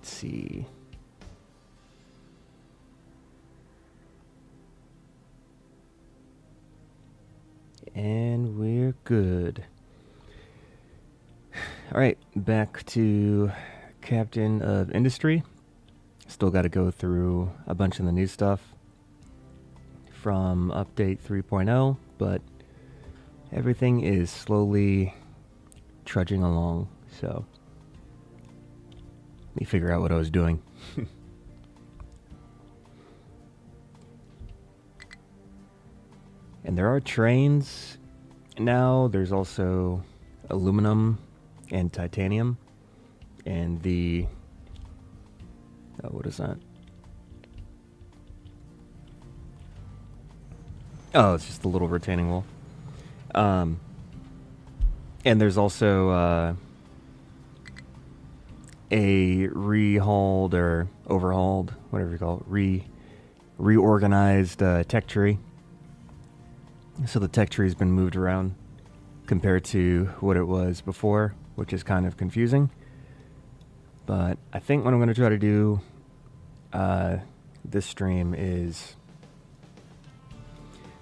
Let's see. And we're good. Alright, back to Captain of Industry. Still got to go through a bunch of the new stuff from update 3.0, but everything is slowly trudging along, so let me figure out what I was doing. And there are trains now. There's also aluminum and titanium, and the what is that? Oh, it's just the little retaining wall. And there's also a rehauled or overhauled, whatever you call it, reorganized tech tree. So the tech tree has been moved around compared to what it was before, which is kind of confusing. But I think what I'm going to try to do this stream is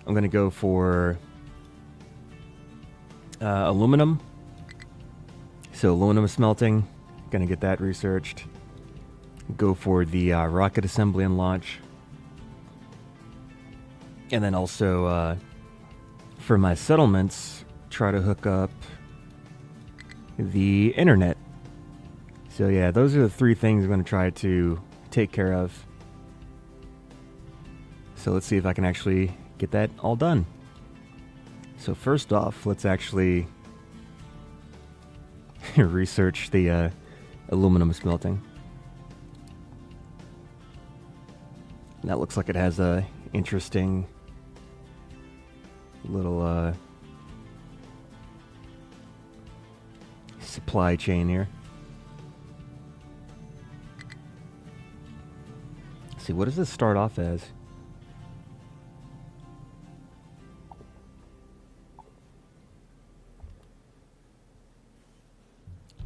I'm going to go for aluminum. So aluminum smelting, going to get that researched. Go for the rocket assembly and launch. And then also for my settlements, try to hook up the internet. So yeah, those are the three things I'm going to try to take care of. So let's see if I can actually get that all done. So first off, let's actually research the aluminum smelting. And that looks like it has a interesting little supply chain here. Let's see, what does this start off as?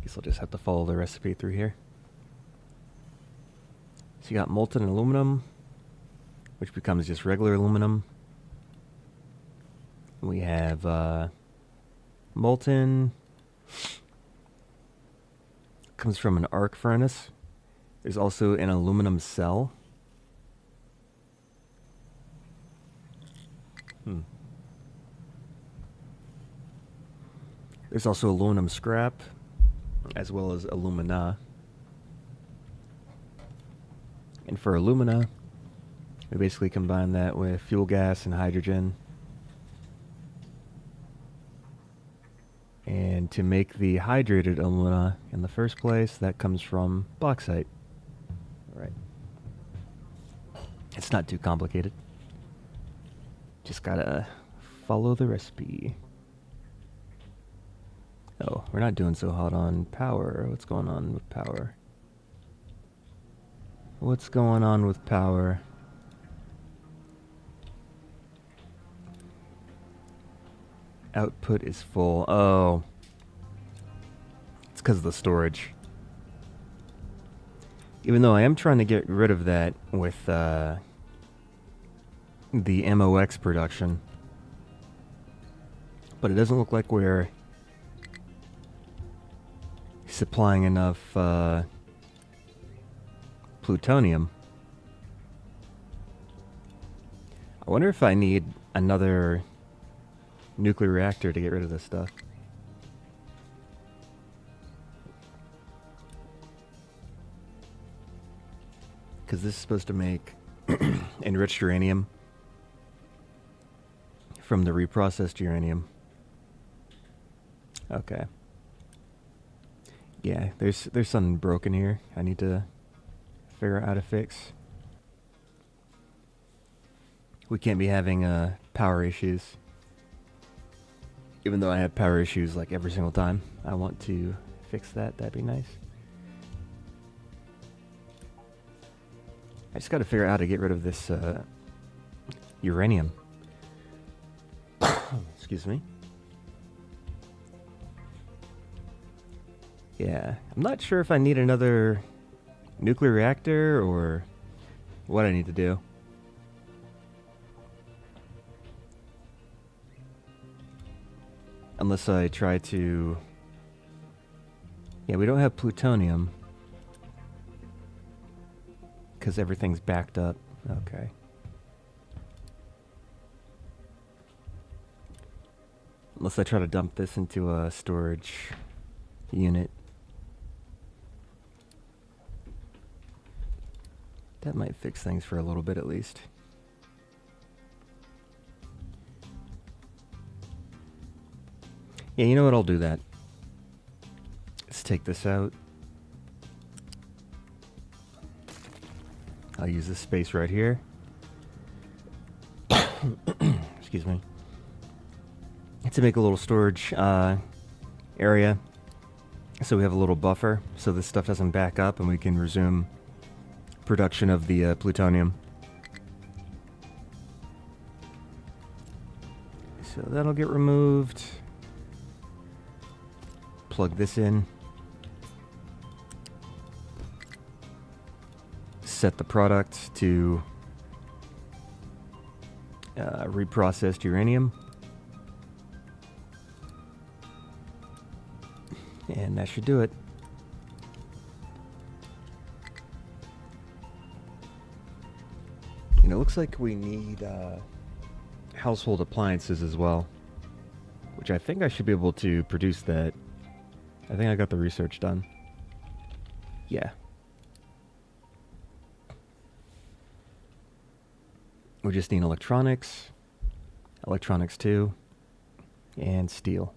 Guess I'll just have to follow the recipe through here. So you got molten aluminum, which becomes just regular aluminum. We have molten, comes from an arc furnace. There's also an aluminum cell. There's also aluminum scrap, as well as alumina. And for alumina, we basically combine that with fuel gas and hydrogen. And to make the hydrated alumina in the first place, that comes from bauxite. All right. It's not too complicated. Just gotta follow the recipe. Oh, we're not doing so hot on power. What's going on with power? What's going on with power? Output is full. Oh. It's because of the storage. Even though I am trying to get rid of that with the MOX production. But it doesn't look like we're supplying enough plutonium. I wonder if I need another nuclear reactor to get rid of this stuff. Because this is supposed to make enriched uranium from the reprocessed uranium. Okay. Yeah, there's something broken here. I need to figure out how to fix. We can't be having power issues. Even though I have power issues like every single time. I want to fix that. That'd be nice. I just got to figure out how to get rid of this uranium. Excuse me. Yeah, I'm not sure if I need another nuclear reactor or what I need to do. Unless I try to... Yeah, we don't have plutonium. Because everything's backed up. Okay. Unless I try to dump this into a storage unit. That might fix things for a little bit at least. Yeah, you know what? I'll do that. Let's take this out. I'll use this space right here. Excuse me. To make a little storage area. So we have a little buffer so this stuff doesn't back up and we can resume production of the plutonium. So that'll get removed. Plug this in. Set the product to reprocessed uranium. And that should do it. And it looks like we need household appliances as well, which I think I should be able to produce that. I think I got the research done. Yeah. We just need electronics, electronics 2, and steel.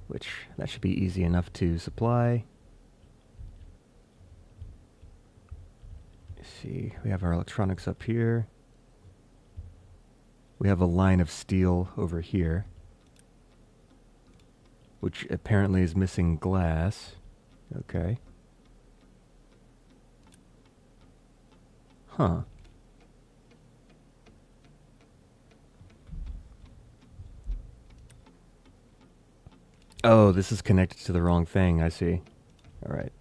Which, that should be easy enough to supply. Let's see, we have our electronics up here. We have a line of steel over here, which apparently is missing glass. Okay. Huh. Oh, this is connected to the wrong thing, I see. Alright.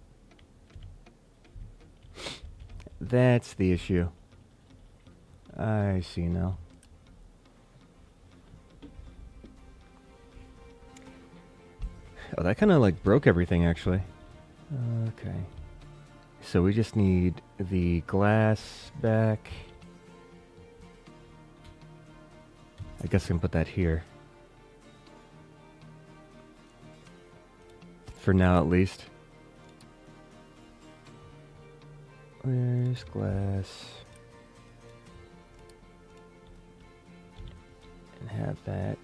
That's the issue. I see now. Oh, that kind of like broke everything, actually. Okay. So we just need the glass back. I guess I can put that here. For now, at least. Where's glass? And have that.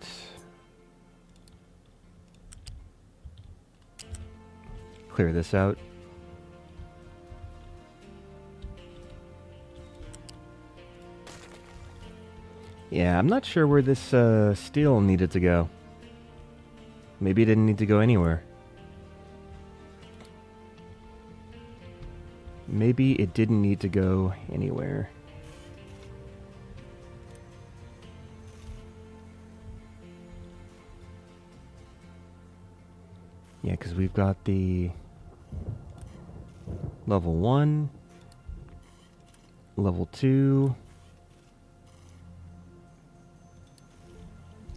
Clear this out. Yeah, I'm not sure where this steel needed to go. Maybe it didn't need to go anywhere. Maybe it didn't need to go anywhere. Yeah, because we've got the level 1, level 2,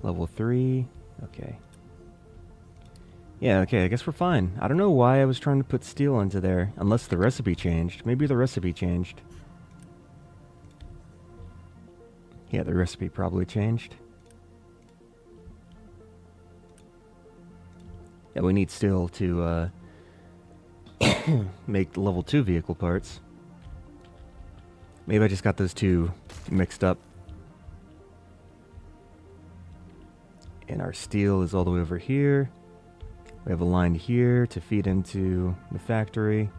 level 3. Okay. Yeah, okay, I guess we're fine. I don't know why I was trying to put steel into there, unless the recipe changed. Maybe the recipe changed. Yeah, the recipe probably changed. Yeah, we need steel to make the level 2 vehicle parts. Maybe I just got those two mixed up. And our steel is all the way over here. We have a line here to feed into the factory.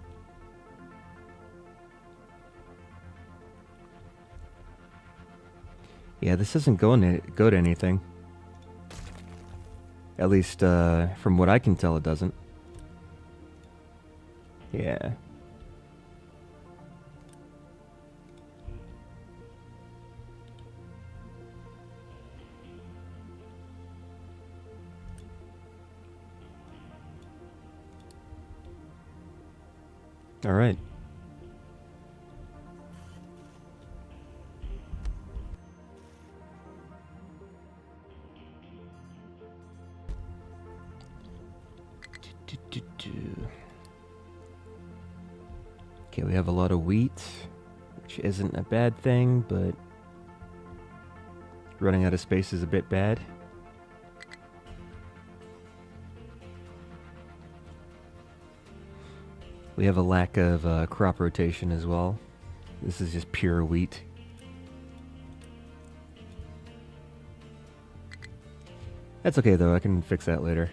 Yeah, this doesn't go to anything. At least, from what I can tell, it doesn't. Yeah. All right. Okay, we have a lot of wheat, which isn't a bad thing, but running out of space is a bit bad. We have a lack of crop rotation as well. This is just pure wheat. That's okay though, I can fix that later.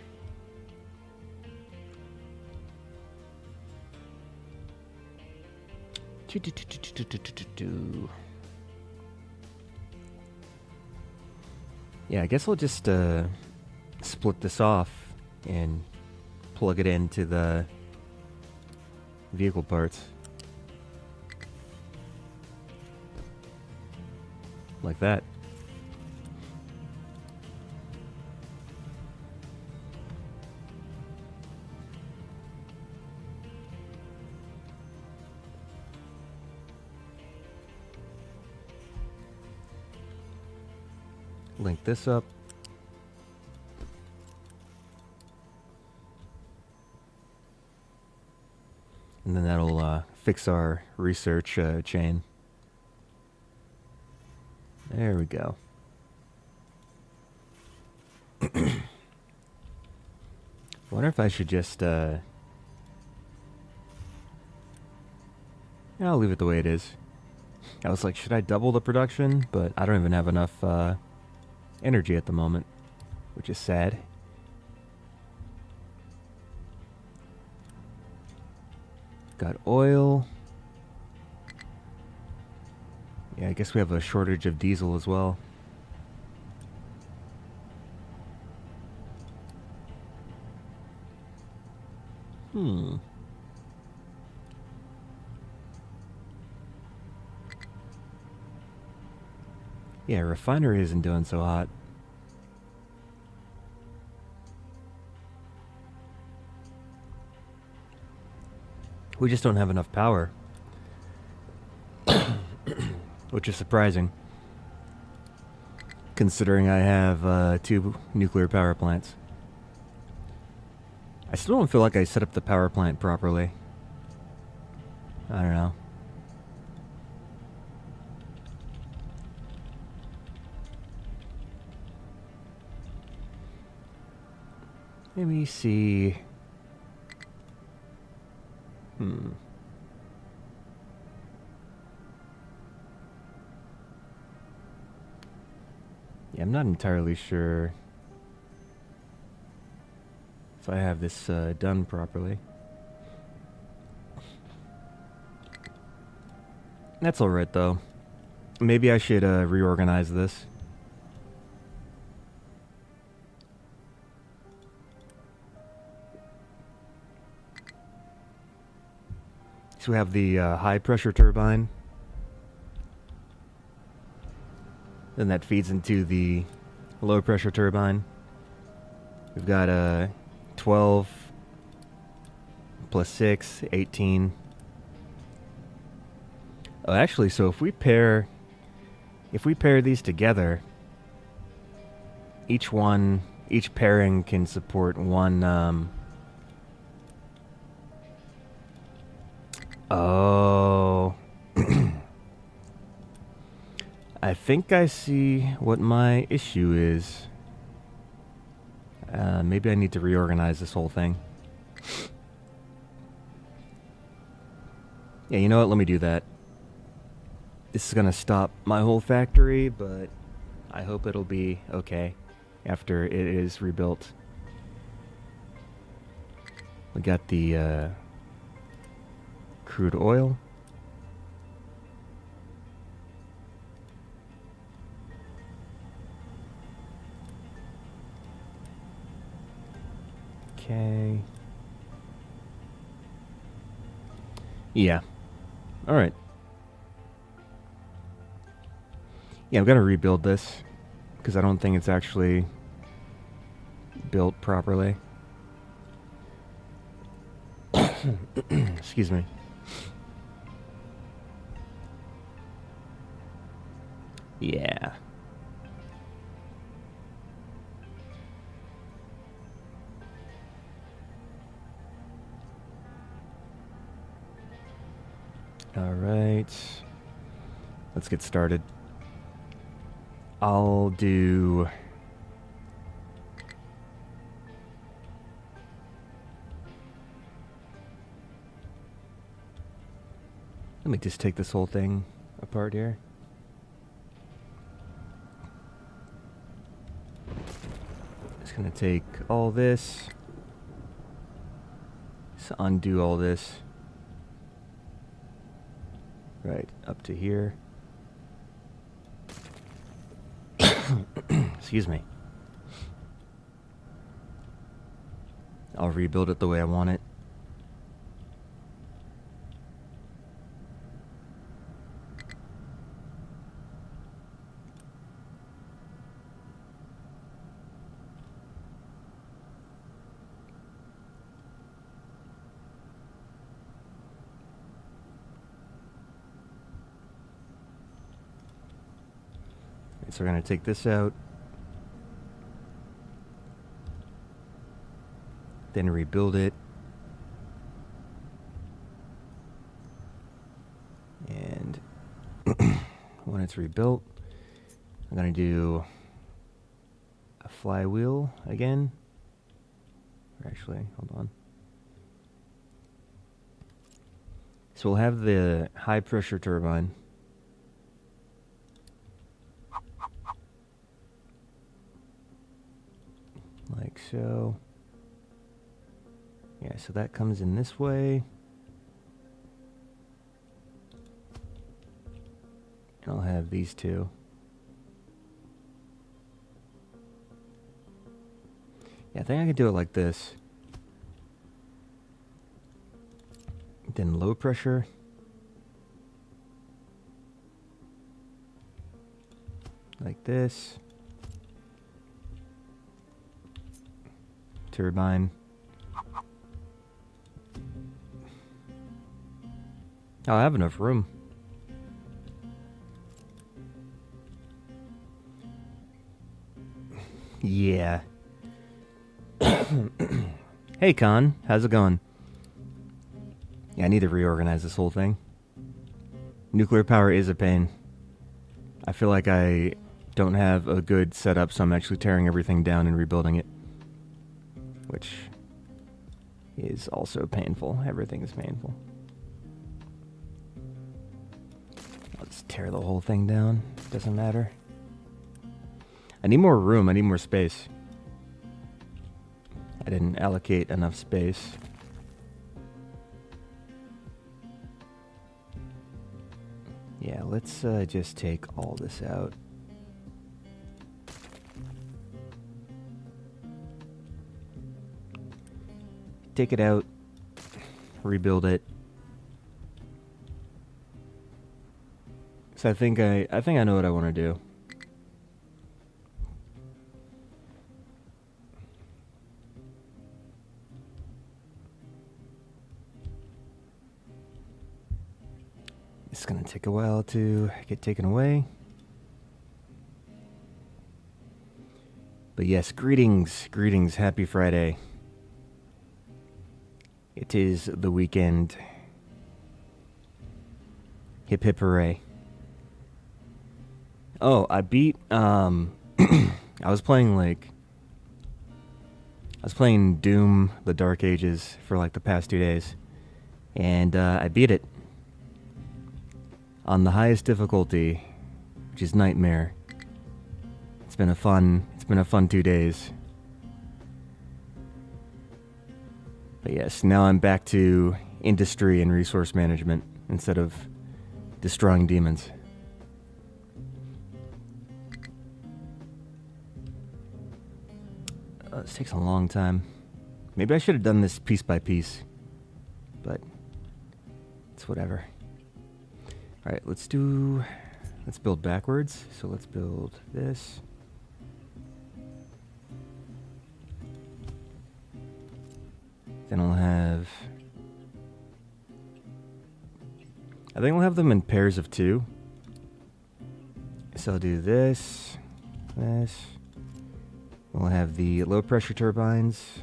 Yeah, I guess we'll just split this off and plug it into the vehicle parts. Like that. Link this up. And then that'll fix our research chain. There we go. I wonder if I should just... yeah, I'll leave it the way it is. I was like, should I double the production? But I don't even have enough energy at the moment, which is sad. Got oil. Yeah, I guess we have a shortage of diesel as well. Yeah, refinery isn't doing so hot. We just don't have enough power. Which is surprising, considering I have 2 nuclear power plants. I still don't feel like I set up the power plant properly. I don't know. Let me see. Yeah, I'm not entirely sure if I have this done properly. That's alright though. Maybe I should reorganize this. So we have the high pressure turbine. Then that feeds into the low pressure turbine. We've got 12 plus 6, 18. Oh, actually, so if we pair these together, each pairing can support one. Oh. I think I see what my issue is. Maybe I need to reorganize this whole thing. Yeah, you know what? Let me do that. This is gonna stop my whole factory, but I hope it'll be okay after it is rebuilt. We got the crude oil. Okay. Yeah. All right. Yeah, I'm gonna rebuild this because I don't think it's actually built properly. Excuse me. Yeah. All right. Let's get started. I'll do... Let me just take this whole thing apart here. Just gonna take all this. Just undo all this. Right, up to here. Excuse me. I'll rebuild it the way I want it. So we're going to take this out. Then rebuild it. And when it's rebuilt, I'm going to do a flywheel again. Actually, hold on. So we'll have the high pressure turbine. Like so. Yeah, so that comes in this way. And I'll have these two. Yeah, I think I can do it like this. Then low pressure. Like this. Turbine. Oh, I have enough room. Yeah. Hey, Con. How's it going? Yeah, I need to reorganize this whole thing. Nuclear power is a pain. I feel like I don't have a good setup, so I'm actually tearing everything down and rebuilding it. Which is also painful. Everything is painful. I'll just tear the whole thing down. Doesn't matter. I need more room. I need more space. I didn't allocate enough space. Yeah, let's just take all this out. Take it out, rebuild it. So I think I know what I want to do. It's gonna take a while to get taken away. But yes, greetings, happy Friday. It is the weekend. Hip hip hooray. Oh, I beat, I was playing Doom, the Dark Ages for like the past 2 days. And I beat it. On the highest difficulty, which is Nightmare. It's been a fun 2 days. But yes, now I'm back to industry and resource management instead of destroying demons. This takes a long time. Maybe I should have done this piece by piece, but it's whatever. All right, let's build backwards. So let's build this. Then I think we'll have them in pairs of 2. So So I'll do this. We'll have the low pressure turbines.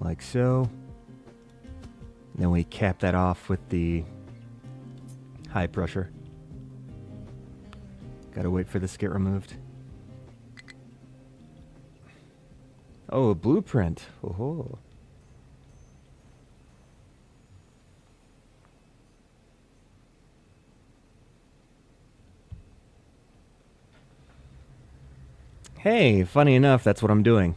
Like so. Then we cap that off with the high pressure. Gotta wait for this to get removed. Oh, a blueprint. Oh. Hey, funny enough, that's what I'm doing.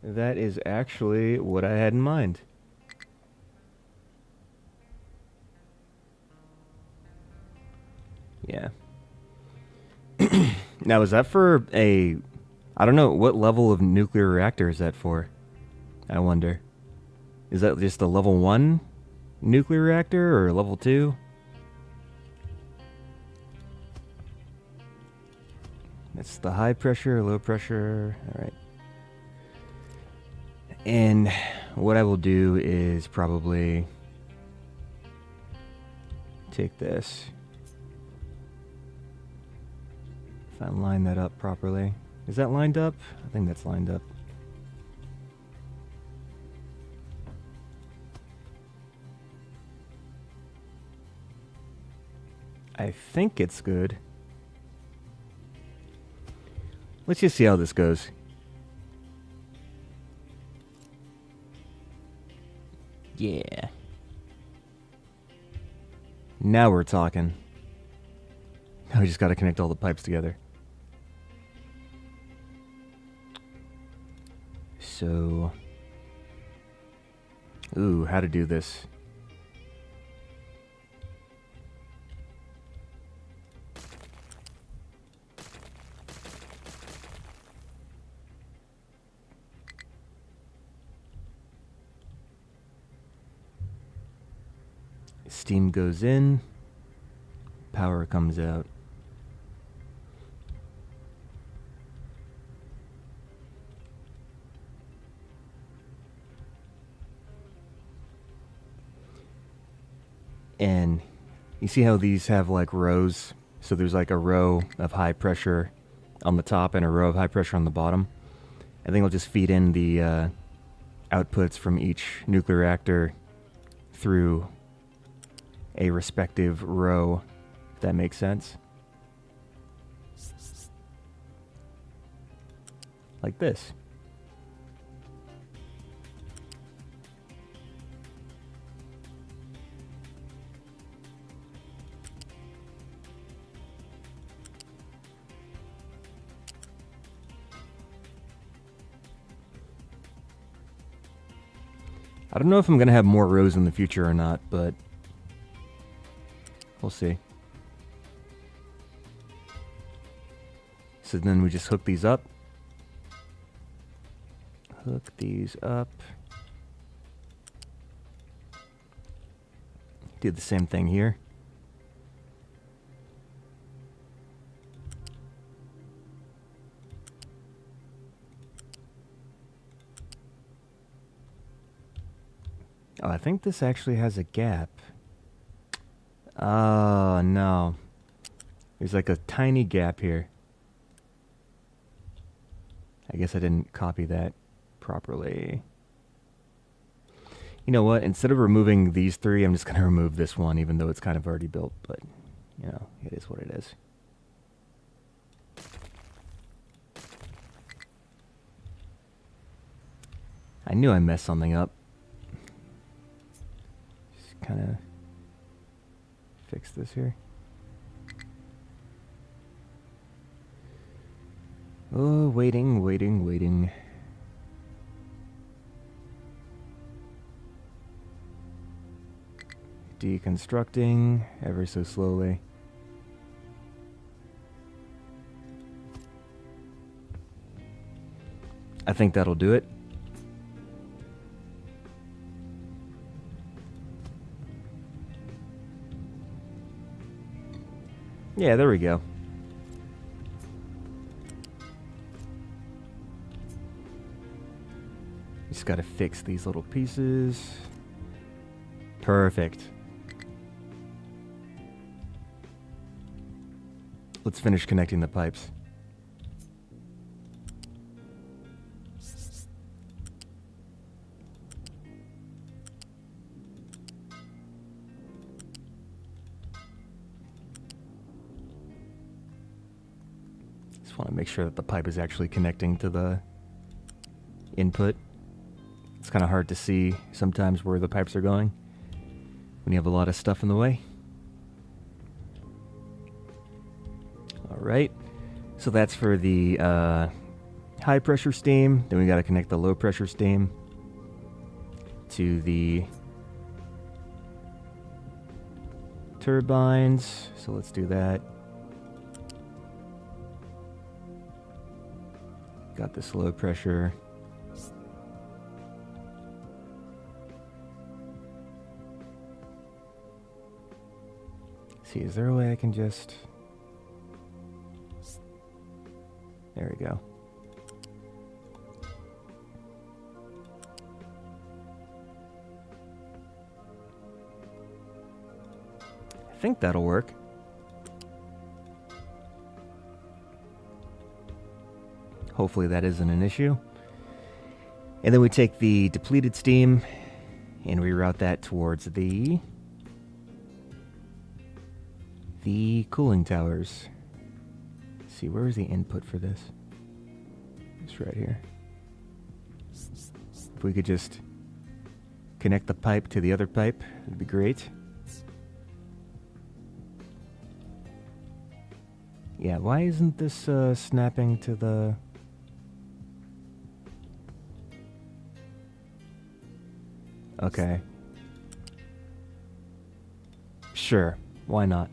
That is actually what I had in mind. Yeah. Now, is that for a... I don't know, what level of nuclear reactor is that for? I wonder. Is that just a level 1 nuclear reactor or level 2? That's the high pressure, low pressure. Alright. And what I will do is probably take this. If I line that up properly. Is that lined up? I think that's lined up. I think it's good. Let's just see how this goes. Yeah. Now we're talking. Now we just gotta connect all the pipes together. So... Ooh, how to do this. Steam goes in, power comes out. And you see how these have like rows? So there's like a row of high pressure on the top and a row of high pressure on the bottom. I think I'll just feed in the outputs from each nuclear reactor through a respective row, if that makes sense. Like this. I don't know if I'm going to have more rows in the future or not, but we'll see. So then we just hook these up. Hook these up. Do the same thing here. Oh, I think this actually has a gap. Oh, no. There's like a tiny gap here. I guess I didn't copy that properly. You know what? Instead of removing these three, I'm just going to remove this one, even though it's kind of already built. But, you know, it is what it is. I knew I messed something up. Just kind of fix this here. Oh, waiting. Deconstructing ever so slowly. I think that'll do it. Yeah, there we go. Just gotta fix these little pieces. Perfect. Let's finish connecting the pipes. Just want to make sure that the pipe is actually connecting to the input. It's kind of hard to see sometimes where the pipes are going when you have a lot of stuff in the way. Alright, so that's for the high pressure steam. Then we got to connect the low pressure steam to the turbines. So let's do that. Got this low pressure. See, is there a way I can just... There we go. I think that'll work. Hopefully that isn't an issue. And then we take the depleted steam and reroute that towards the cooling towers. Let's see, where is the input for this? It's right here. If we could just connect the pipe to the other pipe, that'd be great. Yeah, why isn't this snapping to the... Okay. Sure, why not?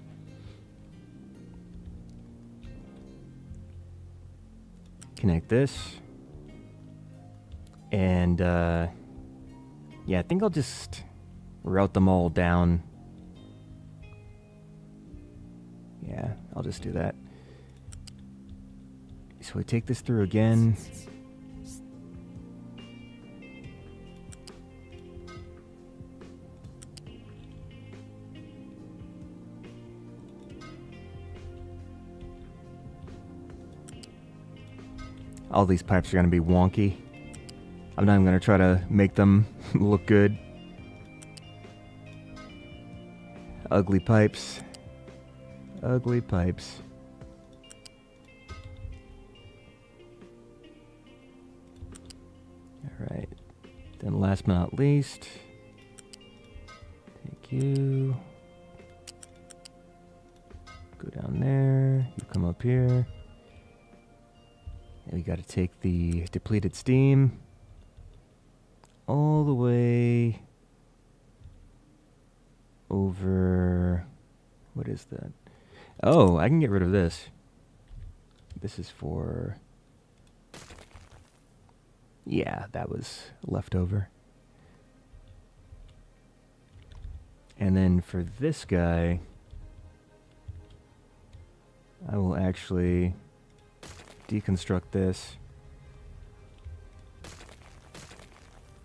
Connect this. And, yeah, I think I'll just route them all down. Yeah, I'll just do that. So we take this through again. All these pipes are going to be wonky. I'm not even going to try to make them look good. Ugly pipes. Ugly pipes. Alright. Then last but not least, take you. Go down there. You come up here. And we got to take the depleted steam all the way over... What is that? Oh, I can get rid of this. This is for... Yeah, that was left over. And then for this guy, I will actually deconstruct this.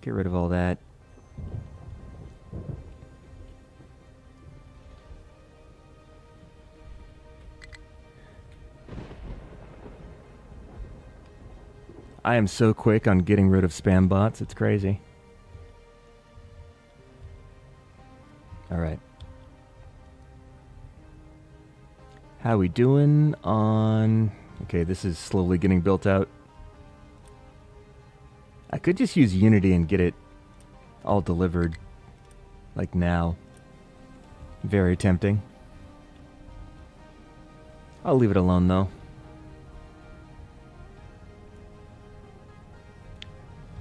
Get rid of all that. I am so quick on getting rid of spam bots, it's crazy. Alright. How we doing on... Okay, this is slowly getting built out. I could just use Unity and get it all delivered. Like now. Very tempting. I'll leave it alone though.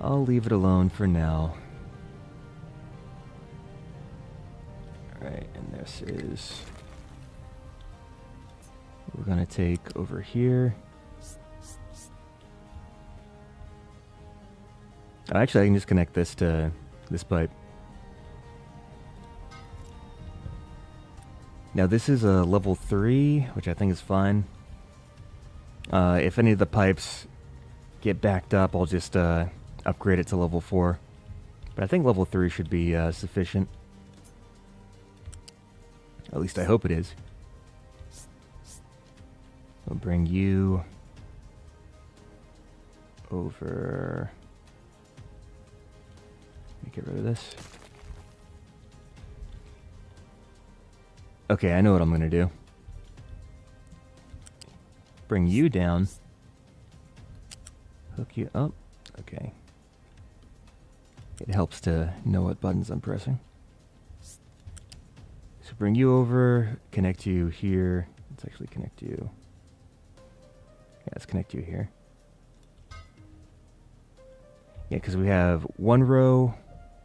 I'll leave it alone for now. Alright, and this is... We're going to take over here. Oh, actually, I can just connect this to this pipe. Now, this is a level 3, which I think is fine. If any of the pipes get backed up, I'll just upgrade it to level 4. But I think level 3 should be sufficient. At least I hope it is. We'll bring you over. Let me get rid of this. Okay, I know what I'm gonna do. Bring you down. Hook you up. Okay. It helps to know what buttons I'm pressing. So bring you over, connect you here. Let's actually connect you. Yeah, let's connect you here. Yeah, because we have one row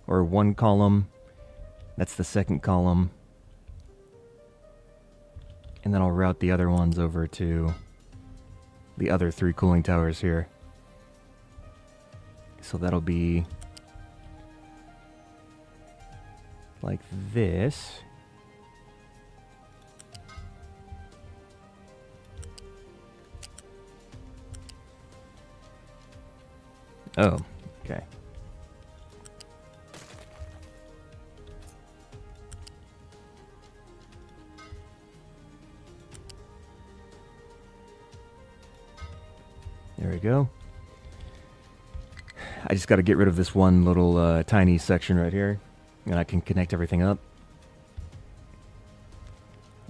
or one column. That's the second column. And then I'll route the other ones over to the other 3 cooling towers here. So that'll be like this. Oh, okay. There we go. I just got to get rid of this one little tiny section right here, and I can connect everything up.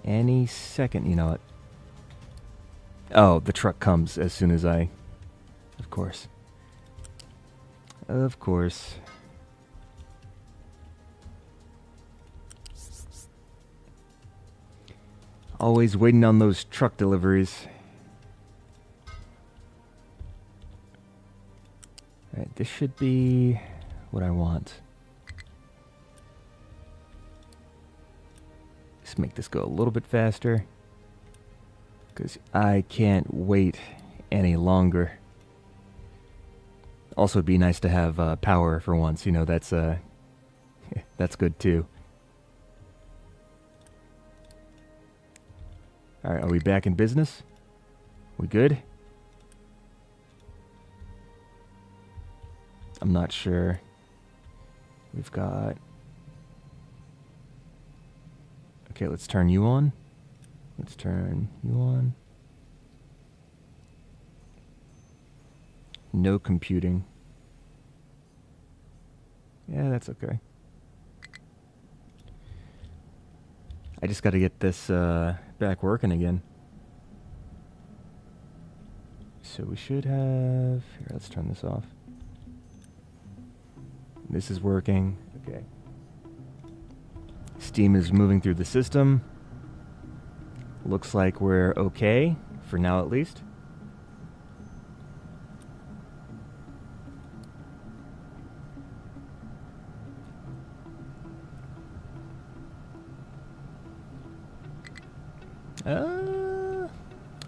Any second, you know it. Oh, the truck comes as soon as I... Of course. Of course. Always waiting on those truck deliveries. Alright, this should be what I want. Just make this go a little bit faster, because I can't wait any longer. Also, it'd be nice to have power for once. You know, that's that's good too. All right, are we back in business? We good? I'm not sure. We've got... Okay, let's turn you on. Let's turn you on. No computing. Yeah, that's okay. I just got to get this back working again. So we should have... Here, let's turn this off. This is working. Okay. Steam is moving through the system. Looks like we're okay, for now at least.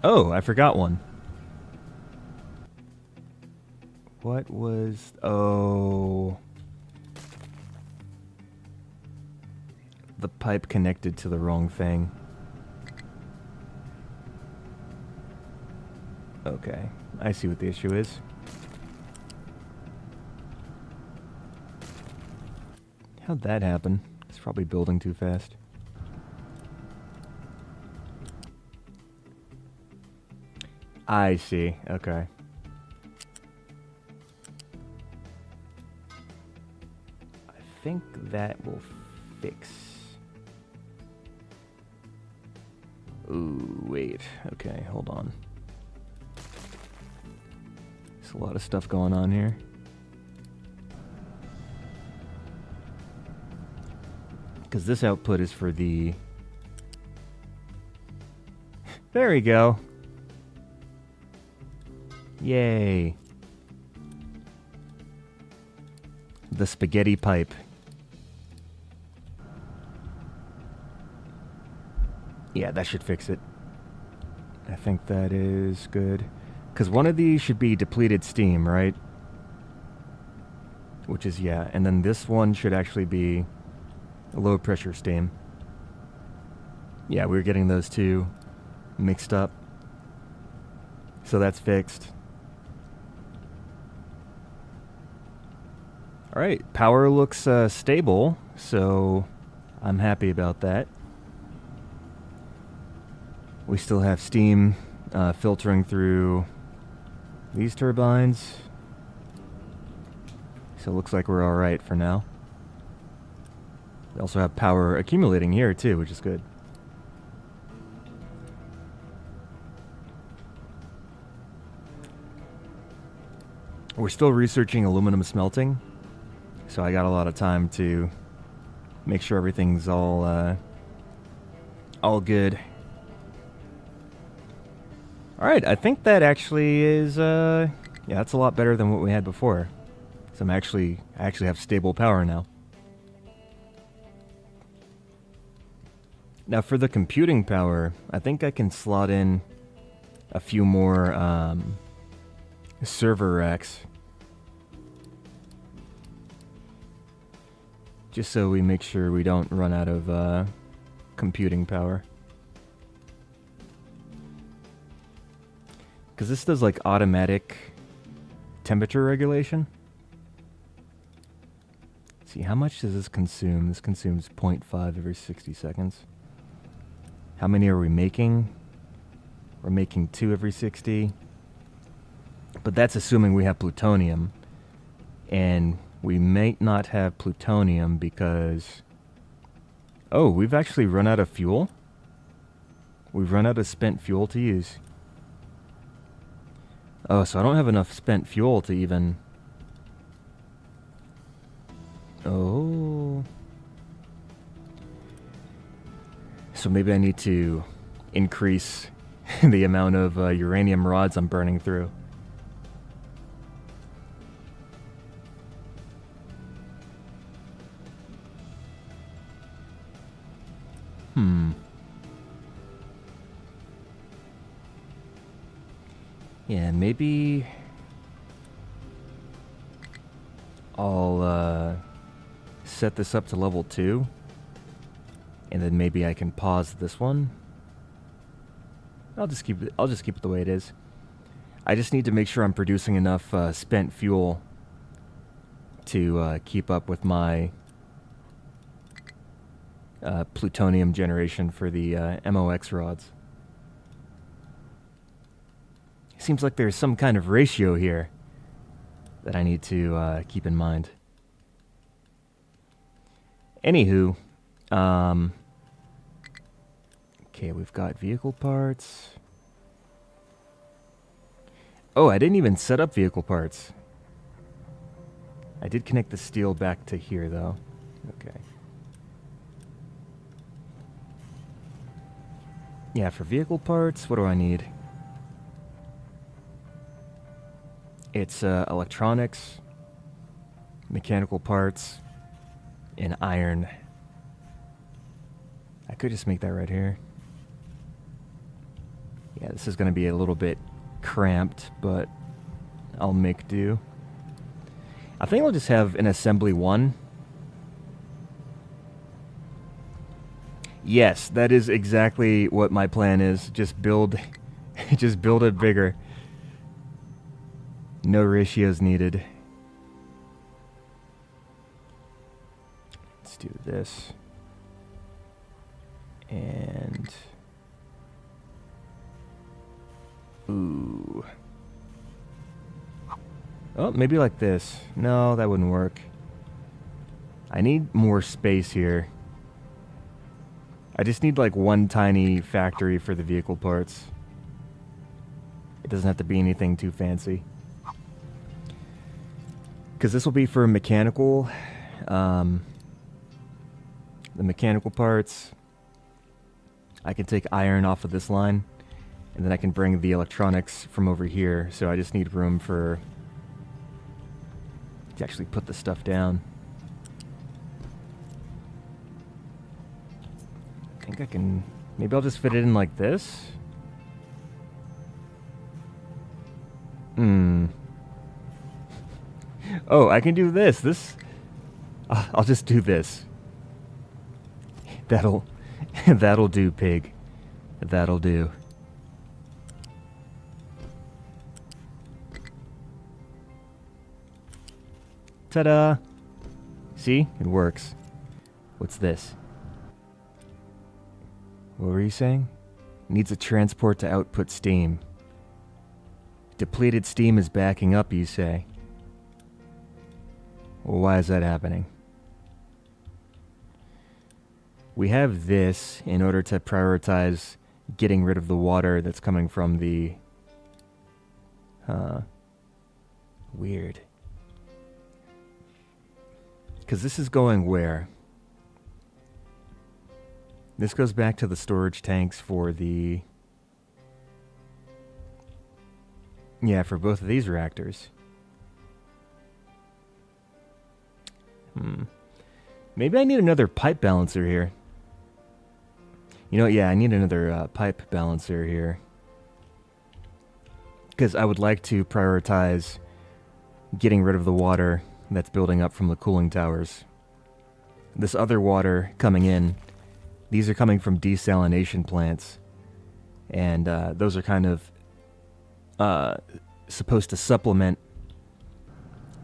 Oh, I forgot one. What was... Oh... The pipe connected to the wrong thing. Okay, I see what the issue is. How'd that happen? It's probably building too fast. I see, okay. I think that will fix... Ooh, wait. Okay, hold on. There's a lot of stuff going on here. Because this output is for the... There we go. Yay. The spaghetti pipe. Yeah, that should fix it. I think that is good. Because one of these should be depleted steam, right? Which is, yeah. And then this one should actually be a low pressure steam. Yeah, we were getting those two mixed up. So that's fixed. Alright, power looks stable, so I'm happy about that. We still have steam filtering through these turbines. So it looks like we're alright for now. We also have power accumulating here too, which is good. We're still researching aluminum smelting, so I got a lot of time to make sure everything's all good. Alright, I think that actually is, yeah, that's a lot better than what we had before. So I actually have stable power now. Now for the computing power, I think I can slot in a few more server racks. Just so we make sure we don't run out of computing power. Because this does like automatic temperature regulation. Let's see, how much does this consume? This consumes 0.5 every 60 seconds. How many are we making? We're making 2 every 60. But that's assuming we have plutonium. And we may not have plutonium because... Oh, we've actually run out of fuel? We've run out of spent fuel to use. Oh, so I don't have enough spent fuel to even... Oh... So maybe I need to increase the amount of uranium rods I'm burning through. Yeah, maybe I'll set this up to level 2. And then maybe I can pause this one. I'll just keep it the way it is. I just need to make sure I'm producing enough spent fuel to keep up with my plutonium generation for the MOX rods. Seems like there's some kind of ratio here that I need to keep in mind. Anywho, okay, we've got vehicle parts. Oh, I didn't even set up vehicle parts. I did connect the steel back to here, though. Okay. Yeah, for vehicle parts, what do I need? It's electronics, mechanical parts, and iron. I could just make that right here. Yeah, this is going to be a little bit cramped, but I'll make do. I think I'll just have an assembly 1. Yes, that is exactly what my plan is. Just build it bigger. No ratios needed. Let's do this. And... Ooh. Oh, maybe like this. No, that wouldn't work. I need more space here. I just need like one tiny factory for the vehicle parts. It doesn't have to be anything too fancy. Because this will be for mechanical. The mechanical parts. I can take iron off of this line. And then I can bring the electronics from over here. So I just need room for... to actually put the stuff down. I think I can... maybe I'll just fit it in like this. Oh, I can do this. I'll just do this. That'll do, pig. That'll do. Ta-da! See? It works. What's this? What were you saying? Needs a transport to output steam. Depleted steam is backing up, you say. Well, why is that happening? We have this in order to prioritize getting rid of the water that's coming from the... Weird. Because this is going where? This goes back to the storage tanks for the... Yeah, for both of these reactors. Maybe I need another pipe balancer here. You know what? Yeah, I need another pipe balancer here. Because I would like to prioritize getting rid of the water that's building up from the cooling towers. This other water coming in, these are coming from desalination plants. And those are kind of supposed to supplement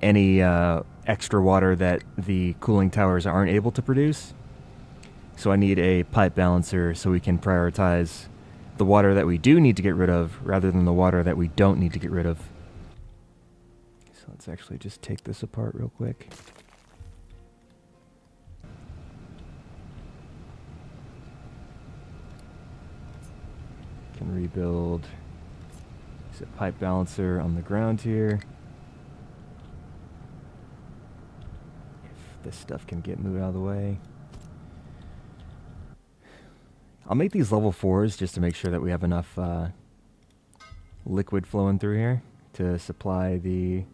any extra water that the cooling towers aren't able to produce. So I need a pipe balancer so we can prioritize the water that we do need to get rid of rather than the water that we don't need to get rid of. So let's actually just take this apart real quick. Can rebuild. There's a pipe balancer on the ground here. If this stuff can get moved out of the way. I'll make these level 4s just to make sure that we have enough liquid flowing through here to supply the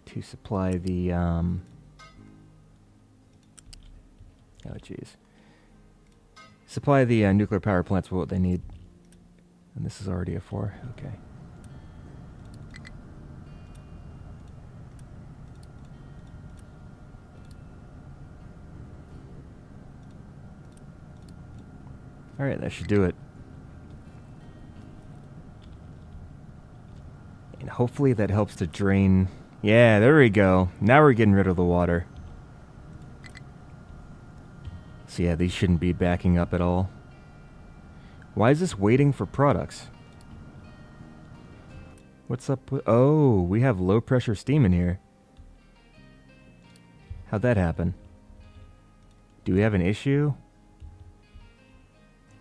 oh jeez, supply the nuclear power plants with what they need. And this is already a 4. Okay. Alright, that should do it. And hopefully that helps to drain... Yeah, there we go. Now we're getting rid of the water. So yeah, these shouldn't be backing up at all. Why is this waiting for products? What's up with... Oh, we have low pressure steam in here. How'd that happen? Do we have an issue?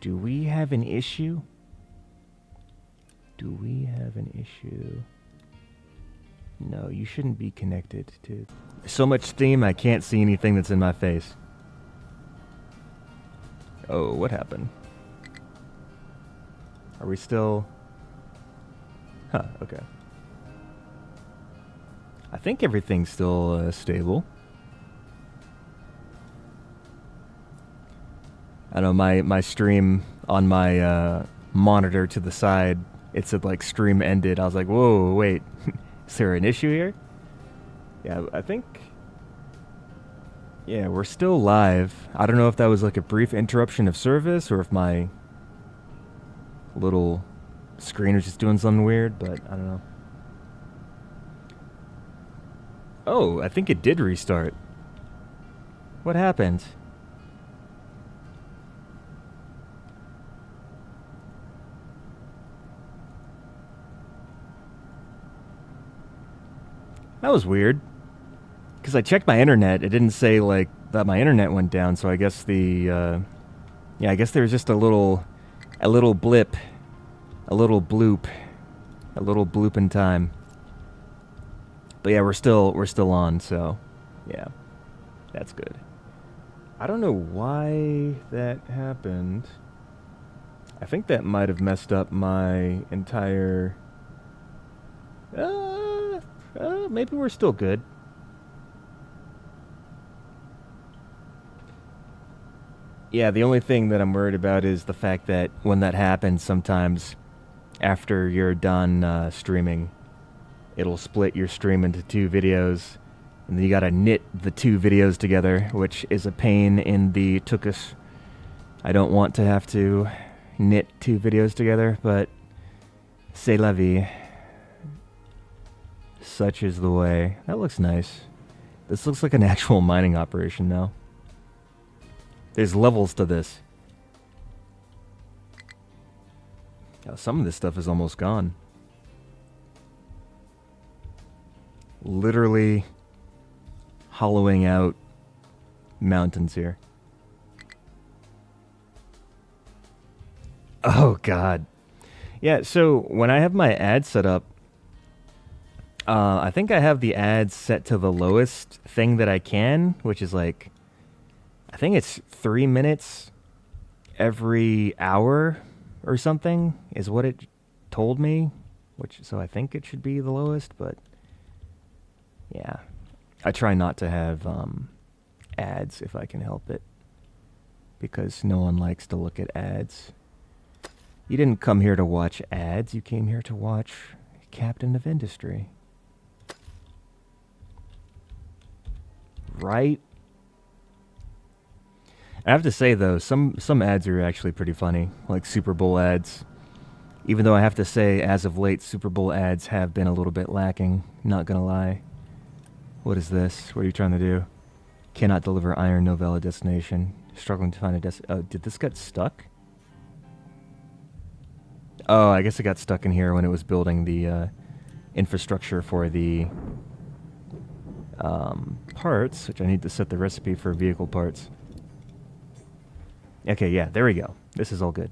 Do we have an issue? Do we have an issue? No, you shouldn't be connected to... So much steam, I can't see anything that's in my face. Oh, what happened? Are we still... Huh, okay. I think everything's still stable. I know my stream on my monitor to the side, it said like stream ended. I was like, whoa, wait, is there an issue here? Yeah, I think, yeah, we're still live. I don't know if that was like a brief interruption of service or if my little screen was just doing something weird, but I don't know. Oh, I think it did restart. What happened? That was weird. Because I checked my internet, it didn't say like that my internet went down, so I guess the yeah, I guess there was just a little blip, a little bloop in time. But yeah, we're still on, so yeah. That's good. I don't know why that happened. I think that might have messed up my entire maybe we're still good. Yeah, the only thing that I'm worried about is the fact that when that happens, sometimes after you're done streaming, it'll split your stream into 2 videos, and then you gotta knit the 2 videos together, which is a pain in the tuchus. I don't want to have to knit 2 videos together, but c'est la vie. Such is the way. That looks nice. This looks like an actual mining operation now. There's levels to this. Some of this stuff is almost gone. Literally hollowing out mountains here. Oh, God. Yeah, so when I have my ads set up, I think I have the ads set to the lowest thing that I can, which is like, I think it's 3 minutes every hour or something is what it told me, so I think it should be the lowest, but yeah. I try not to have ads if I can help it, because no one likes to look at ads. You didn't come here to watch ads, you came here to watch Captain of Industry. Right? I have to say though, some ads are actually pretty funny, like Super Bowl ads. Even though I have to say, as of late, Super Bowl ads have been a little bit lacking, not gonna lie. What is this? What are you trying to do? Cannot deliver iron, no valid destination. Struggling to find a oh, did this get stuck? Oh, I guess it got stuck in here when it was building the infrastructure for the parts, which I need to set the recipe for vehicle parts. Okay, yeah, there we go. This is all good.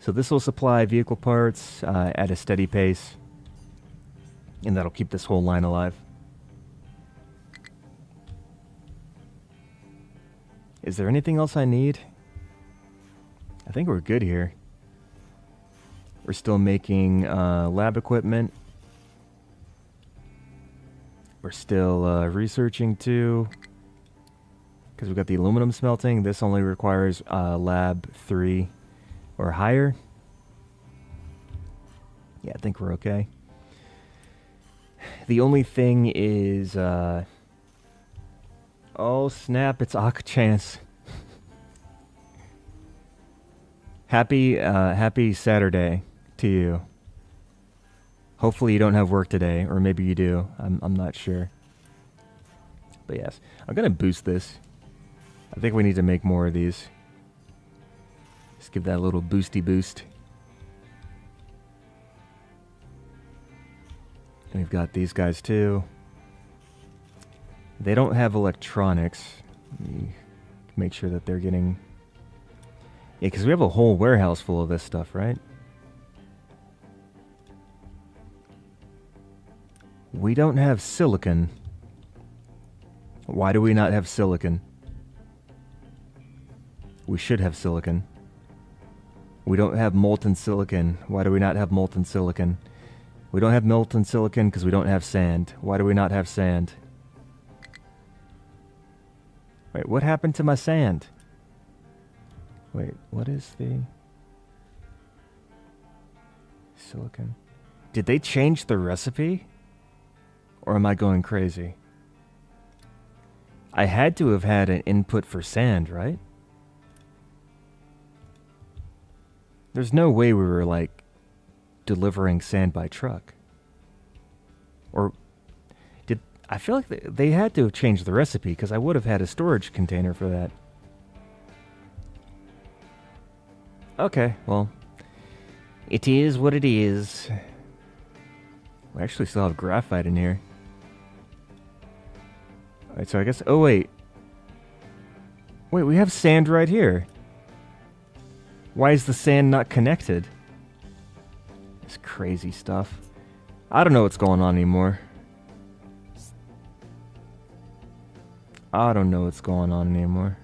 So this will supply vehicle parts at a steady pace, and that'll keep this whole line alive. Is there anything else I need? I think we're good here. We're still making lab equipment. We're still researching too, because we've got the aluminum smelting. This only requires lab 3 or higher. Yeah, I think we're okay. The only thing is, oh snap! It's Akachance. Happy Saturday to you. Hopefully you don't have work today, or maybe you do. I'm not sure. But yes, I'm gonna boost this. I think we need to make more of these. Just give that a little boosty boost. And we've got these guys too. They don't have electronics. Let me make sure that they're getting... Yeah, because we have a whole warehouse full of this stuff, right? We don't have silicon. Why do we not have silicon? We should have silicon. We don't have molten silicon. Why do we not have molten silicon? We don't have molten silicon because we don't have sand. Why do we not have sand? Wait, what happened to my sand? Wait, what is the... silicon? Did they change the recipe? Or am I going crazy? I had to have had an input for sand, right? There's no way we were, like, delivering sand by truck. Or did... I feel like they had to have changed the recipe, because I would have had a storage container for that. Okay, well, it is what it is. We actually still have graphite in here. Alright, so I guess... Oh, wait. Wait, we have sand right here. Why is the sand not connected? This crazy stuff. I don't know what's going on anymore. I don't know what's going on anymore.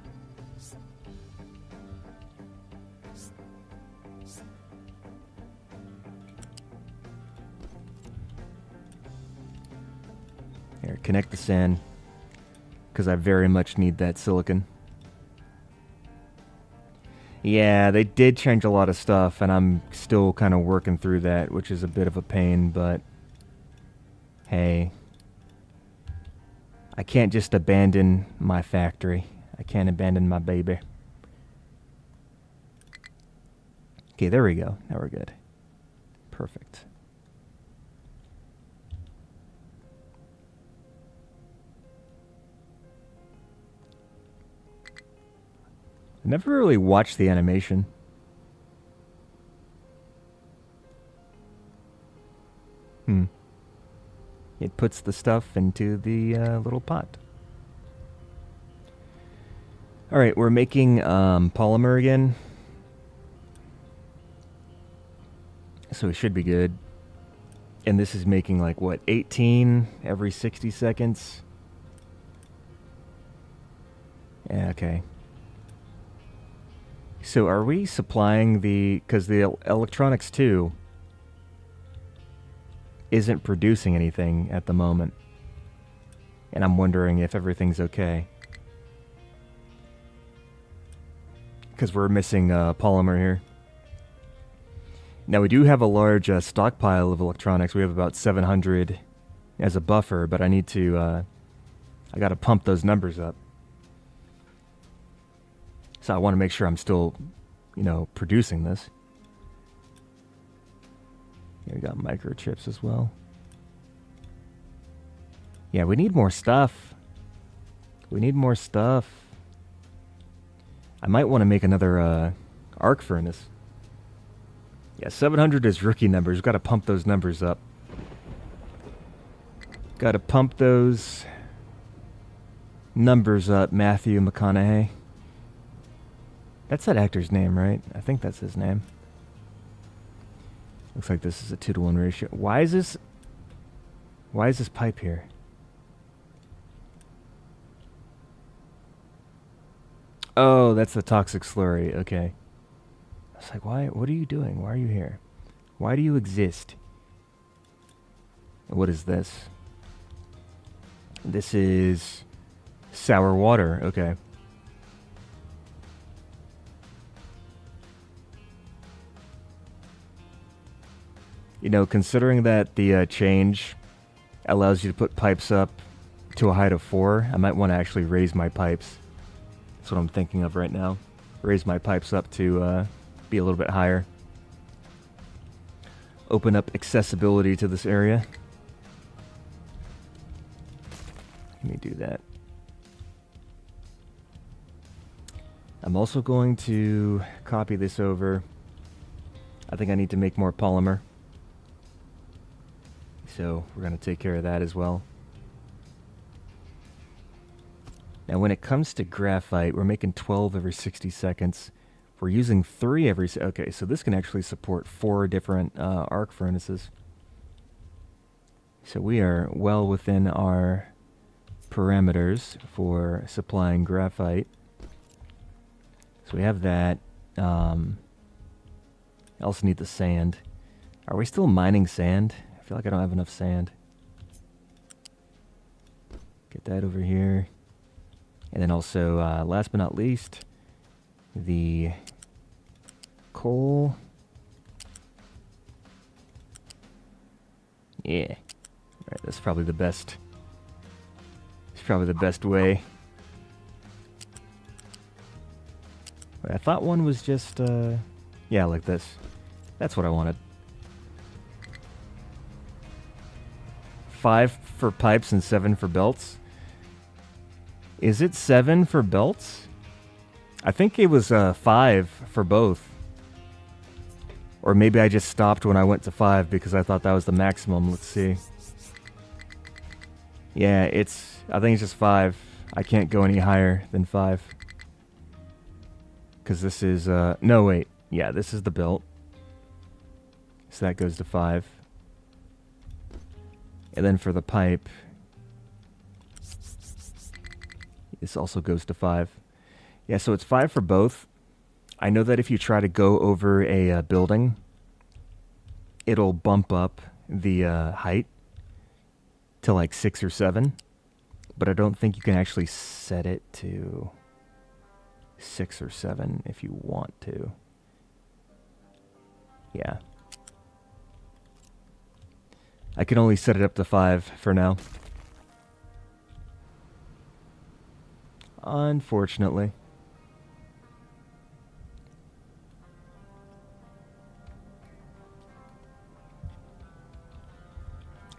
Here, connect the sand. Because I very much need that silicon. Yeah, they did change a lot of stuff, and I'm still kind of working through that, which is a bit of a pain, but... Hey. I can't just abandon my factory. I can't abandon my baby. Okay, there we go. Now we're good. Perfect. I never really watched the animation. It puts the stuff into the little pot. Alright, we're making polymer again. So it should be good. And this is making like, what, 18 every 60 seconds? Yeah, okay. So are we supplying the... Because the electronics 2 isn't producing anything at the moment. And I'm wondering if everything's okay. Because we're missing polymer here. Now we do have a large stockpile of electronics. We have about 700 as a buffer, but I need to... I gotta pump those numbers up. So I want to make sure I'm still, you know, producing this. Yeah, we got microchips as well. Yeah, we need more stuff. We need more stuff. I might want to make another arc furnace. Yeah, 700 is rookie numbers. We've got to pump those numbers up. Got to pump those numbers up, Matthew McConaughey. That's that actor's name, right? I think that's his name. Looks like this is a 2-to-1 ratio. Why is this pipe here? Oh, that's the toxic slurry. Okay. I was like, why? What are you doing? Why are you here? Why do you exist? What is this? This is sour water. Okay. You know, considering that the change allows you to put pipes up to a height of 4, I might want to actually raise my pipes. That's what I'm thinking of right now. Raise my pipes up to be a little bit higher. Open up accessibility to this area. Let me do that. I'm also going to copy this over. I think I need to make more polymer. So we're going to take care of that as well. Now when it comes to graphite, we're making 12 every 60 seconds. We're using 3 every... Okay, so this can actually support 4 different arc furnaces. So we are well within our parameters for supplying graphite. So we have that. I also need the sand. Are we still mining sand? I feel like I don't have enough sand. Get that over here. And then also, last but not least, the coal. Yeah. Alright, that's probably the best. It's probably the best way. Wait, I thought one was just, yeah, like this. That's what I wanted. 5 for pipes and 7 for belts. Is it 7 for belts? I think it was 5 for both. Or maybe I just stopped when I went to 5 because I thought that was the maximum. Let's see. Yeah, I think it's just 5. I can't go any higher than 5. Because this is, no wait. Yeah, this is the belt. So that goes to 5. And then for the pipe, this also goes to 5. Yeah, so it's 5 for both. I know that if you try to go over a building, it'll bump up the height to like 6 or 7. But I don't think you can actually set it to 6 or 7 if you want to. Yeah. I can only set it up to 5 for now. Unfortunately.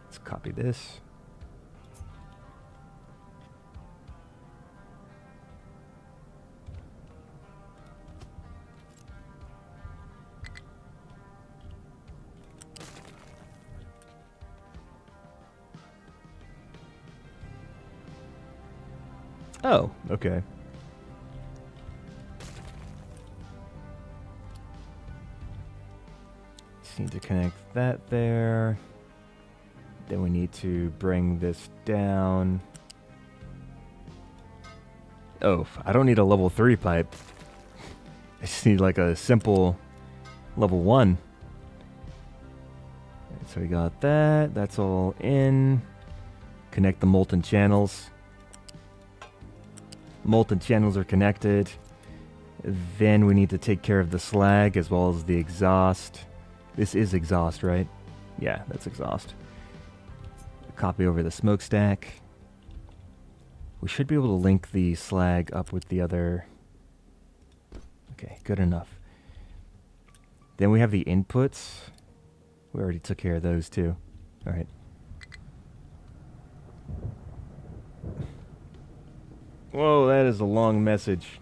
Let's copy this. Oh, okay. Just need to connect that there. Then we need to bring this down. Oh, I don't need a level 3 pipe. I just need like a simple level 1. So we got that. That's all in. Connect the molten channels. Molten channels are connected. Then we need to take care of the slag as well as the exhaust. This is exhaust, right? Yeah, that's exhaust. Copy over the smokestack. We should be able to link the slag up with the other. Okay, good enough. Then we have the inputs. We already took care of those too. All right. Whoa, that is a long message.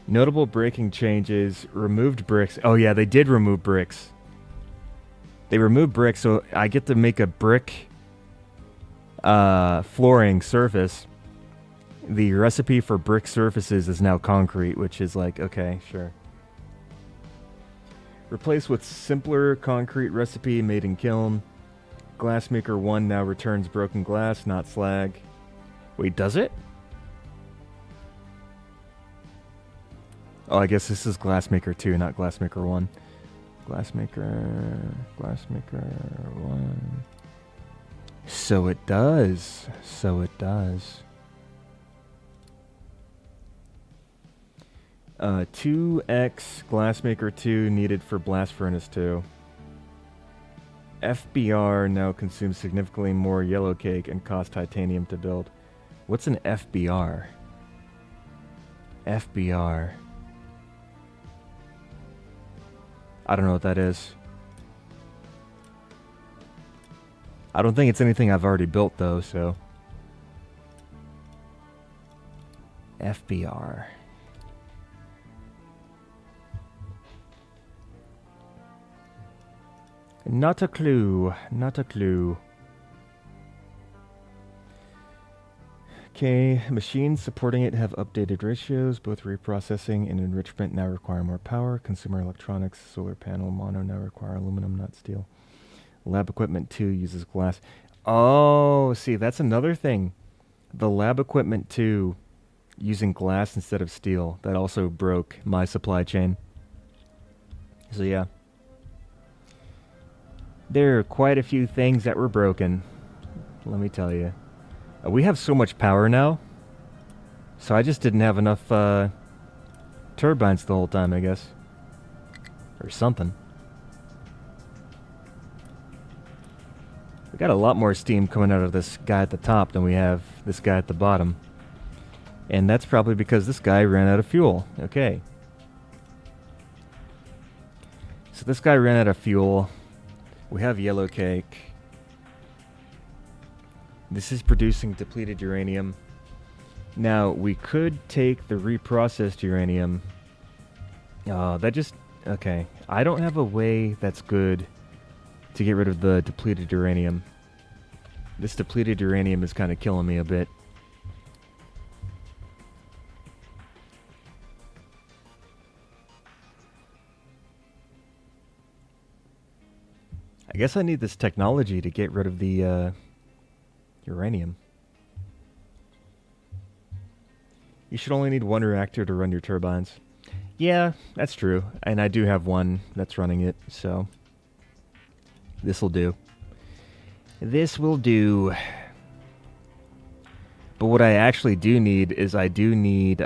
Notable breaking changes. Removed bricks. Oh yeah, they did remove bricks. They removed bricks, so I get to make a brick flooring surface. The recipe for brick surfaces is now concrete, which is like, okay, sure. Replaced with simpler concrete recipe made in kiln. Glassmaker 1 now returns broken glass, not slag. Wait, does it? Oh, I guess this is Glassmaker 2, not Glassmaker 1. Glassmaker 1. So it does. So it does. 2x Glassmaker 2 needed for Blast Furnace 2. FBR now consumes significantly more yellow cake and costs titanium to build. What's an FBR? FBR. I don't know what that is. I don't think it's anything I've already built though, so. FBR. Not a clue. Not a clue. Okay, machines supporting it have updated ratios. Both reprocessing and enrichment now require more power. Consumer electronics, solar panel, mono now require aluminum, not steel. Lab equipment 2 uses glass. Oh, see, that's another thing. The lab equipment 2 using glass instead of steel. That also broke my supply chain. So yeah. There are quite a few things that were broken. Let me tell you. We have so much power now. So I just didn't have enough turbines the whole time, I guess. Or something. We got a lot more steam coming out of this guy at the top than we have this guy at the bottom. And that's probably because this guy ran out of fuel. Okay. So this guy ran out of fuel. We have yellow cake. This is producing depleted uranium. Now, we could take the reprocessed uranium. That just... Okay. I don't have a way that's good to get rid of the depleted uranium. This depleted uranium is kind of killing me a bit. I guess I need this technology to get rid of the uranium. You should only need one reactor to run your turbines. Yeah, that's true. And I do have one that's running it, so this'll do. This will do. But what I actually do need is I do need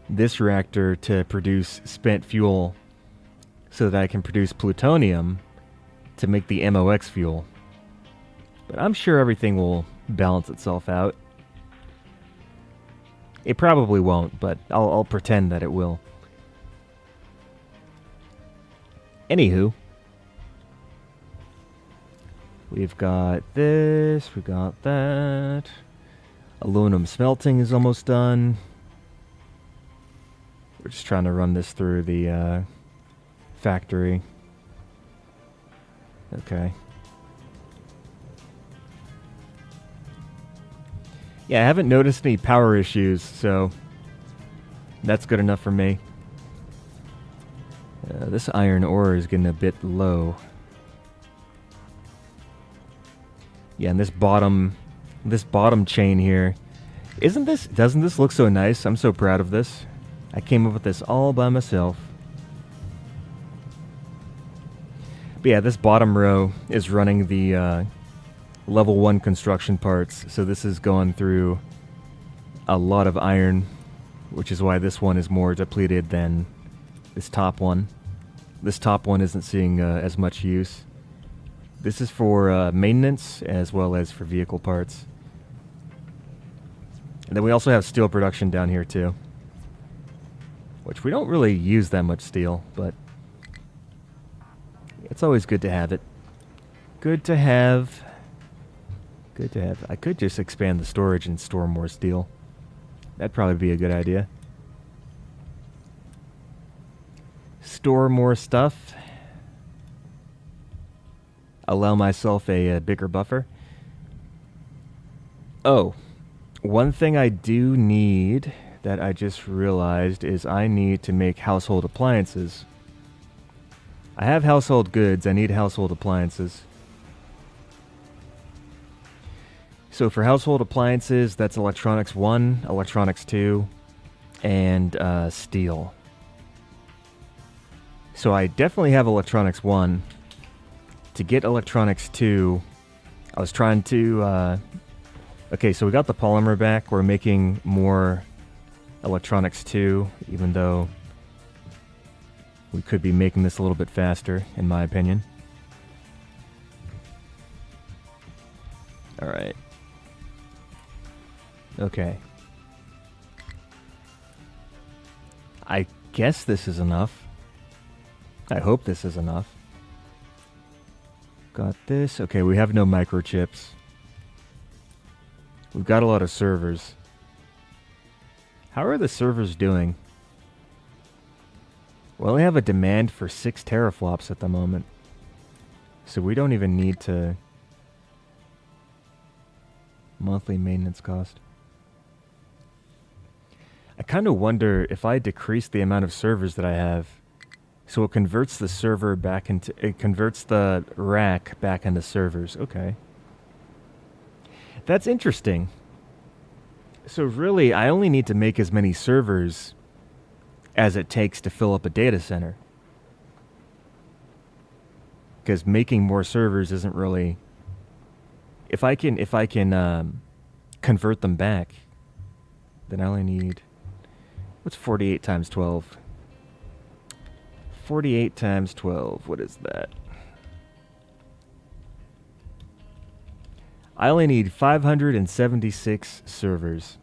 this reactor to produce spent fuel so that I can produce plutonium to make the MOX fuel. But I'm sure everything will balance itself out. It probably won't, but I'll pretend that it will. Anywho. We've got this, we got that. Aluminum smelting is almost done. We're just trying to run this through the factory. Okay. Yeah, I haven't noticed any power issues, so that's good enough for me. This iron ore is getting a bit low. Yeah, and this bottom chain here, doesn't this look so nice? I'm so proud of this. I came up with this all by myself. But yeah, this bottom row is running the level 1 construction parts, so this is going through a lot of iron, which is why this one is more depleted than this top one. This top one isn't seeing as much use. This is for maintenance as well as for vehicle parts. And then we also have steel production down here too, which we don't really use that much steel, but it's always good to have it. Good to have. Good to have. I could just expand the storage and store more steel. That'd probably be a good idea. Store more stuff. Allow myself a bigger buffer. Oh, one thing I do need that I just realized is I need to make household appliances. I have household goods, I need household appliances. So for household appliances, that's electronics 1, electronics 2, and steel. So I definitely have electronics 1. To get electronics 2, I was trying to... okay, so we got the polymer back. We're making more electronics 2, even though we could be making this a little bit faster, in my opinion. Alright. Okay. I guess this is enough. I hope this is enough. Got this. Okay, we have no microchips. We've got a lot of servers. How are the servers doing? We only have a demand for 6 teraflops at the moment. So we don't even need to... Monthly maintenance cost. I kind of wonder if I decrease the amount of servers that I have, so it converts the server back into... It converts the rack back into servers. Okay. That's interesting. So really, I only need to make as many servers as it takes to fill up a data center. Because making more servers isn't really... If I can convert them back, then I only need... What's 48 times 12? 48 times 12, what is that? I only need 576 servers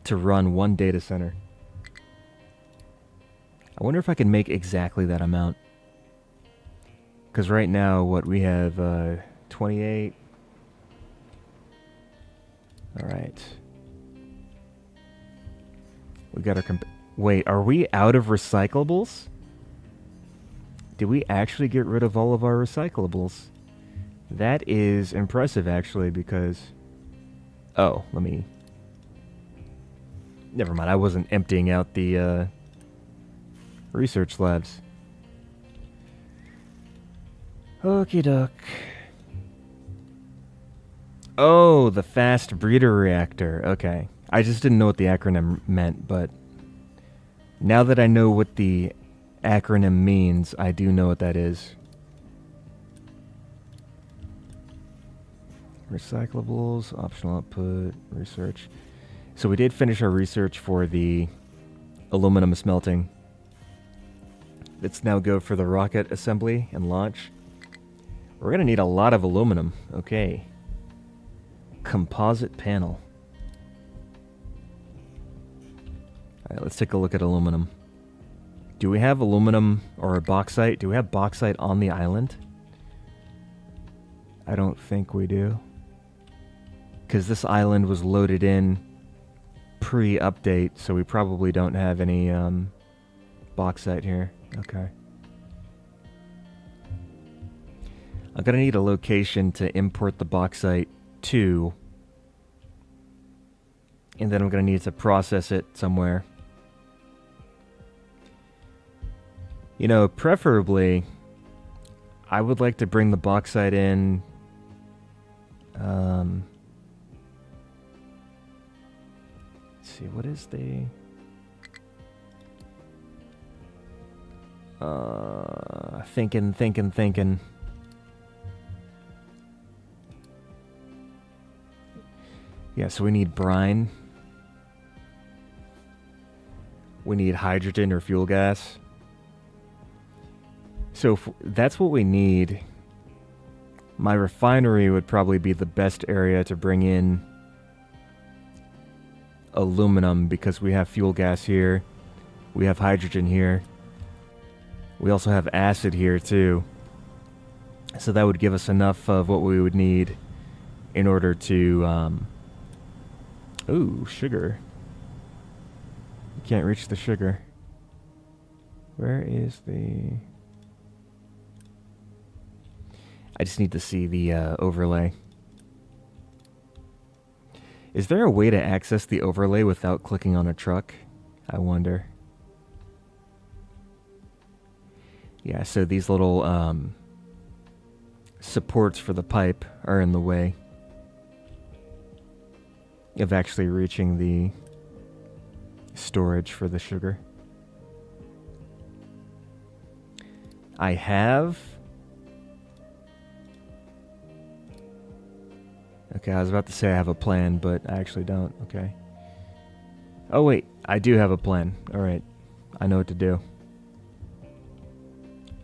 to run one data center. I wonder if I can make exactly that amount. Because right now, what we have, 28. Alright. We got our... Wait, are we out of recyclables? Did we actually get rid of all of our recyclables? That is impressive, actually, because... Oh, let me... Never mind, I wasn't emptying out the research labs. Okie doke. Oh, the fast breeder reactor. Okay. I just didn't know what the acronym meant, but now that I know what the acronym means, I do know what that is. Recyclables, optional output, research. So we did finish our research for the aluminum smelting. Let's now go for the rocket assembly and launch. We're going to need a lot of aluminum. Okay. Composite panel. Alright, let's take a look at aluminum. Do we have aluminum or bauxite? Do we have bauxite on the island? I don't think we do. Because this island was loaded in pre-update, so we probably don't have any bauxite here. Okay. I'm going to need a location to import the bauxite to. And then I'm going to need to process it somewhere. You know, preferably, I would like to bring the bauxite in. Let's see, what is the... thinking. Yeah, so we need brine. We need hydrogen or fuel gas. So if that's what we need. My refinery would probably be the best area to bring in aluminum because we have fuel gas here. We have hydrogen here. We also have acid here too. So that would give us enough of what we would need in order to... Ooh, sugar. You can't reach the sugar. Where is the... I just need to see the overlay. Is there a way to access the overlay without clicking on a truck? I wonder. Yeah, so these little supports for the pipe are in the way of actually reaching the storage for the sugar. I have... Okay, I was about to say I have a plan, but I actually don't. Okay. Oh, wait. I do have a plan. All right. I know what to do.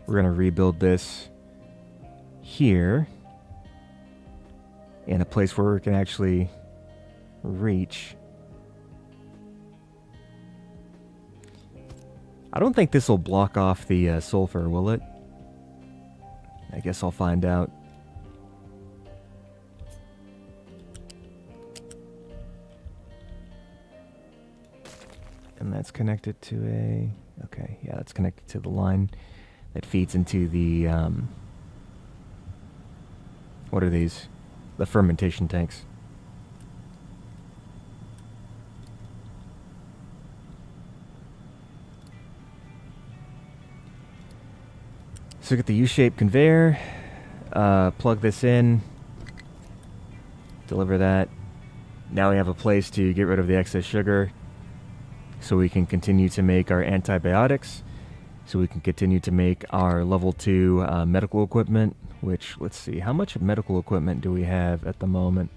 We're going to rebuild this here in a place where we can actually reach. I don't think this will block off the sulfur, will it? I guess I'll find out. And that's connected to a... Okay, yeah, that's connected to the line that feeds into the... what are these? The fermentation tanks. So get the U-shaped conveyor, plug this in, deliver that. Now we have a place to get rid of the excess sugar, so we can continue to make our antibiotics, so we can continue to make our level 2 medical equipment, which, let's see, how much medical equipment do we have at the moment?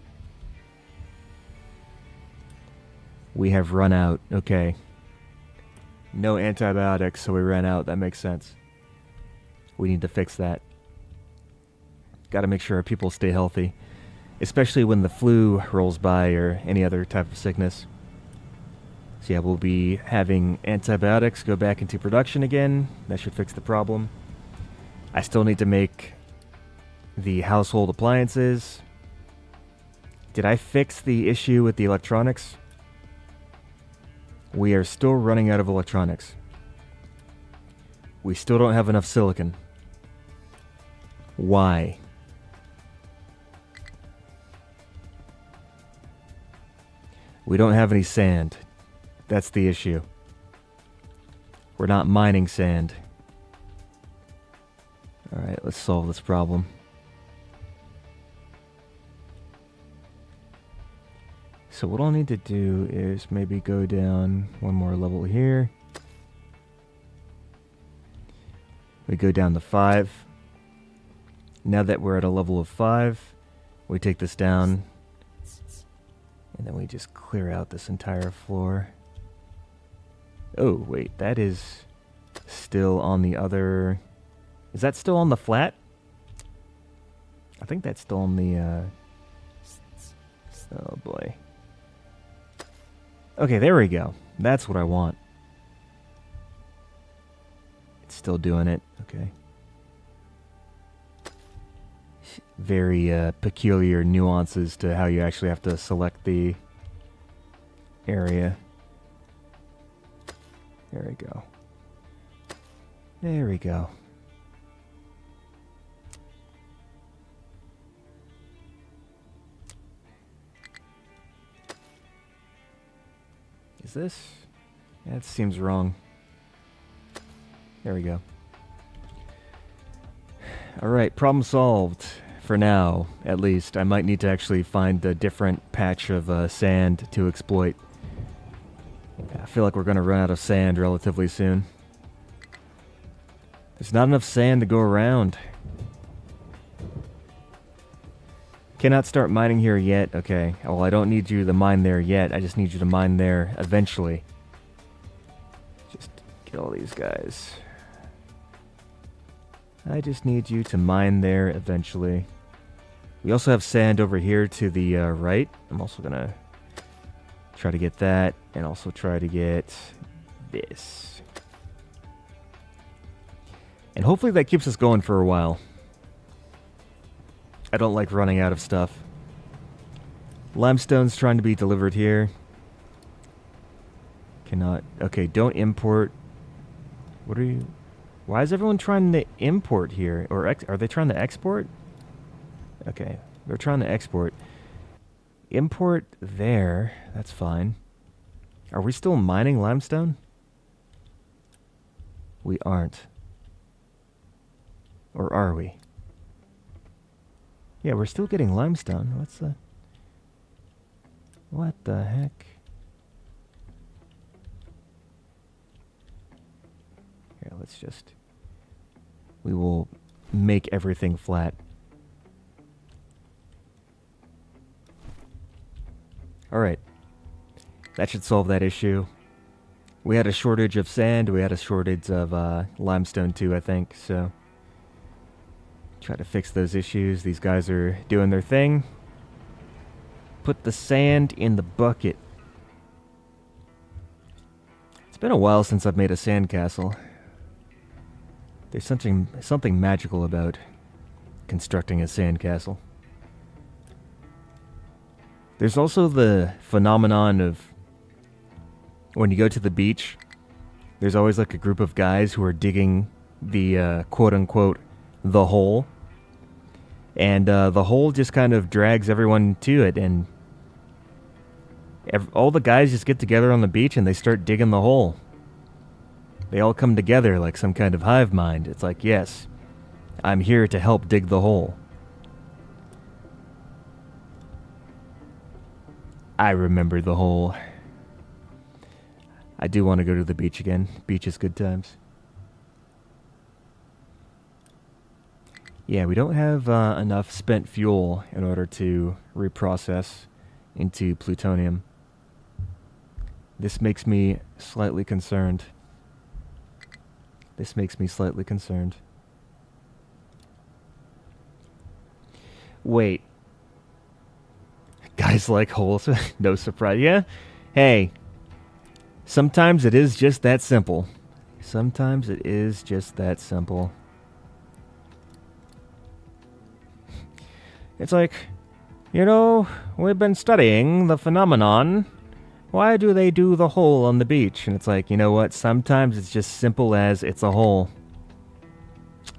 We have run out. Okay. No antibiotics, so we ran out. That makes sense. We need to fix that. Got to make sure our people stay healthy, especially when the flu rolls by or any other type of sickness. So yeah, we'll be having antibiotics go back into production again. That should fix the problem. I still need to make the household appliances. Did I fix the issue with the electronics? We are still running out of electronics. We still don't have enough silicon. Why? We don't have any sand. That's the issue. We're not mining sand. Alright, let's solve this problem. So what I'll need to do is maybe go down one more level here. We go down to 5. Now that we're at a level of 5, we take this down, and then we just clear out this entire floor. Oh, wait, that is still on the other... Is that still on the flat? I think that's still on the... Oh, boy. Okay, there we go. That's what I want. It's still doing it. Okay. Very peculiar nuances to how you actually have to select the area. There we go. There we go. Is this? That seems wrong. There we go. Alright, problem solved. For now, at least. I might need to actually find a different patch of sand to exploit. I feel like we're going to run out of sand relatively soon. There's not enough sand to go around. Cannot start mining here yet. Okay, well, I don't need you to mine there yet. I just need you to mine there eventually. Just get all these guys. I just need you to mine there eventually. We also have sand over here to the right. I'm also going to try to get that and also try to get this. And hopefully that keeps us going for a while. I don't like running out of stuff. Limestone's trying to be delivered here. Cannot. Okay, don't import. What are you? Why is everyone trying to import here? Or are they trying to export? Okay, they're trying to export. Import there. That's fine. Are we still mining limestone? We aren't. Or are we? Yeah, we're still getting limestone. What's the... What the heck? Here, let's just... We will make everything flat. Alright. That should solve that issue. We had a shortage of sand. We had a shortage of limestone too, I think. So, try to fix those issues. These guys are doing their thing. Put the sand in the bucket. It's been a while since I've made a sandcastle. There's something magical about constructing a sandcastle. There's also the phenomenon of when you go to the beach, there's always like a group of guys who are digging the quote-unquote the hole. And the hole just kind of drags everyone to it, and all the guys just get together on the beach and they start digging the hole. They all come together like some kind of hive mind. It's like, yes, I'm here to help dig the hole. I remember the hole. I do want to go to the beach again. Beach is good times. Yeah, we don't have enough spent fuel in order to reprocess into plutonium. This makes me slightly concerned. This makes me slightly concerned. Wait. Guys like holes. No surprise. Yeah? Hey. Sometimes it is just that simple. Sometimes it is just that simple. It's like, you know, we've been studying the phenomenon. Why do they do the hole on the beach? And it's like, you know what? Sometimes it's just simple as it's a hole.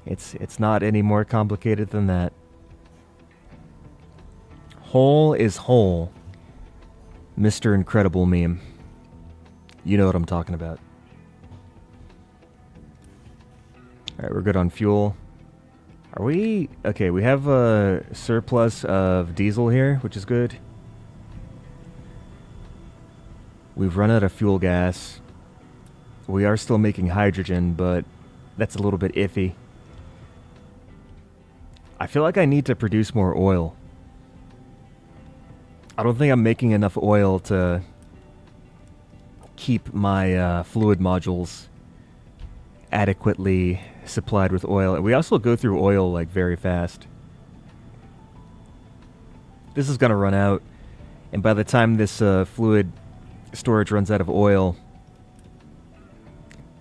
It's not any more complicated than that. Hole is hole. Mr. Incredible meme. You know what I'm talking about. Alright, we're good on fuel. Are we... Okay, we have a surplus of diesel here, which is good. We've run out of fuel gas. We are still making hydrogen, but that's a little bit iffy. I feel like I need to produce more oil. I don't think I'm making enough oil to keep my fluid modules adequately supplied with oil. We also go through oil like very fast. This is gonna run out, and by the time this fluid storage runs out of oil,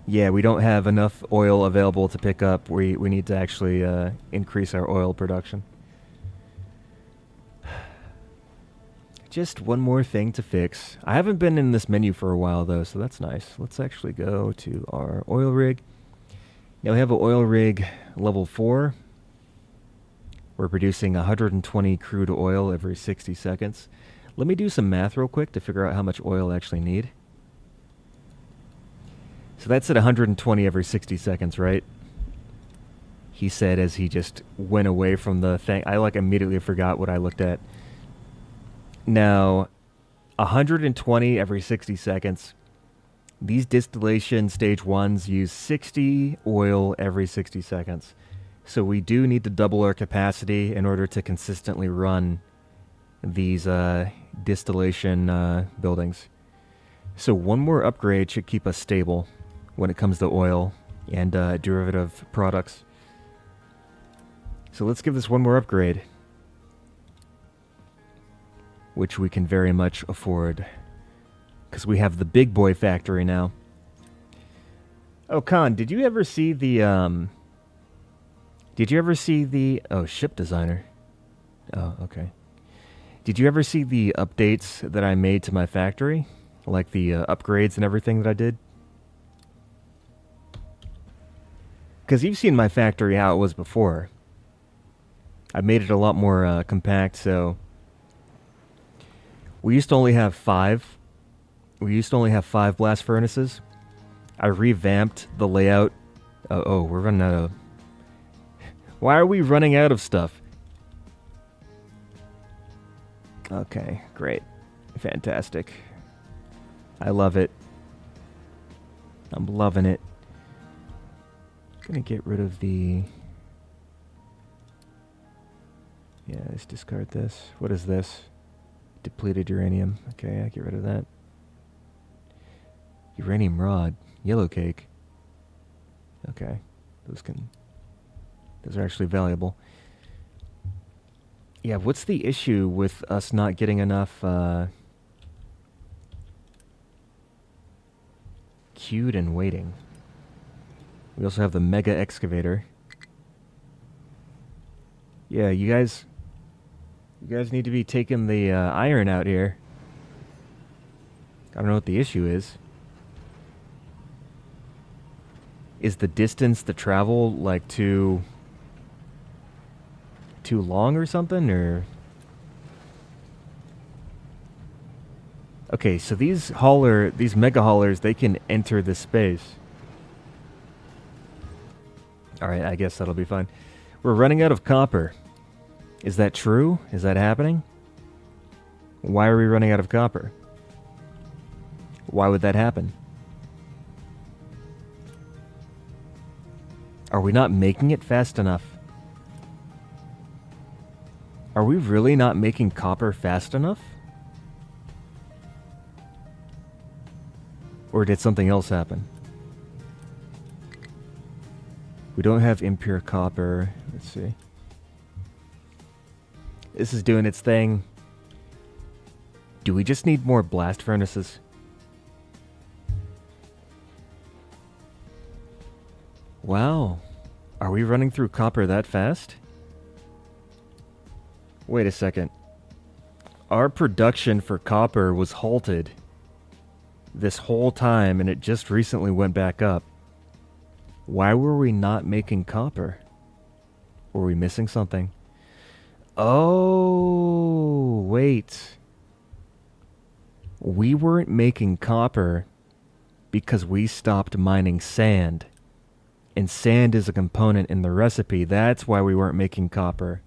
yeah, we don't have enough oil available to pick up. We need to actually increase our oil production. Just one more thing to fix. I haven't been in this menu for a while though, so that's nice. Let's actually go to our oil rig. Now we have an oil rig level 4. We're producing 120 crude oil every 60 seconds. Let me do some math real quick to figure out how much oil I actually need. So that's at 120 every 60 seconds, right? He said as he just went away from the thing. I like immediately forgot what I looked at. Now, 120 every 60 seconds. These distillation stage 1s use 60 oil every 60 seconds. So we do need to double our capacity in order to consistently run these distillation buildings. So one more upgrade should keep us stable when it comes to oil and derivative products. So let's give this one more upgrade, which we can very much afford, because we have the big boy factory now. Oh, Khan, did you ever see the, oh, ship designer. Oh, okay. Did you ever see the updates that I made to my factory? Like the upgrades and everything that I did? Because you've seen my factory how it was before. I made it a lot more compact, so... We used to only have 5. We used to only have 5 blast furnaces. I revamped the layout. Oh, we're running out of... Why are we running out of stuff? Okay, great. Fantastic. I love it. I'm loving it. Gonna get rid of the... Yeah, let's discard this. What is this? Depleted uranium. Okay, I get rid of that. Uranium rod. Yellow cake. Okay. Those are actually valuable. Yeah, what's the issue with us not getting enough queued and waiting? We also have the mega excavator. Yeah, you guys need to be taking the iron out here. I don't know what the issue is. Is the distance to travel like too long or something, or? Okay, so these mega haulers, they can enter the space. Alright, I guess that'll be fine. We're running out of copper. Is that true? Is that happening? Why are we running out of copper? Why would that happen? Are we not making it fast enough? Are we really not making copper fast enough? Or did something else happen? We don't have impure copper. Let's see. This is doing its thing. Do we just need more blast furnaces? Wow. Are we running through copper that fast? Wait a second. Our production for copper was halted this whole time, and it just recently went back up. Why were we not making copper? Were we missing something? Oh, wait. We weren't making copper because we stopped mining sand. And sand is a component in the recipe. That's why we weren't making copper.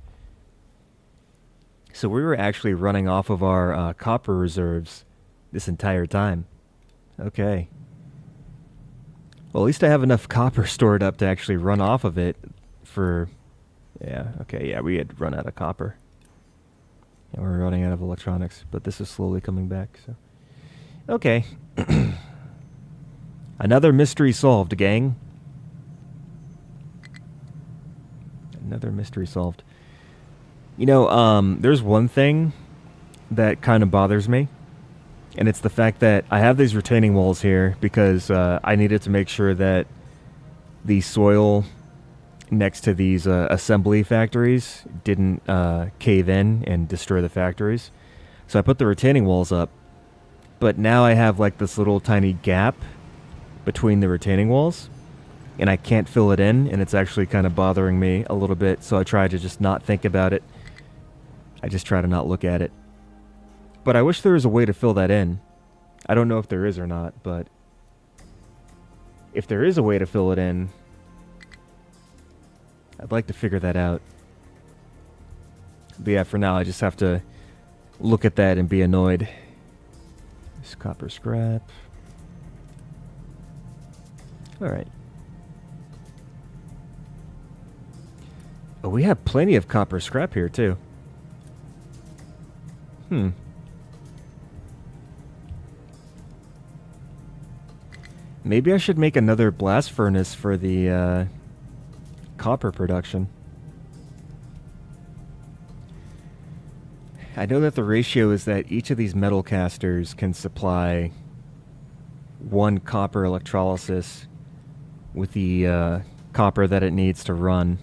So we were actually running off of our copper reserves this entire time. Okay. Well, at least I have enough copper stored up to actually run off of it for... Yeah, okay, yeah, we had run out of copper. And we're running out of electronics, but this is slowly coming back, so... Okay. Another mystery solved, gang. Another mystery solved. You know, there's one thing that kind of bothers me, and it's the fact that I have these retaining walls here because I needed to make sure that the soil next to these assembly factories didn't cave in and destroy the factories. So I put the retaining walls up, but now I have like this little tiny gap between the retaining walls, and I can't fill it in, and it's actually kind of bothering me a little bit, so I try to just not think about it. I just try to not look at it. But I wish there was a way to fill that in. I don't know if there is or not, but if there is a way to fill it in, I'd like to figure that out. But yeah, for now, I just have to look at that and be annoyed. This copper scrap. Alright. Oh, we have plenty of copper scrap here, too. Maybe I should make another blast furnace for the copper production. I know that the ratio is that each of these metal casters can supply 1 copper electrolysis with the copper that it needs to run.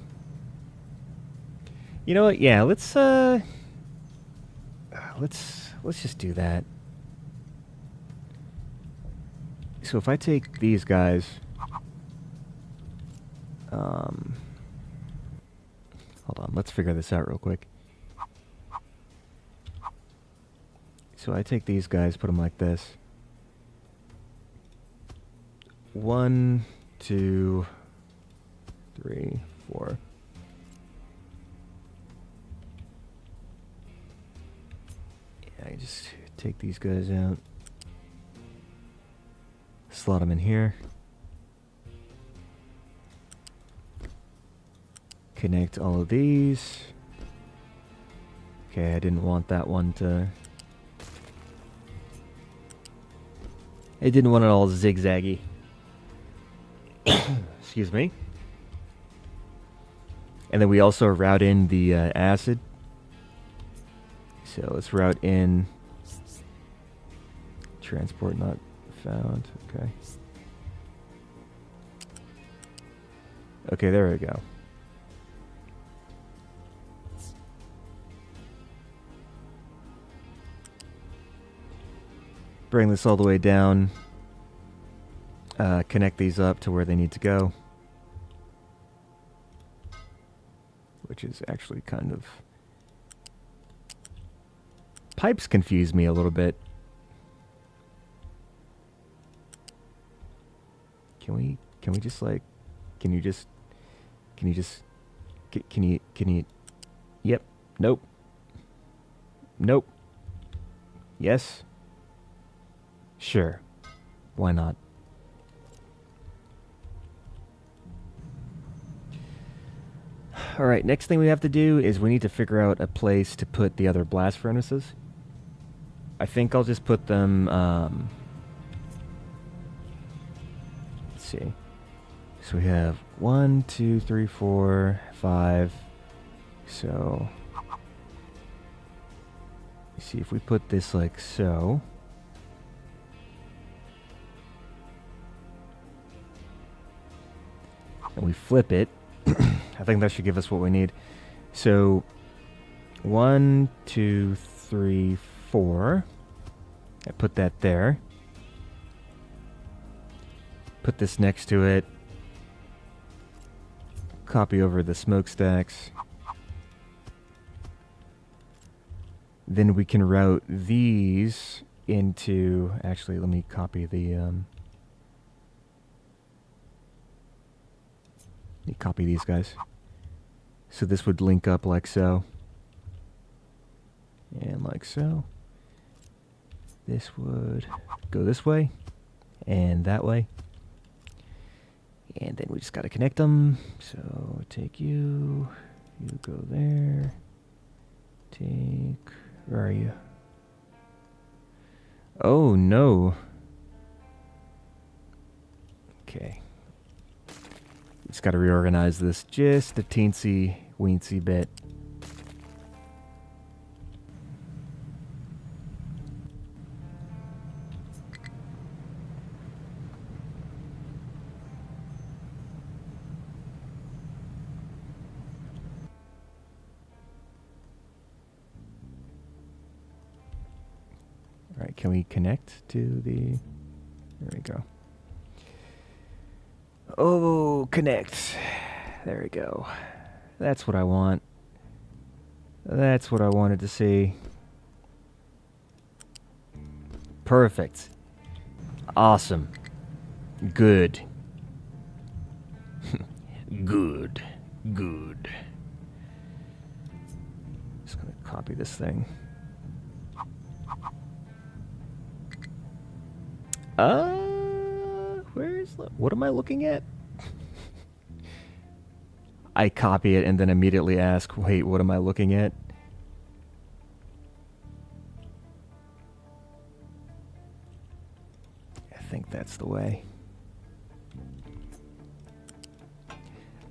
You know what? Yeah, let's just do that. So if I take these guys, hold on, let's figure this out real quick. So I take these guys, put them like this. 1, 2, 3, 4. Yeah, I just take these guys out. Slot them in here. Connect all of these. Okay, I didn't want that one to... I didn't want it all zigzaggy. Excuse me. And then we also route in the acid. So let's route in... Transport not found. Okay. Okay, there we go. Bring this all the way down. Connect these up to where they need to go. Which is actually kind of... Pipes confuse me a little bit. Can we just like... Can you... Yep. Nope. Nope. Yes. Sure. Why not? Alright, next thing we have to do is we need to figure out a place to put the other blast furnaces. I think I'll just put them, let's see. So we have 1, 2, 3, 4, 5. So, let's see if we put this like so. And we flip it. I think that should give us what we need. So, 1, 2, 3, 4. I put that there. Put this next to it. Copy over the smokestacks. Then we can route these into... Actually, let me copy the... Let me copy these guys. So this would link up like so. And like so. This would go this way. And that way. And then we just gotta connect them. So take you. You go there. Take... Where are you? Oh no. Okay. Just got to reorganize this just a teensy weensy bit. All right, can we connect to the... There we go. Oh, connect. There we go. That's what I want. That's what I wanted to see. Perfect. Awesome. Good. Good. Good. Just gonna copy this thing. What am I looking at? I copy it and then immediately ask, wait, what am I looking at? I think that's the way.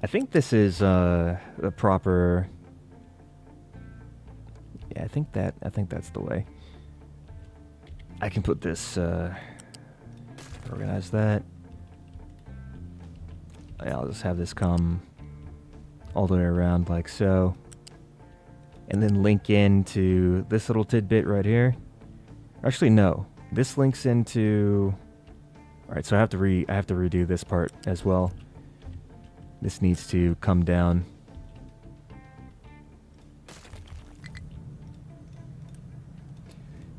I think this is a proper... Yeah, I think that's the way. I can put this, organize that. Yeah, I'll just have this come all the way around like so. And then link into this little tidbit right here. Actually, no. This links into... Alright, so I have to redo this part as well. This needs to come down.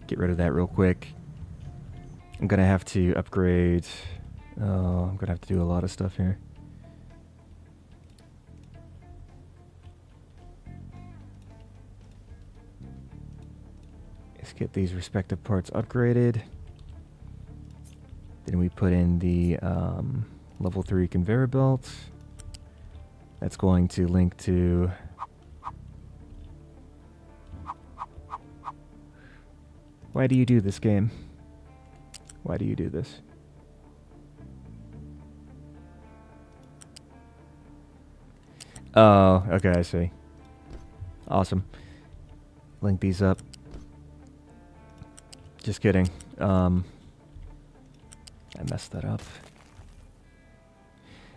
Get rid of that real quick. I'm gonna have to upgrade... Oh, I'm gonna have to do a lot of stuff here. Let's get these respective parts upgraded. Then we put in the level 3 conveyor belt. That's going to link to... Why do you do this, game? Why do you do this? Oh, okay, I see. Awesome. Link these up. Just kidding. I messed that up.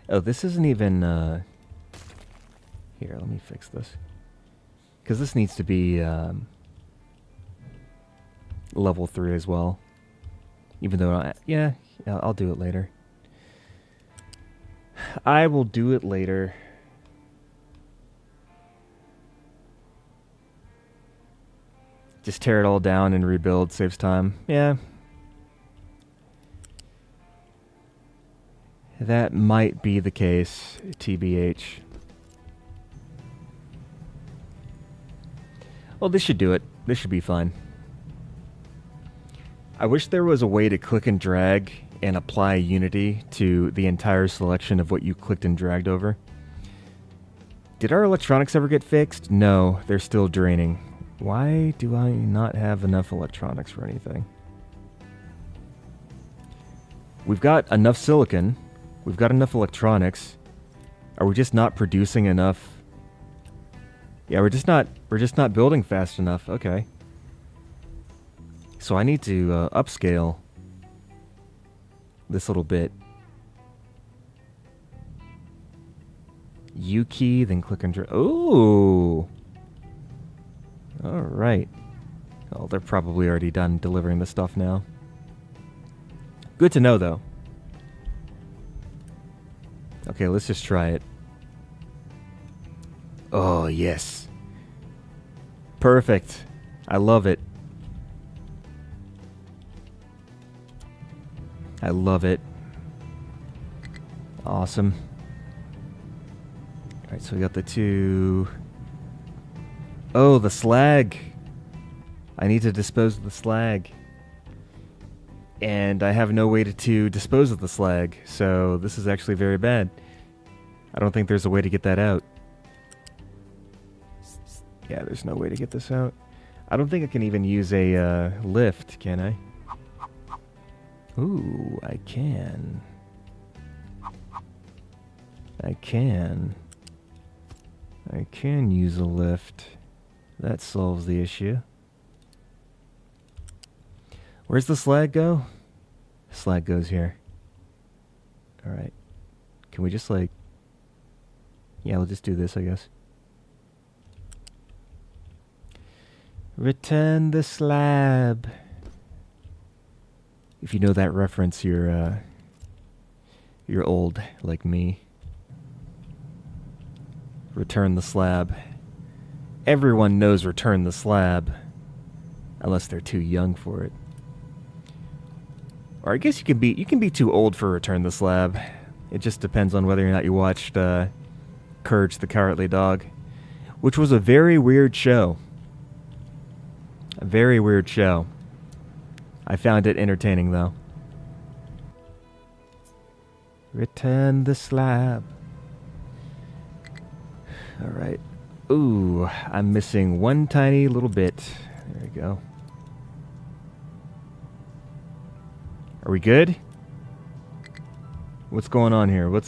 Oh, this isn't even... Here, let me fix this. Because this needs to be level 3 as well. Even though, yeah, I'll do it later. I will do it later. Just tear it all down and rebuild, saves time. Yeah. That might be the case, TBH. Well, this should do it. This should be fine. I wish there was a way to click and drag and apply Unity to the entire selection of what you clicked and dragged over. Did our electronics ever get fixed? No, they're still draining. Why do I not have enough electronics for anything? We've got enough silicon. We've got enough electronics. Are we just not producing enough? Yeah, we're just not building fast enough. Okay. So I need to upscale this little bit. U key, then click and drag. Ooh. All right. Oh, they're probably already done delivering the stuff now. Good to know, though. Okay, let's just try it. Oh, yes. Perfect. I love it. I love it. Awesome. Alright, so we got the two... Oh, the slag. I need to dispose of the slag. And I have no way to dispose of the slag, so this is actually very bad. I don't think there's a way to get that out. Yeah, there's no way to get this out. I don't think I can even use a lift, can I? Ooh, I can. I can use a lift. That solves the issue. Where's the slag go? Slag goes here. Alright. Can we just like... Yeah, we'll just do this, I guess. Return the slab. If you know that reference, you're old, like me. Return the slab. Everyone knows return the slab. Unless they're too young for it. Or I guess you can be too old for return the slab. It just depends on whether or not you watched Courage the Cowardly Dog, which was a very weird show. A very weird show. I found it entertaining, though. Return the slab. Alright. Ooh, I'm missing one tiny little bit. There we go. Are we good? What's going on here? What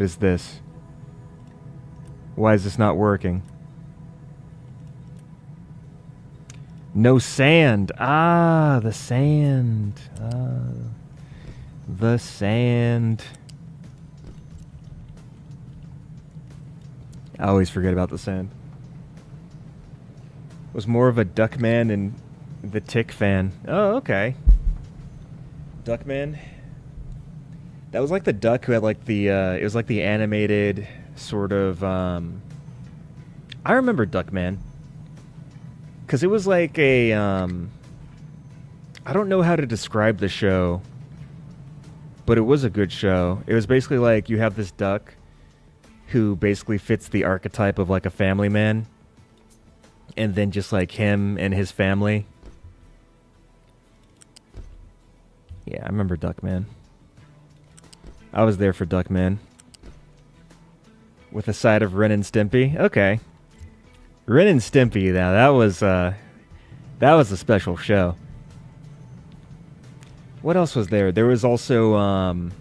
is this? Why is this not working? No sand. Ah, the sand. The sand. I always forget about the sand. Was more of a Duckman and the Tick fan. Oh, okay. Duckman. That was like the duck who had like the, it was like the animated sort of, I remember Duckman. Because it was like a, I don't know how to describe the show, but it was a good show. It was basically like you have this duck who basically fits the archetype of like a family man, and then just like him and his family. Yeah, I remember Duckman. I was there for Duckman. With a side of Ren and Stimpy. Okay. Ren and Stimpy, now that was a special show. What else was there? There was also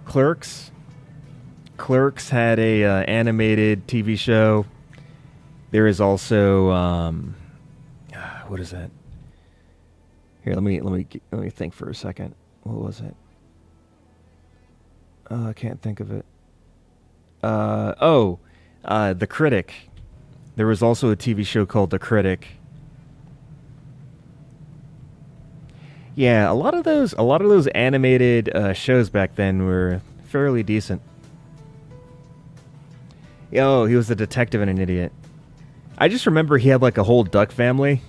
Clerks. Clerks had a animated TV show. There is also what is that? Here, let me think for a second. What was it? I can't think of it. The Critic. There was also a TV show called The Critic. Yeah, a lot of those animated shows back then were fairly decent. Oh, he was a detective and an idiot. I just remember he had like a whole duck family.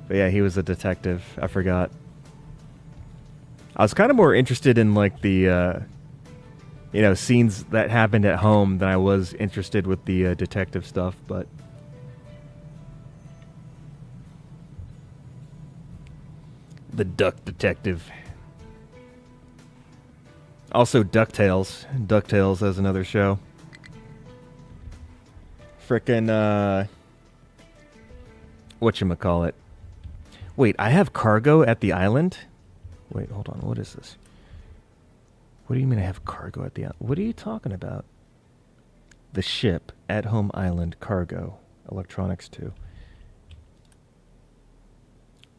But yeah, he was a detective. I forgot. I was kind of more interested in like the scenes that happened at home than I was interested with the detective stuff, but the Duck Detective. Also DuckTales. DuckTales as another show. Frickin' whatchamacallit. Wait, I have cargo at the island? Wait, hold on, what is this? What do you mean I have cargo at the island? What are you talking about? The ship, at home island, cargo, electronics 2.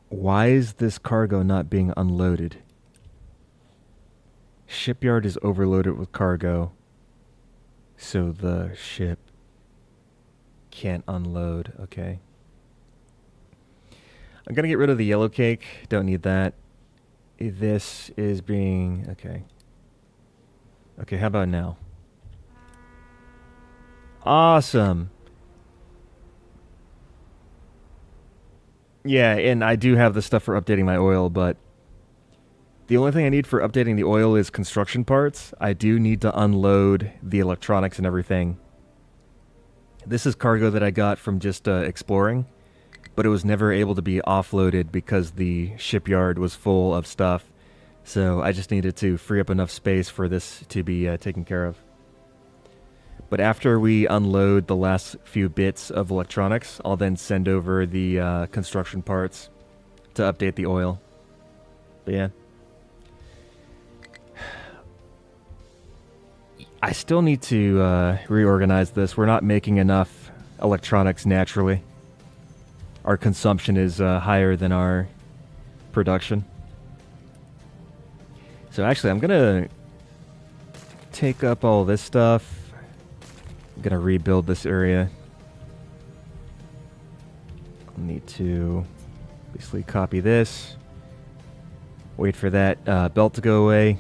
Why is this cargo not being unloaded? Shipyard is overloaded with cargo, so the ship can't unload. Okay. I'm gonna get rid of the yellow cake. Don't need that. This is being... Okay. Okay, how about now? Awesome. Yeah, and I do have the stuff for updating my oil, but the only thing I need for updating the oil is construction parts. I do need to unload the electronics and everything. This is cargo that I got from just exploring, but it was never able to be offloaded because the shipyard was full of stuff. So I just needed to free up enough space for this to be taken care of. But after we unload the last few bits of electronics, I'll then send over the construction parts to update the oil. But yeah. I still need to reorganize this. We're not making enough electronics naturally. Our consumption is higher than our production. So actually, I'm going to take up all this stuff. I'm going to rebuild this area. I'll need to basically copy this. Wait for that belt to go away.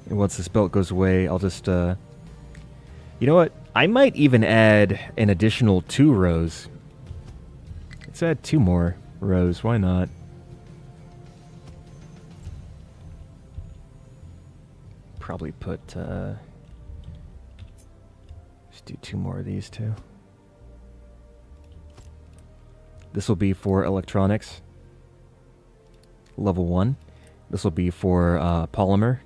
And once this belt goes away, I'll just... you know what? I might even add an additional 2 rows. Let's add 2 more rows. Why not? probably put... let's do 2 more of these too. This will be for electronics. Level 1. This will be for polymer.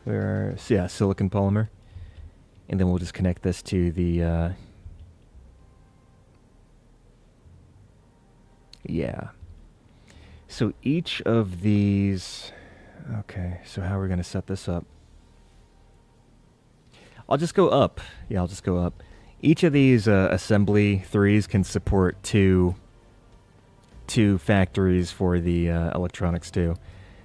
Yeah, silicon polymer. And then we'll just connect this to the... yeah. So each of these... Okay, so how are we going to set this up? I'll just go up. Yeah, I'll just go up. Each of these assembly 3s can support two factories for the electronics too.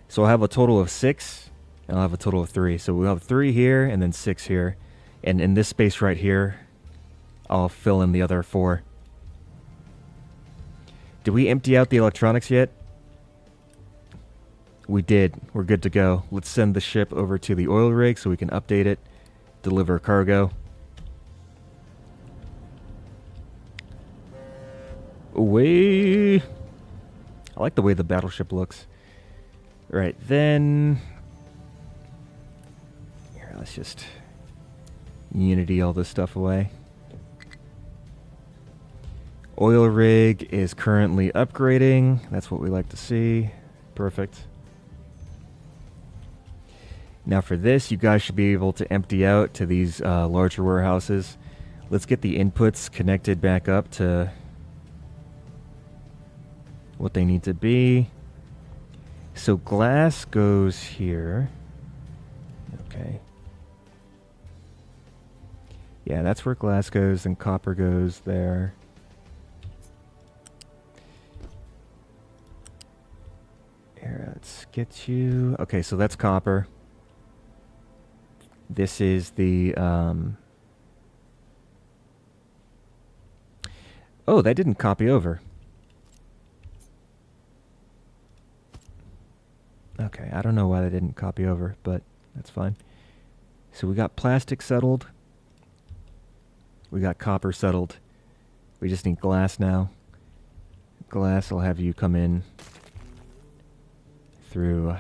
So I'll have a total of 6, and I'll have a total of 3. So we'll have 3 here, and then 6 here. And in this space right here, I'll fill in the other 4. Did we empty out the electronics yet? We did. We're good to go. Let's send the ship over to the oil rig so we can update it, deliver cargo. Away. I like the way the battleship looks. Right, then... Here, let's just Unity all this stuff away. Oil rig is currently upgrading. That's what we like to see. Perfect. Now for this, you guys should be able to empty out to these larger warehouses. Let's get the inputs connected back up to what they need to be. So glass goes here. Okay. Yeah, that's where glass goes, and copper goes there. Here, let's get you... Okay, so that's copper. This is the... Oh, that didn't copy over. Okay, I don't know why that didn't copy over, but that's fine. So we got plastic settled. We got copper settled. We just need glass now. Glass, I'll have you come in through...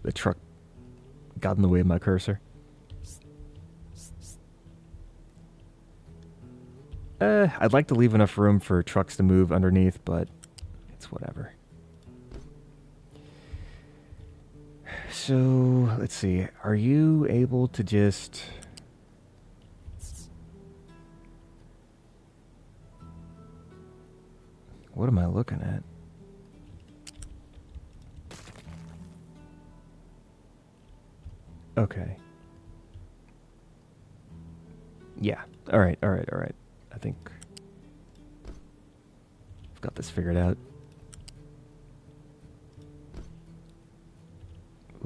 the truck got in the way of my cursor. I'd like to leave enough room for trucks to move underneath, but it's whatever. So, let's see. Are you able to just... What am I looking at? Okay. Yeah. Alright. I think I've got this figured out.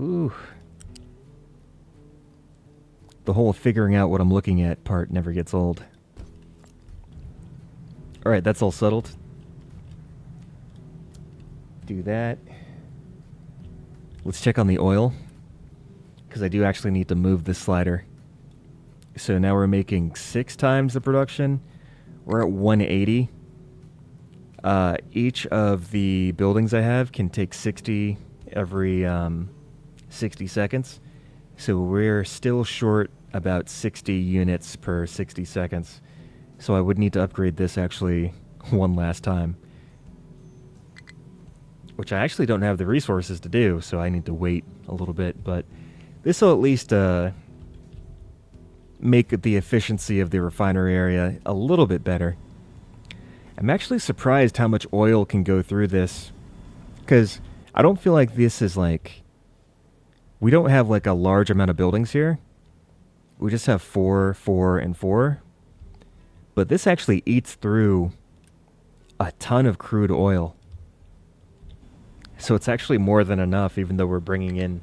Ooh. The whole figuring out what I'm looking at part never gets old. Alright, that's all settled. Do that. Let's check on the oil, because I do actually need to move this slider. So now we're making 6 times the production. We're at 180. Each of the buildings I have can take 60 every 60 seconds. So we're still short about 60 units per 60 seconds. So I would need to upgrade this actually one last time, which I actually don't have the resources to do, so I need to wait a little bit. But this will at least make the efficiency of the refinery area a little bit better. I'm actually surprised how much oil can go through this, because I don't feel like this is like... We don't have like a large amount of buildings here. We just have 4, 4, and 4. But this actually eats through a ton of crude oil. So it's actually more than enough, even though we're bringing in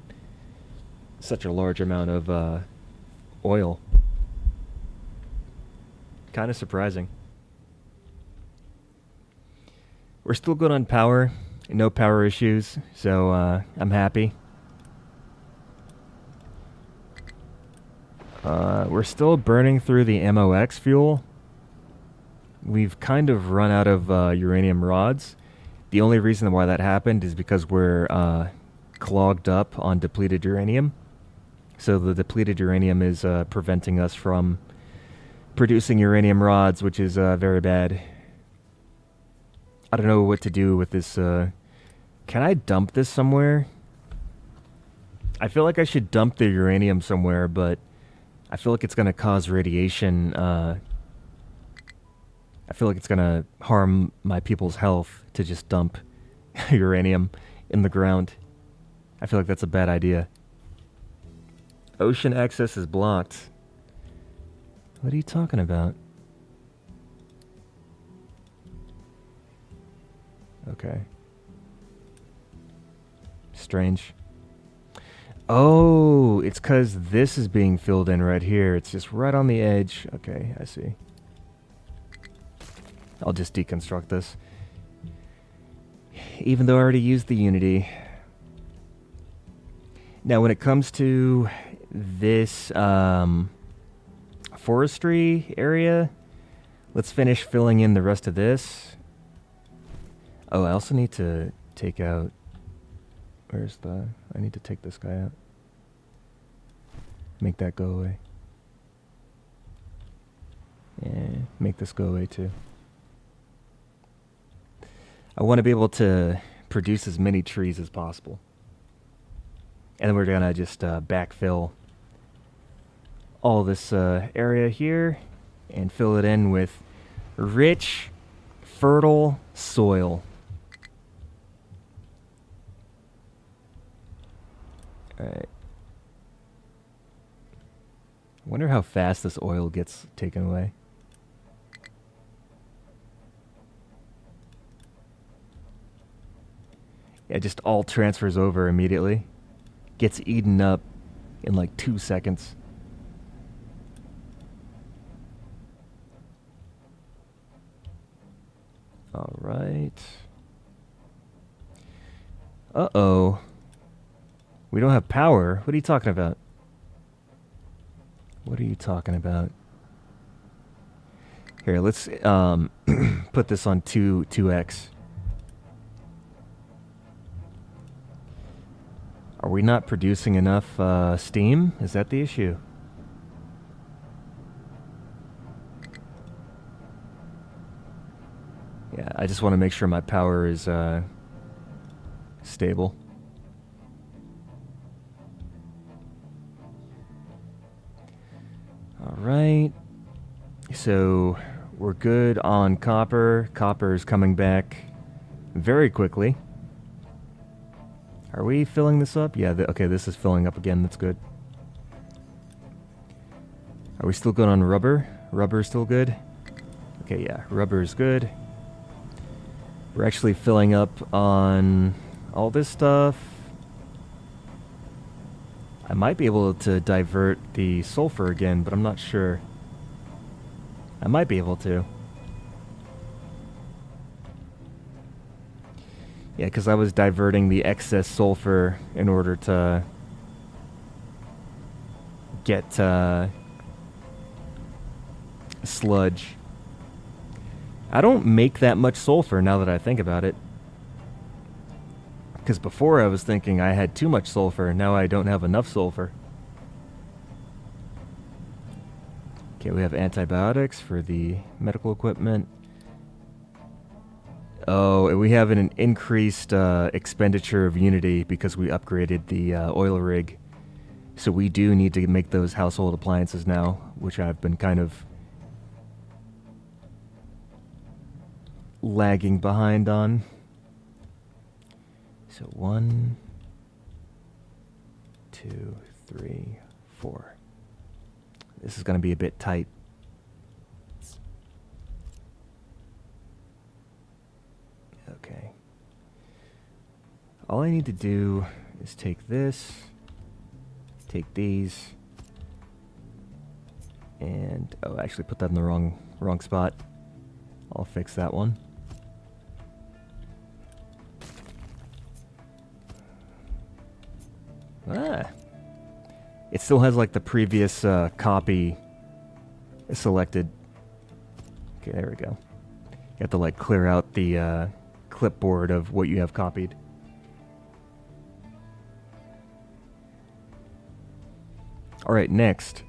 such a large amount of oil. Kind of surprising. We're still good on power. No power issues, so I'm happy. We're still burning through the MOX fuel. We've kind of run out of uranium rods. The only reason why that happened is because we're clogged up on depleted uranium. So the depleted uranium is preventing us from producing uranium rods, which is very bad. I don't know what to do with this. Can I dump this somewhere? I feel like I should dump the uranium somewhere, but I feel like it's going to cause radiation. I feel like it's going to harm my people's health to just dump uranium in the ground. I feel like that's a bad idea. Ocean access is blocked. What are you talking about? Okay. Strange. Oh, it's because this is being filled in right here. It's just right on the edge. Okay, I see. I'll just deconstruct this. Even though I already used the Unity. Now, when it comes to this forestry area, let's finish filling in the rest of this. Oh, I also need to take out... Where's the... I need to take this guy out. Make that go away. Yeah, make this go away too. I want to be able to produce as many trees as possible. And then we're going to just backfill all this area here and fill it in with rich, fertile soil. Alright. I wonder how fast this oil gets taken away. Yeah, it just all transfers over immediately. Gets eaten up in like 2 seconds. Alright. Uh-oh. We don't have power. What are you talking about? What are you talking about? Here, let's put this on 2x. Are we not producing enough steam? Is that the issue? Yeah, I just want to make sure my power is stable. Alright. So we're good on copper. Copper is coming back very quickly. Are we filling this up? Yeah, okay, this is filling up again. That's good. Are we still good on rubber? Rubber is still good? Okay, yeah, rubber is good. We're actually filling up on all this stuff. I might be able to divert the sulfur again, but I'm not sure. I might be able to. Yeah, because I was diverting the excess sulfur in order to get sludge. I don't make that much sulfur now that I think about it. Because before I was thinking I had too much sulfur, now I don't have enough sulfur. Okay, we have antibiotics for the medical equipment. Oh, and we have an increased expenditure of Unity because we upgraded the oil rig. So we do need to make those household appliances now, which I've been kind of lagging behind on. So 1, 2, 3, 4. This is going to be a bit tight. Okay. All I need to do is take this, take these, and oh, I actually put that in the wrong spot. I'll fix that one. Ah. It still has like the previous copy selected. Okay, there we go. You have to like clear out the clipboard of what you have copied. All right, next.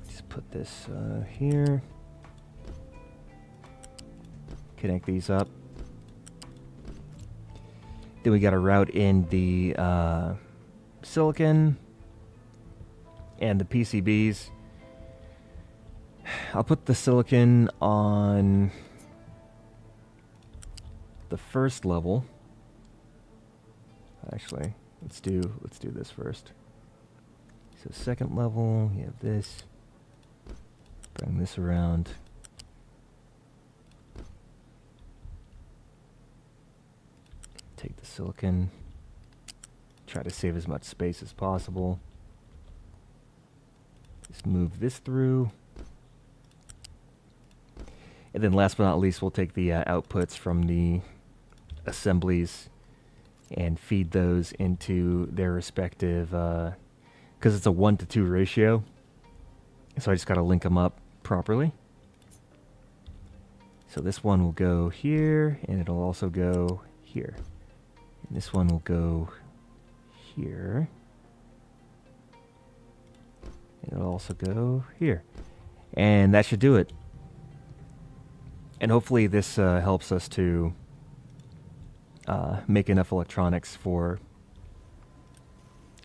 Just put this here. Connect these up. Then we got to route in the silicon and the PCBs. I'll put the silicon on the first level. Actually, let's do this first. So second level, you have this. Bring this around. Take the silicon. Try to save as much space as possible. Just move this through. And then last but not least, we'll take the outputs from the assemblies and feed those into their respective, because it's a 1-to-2 ratio. So I just got to link them up properly. So this one will go here, and it'll also go here. And this one will go here. And it'll also go here. And that should do it. And hopefully this helps us to make enough electronics for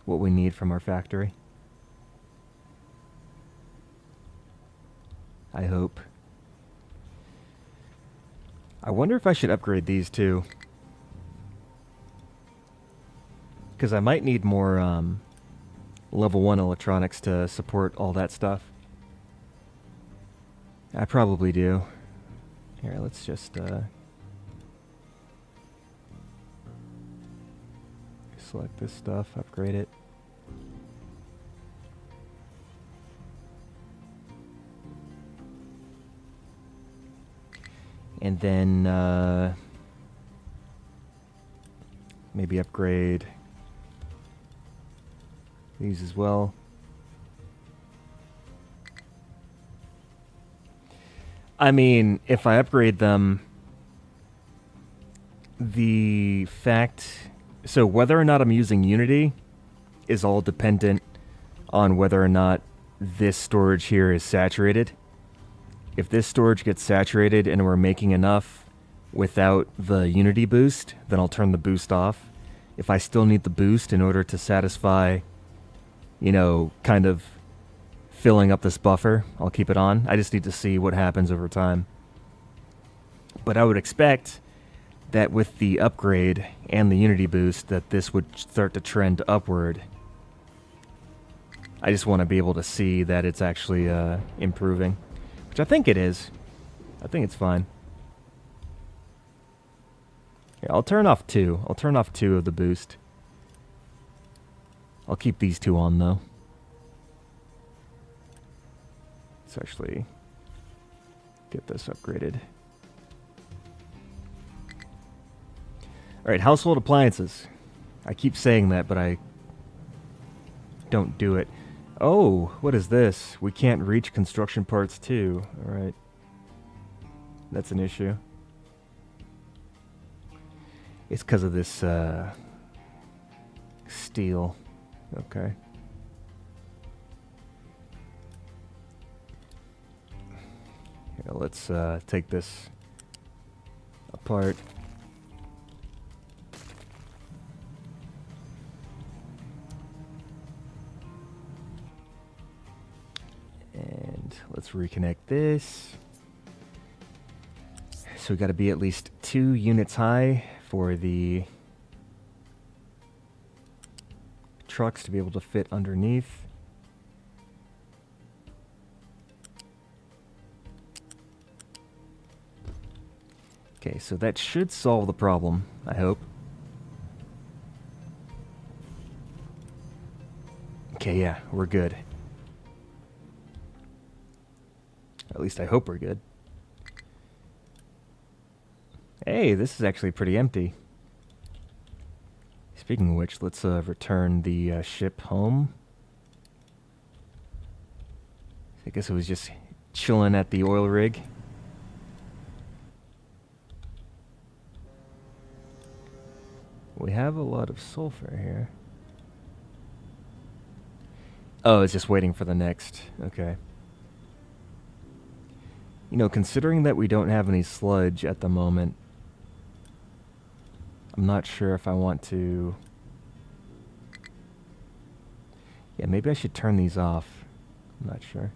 what we need from our factory. I hope. I wonder if I should upgrade these too. Because I might need more level 1 electronics to support all that stuff. I probably do. Here, let's just select this stuff, upgrade it. And then maybe upgrade these as well. I mean, if I upgrade them, so whether or not I'm using Unity is all dependent on whether or not this storage here is saturated. If this storage gets saturated and we're making enough without the Unity boost, then I'll turn the boost off. If I still need the boost in order to satisfy, you know, kind of filling up this buffer, I'll keep it on. I just need to see what happens over time. But I would expect that with the upgrade and the Unity boost that this would start to trend upward. I just want to be able to see that it's actually improving, which I think it is. I think it's fine. Here, I'll turn off 2. I'll turn off 2 of the boost. I'll keep these 2 on though. Let's actually get this upgraded. Alright, household appliances. I keep saying that, but I don't do it. Oh, what is this? We can't reach construction parts too. Alright. That's an issue. It's because of this steel. Okay. Here, let's take this apart. And let's reconnect this. So we got to be at least 2 units high for the trucks to be able to fit underneath. Okay, so that should solve the problem, I hope. Okay, yeah, we're good. At least I hope we're good. Hey, this is actually pretty empty. Speaking of which, let's return the ship home. I guess it was just chilling at the oil rig. We have a lot of sulfur here. Oh, it's just waiting for the next. Okay. You know, considering that we don't have any sludge at the moment, I'm not sure if I want to... Yeah, maybe I should turn these off. I'm not sure.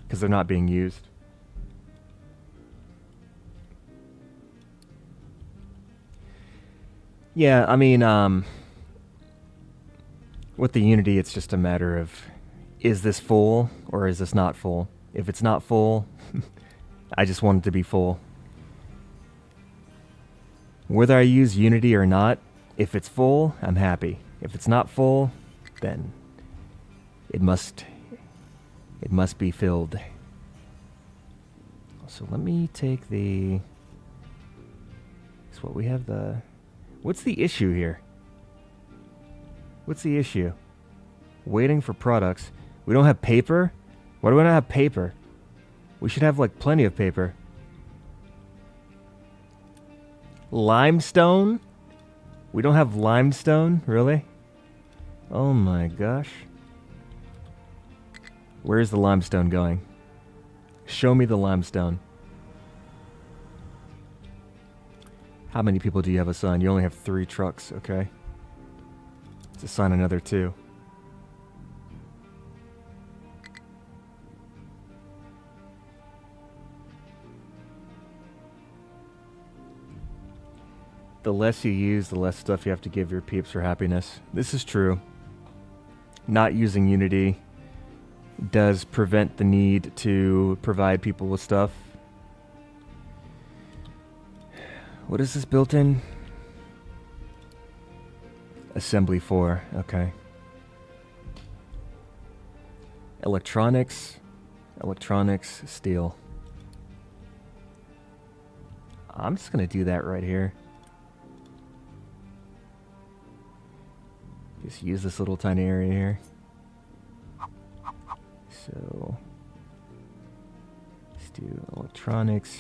Because they're not being used. Yeah, I mean, with the Unity, it's just a matter of, is this full or is this not full? If it's not full, I just want it to be full. Whether I use Unity or not, if it's full, I'm happy. If it's not full, then it must be filled. So let me take the... So what we have the... What's the issue here? What's the issue? Waiting for products. We don't have paper? Why do we not have paper? We should have, like, plenty of paper. Limestone? We don't have limestone? Really? Oh my gosh. Where's the limestone going? Show me the limestone. How many people do you have assigned? You only have 3 trucks, okay. Let's assign another 2. The less you use, the less stuff you have to give your peeps for happiness. This is true. Not using Unity does prevent the need to provide people with stuff. What is this built in? Assembly 4, okay. Electronics, steel. I'm just gonna do that right here. Just use this little tiny area here. So let's do electronics,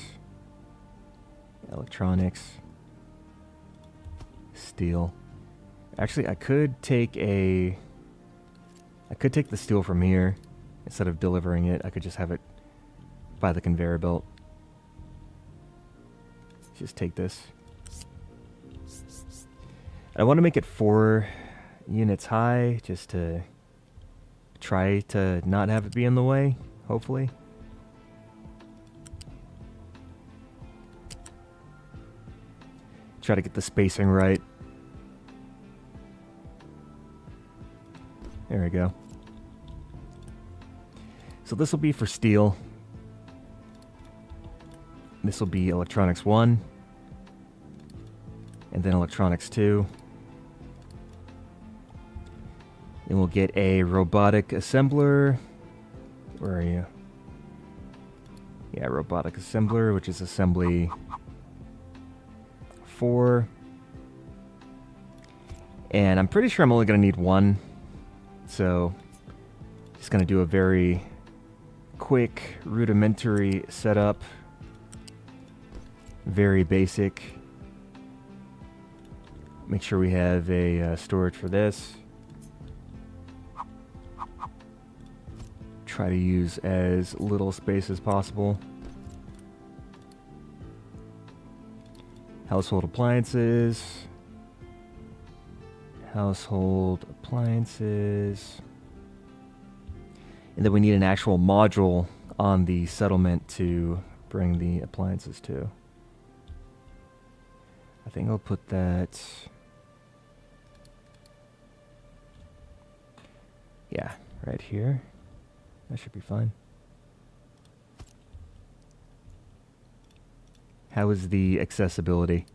steel. Actually, I could take the steel from here. Instead of delivering it, I could just have it by the conveyor belt. Just take this. I want to make it 4 units high, just to try to not have it be in the way, hopefully. Try to get the spacing right. There we go. So this will be for steel. This will be electronics 1. And then electronics 2. Then we'll get a robotic assembler. Where are you? Yeah, robotic assembler, which is assembly 4. And I'm pretty sure I'm only going to need 1. So, just going to do a very quick, rudimentary setup. Very basic. Make sure we have a storage for this. Try to use as little space as possible. Household appliances. And then we need an actual module on the settlement to bring the appliances to. I think I'll put that... Yeah, right here. That should be fine. How is the accessibility?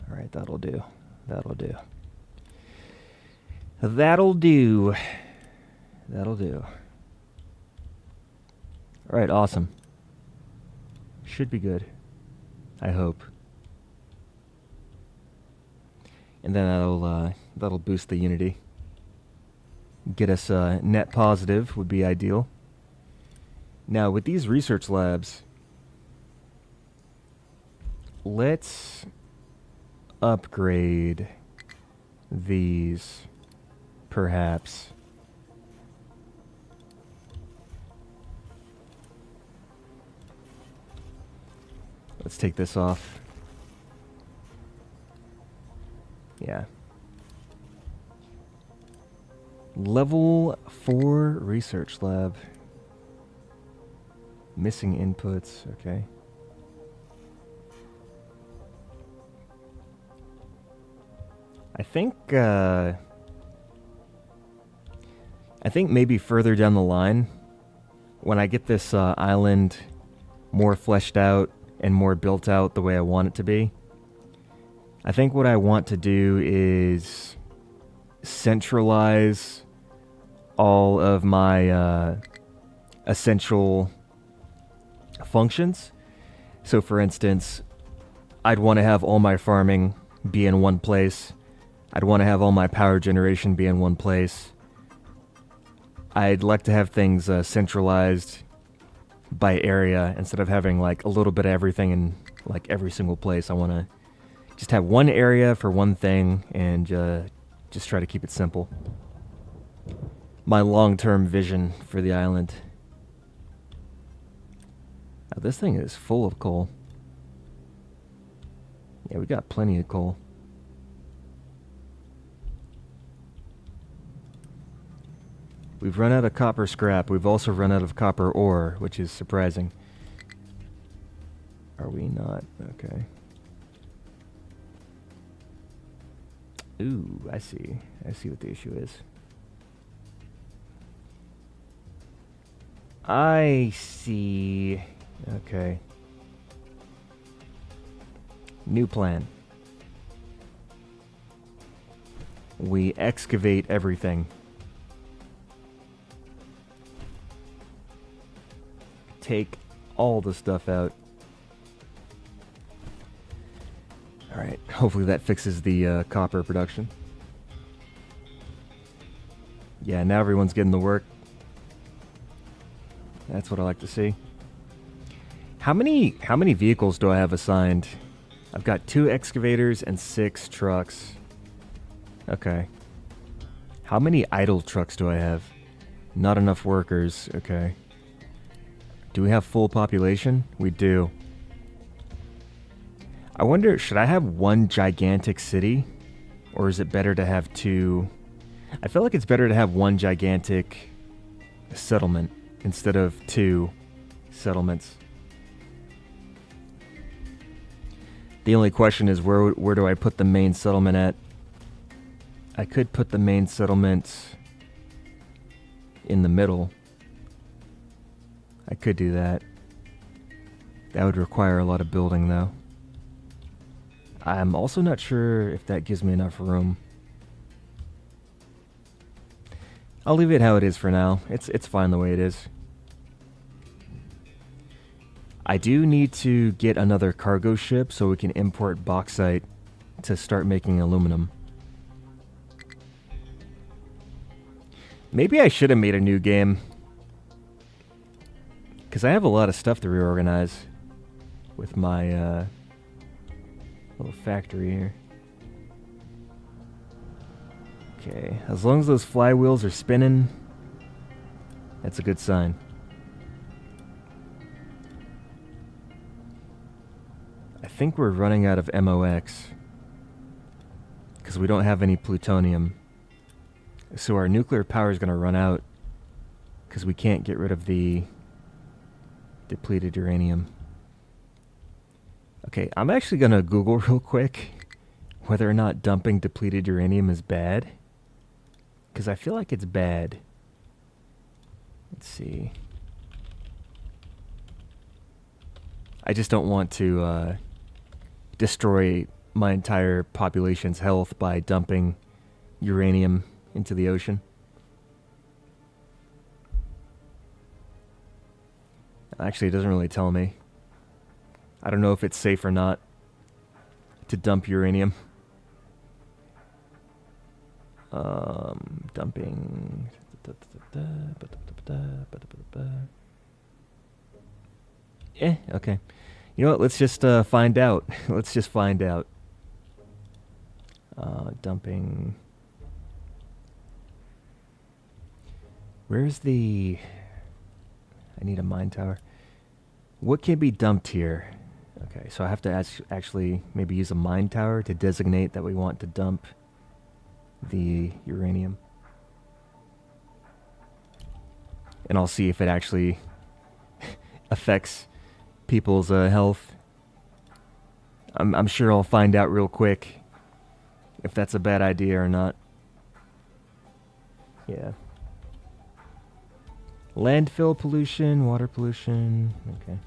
Alright, that'll do. That'll do. That'll do. That'll do. Alright, awesome. Should be good. I hope. And then that'll boost the Unity. Get us net positive would be ideal. Now, with these research labs, let's upgrade these, perhaps. Let's take this off. Yeah. Level 4 research lab. Missing inputs, okay. I think maybe further down the line, when I get this island more fleshed out and more built out the way I want it to be, I think what I want to do is centralize all of my essential functions. So for instance, I'd want to have all my farming be in one place. I'd want to have all my power generation be in one place. I'd like to have things centralized by area instead of having like a little bit of everything in like every single place. I want to just have one area for one thing and just try to keep it simple. My long-term vision for the island. Oh, this thing is full of coal. Yeah, we got plenty of coal. We've run out of copper scrap. We've also run out of copper ore, which is surprising. Are we not? Okay. Ooh, I see. I see what the issue is. I see. Okay. New plan. We excavate everything. Take all the stuff out. Alright, hopefully that fixes the copper production. Yeah, now everyone's getting the work. That's what I like to see. How many vehicles do I have assigned? I've got 2 excavators and 6 trucks. Okay. How many idle trucks do I have? Not enough workers. Okay. Do we have full population? We do. I wonder, should I have one gigantic city? Or is it better to have 2? I feel like it's better to have one gigantic settlement instead of 2 settlements. The only question is where do I put the main settlement at? I could put the main settlement in the middle. I could do that. That would require a lot of building though. I'm also not sure if that gives me enough room. I'll leave it how it is for now. It's fine the way it is. I do need to get another cargo ship so we can import bauxite to start making aluminum. Maybe I should have made a new game. Because I have a lot of stuff to reorganize with my little factory here. Okay, as long as those flywheels are spinning, that's a good sign. I think we're running out of MOX because we don't have any plutonium. So our nuclear power is going to run out because we can't get rid of the depleted uranium. Okay, I'm actually going to Google real quick whether or not dumping depleted uranium is bad. Because I feel like it's bad. Let's see. I just don't want to destroy my entire population's health by dumping uranium into the ocean. Actually, it doesn't really tell me. I don't know if it's safe or not to dump uranium. Dumping. Okay. You know what? Let's just find out. Let's just find out. Dumping. Where's the... I need a mine tower. What can be dumped here? Okay, so I have to actually maybe use a mine tower to designate that we want to dump the uranium. And I'll see if it actually affects people's health. I'm sure I'll find out real quick if that's a bad idea or not. Yeah. Landfill pollution, water pollution. Okay.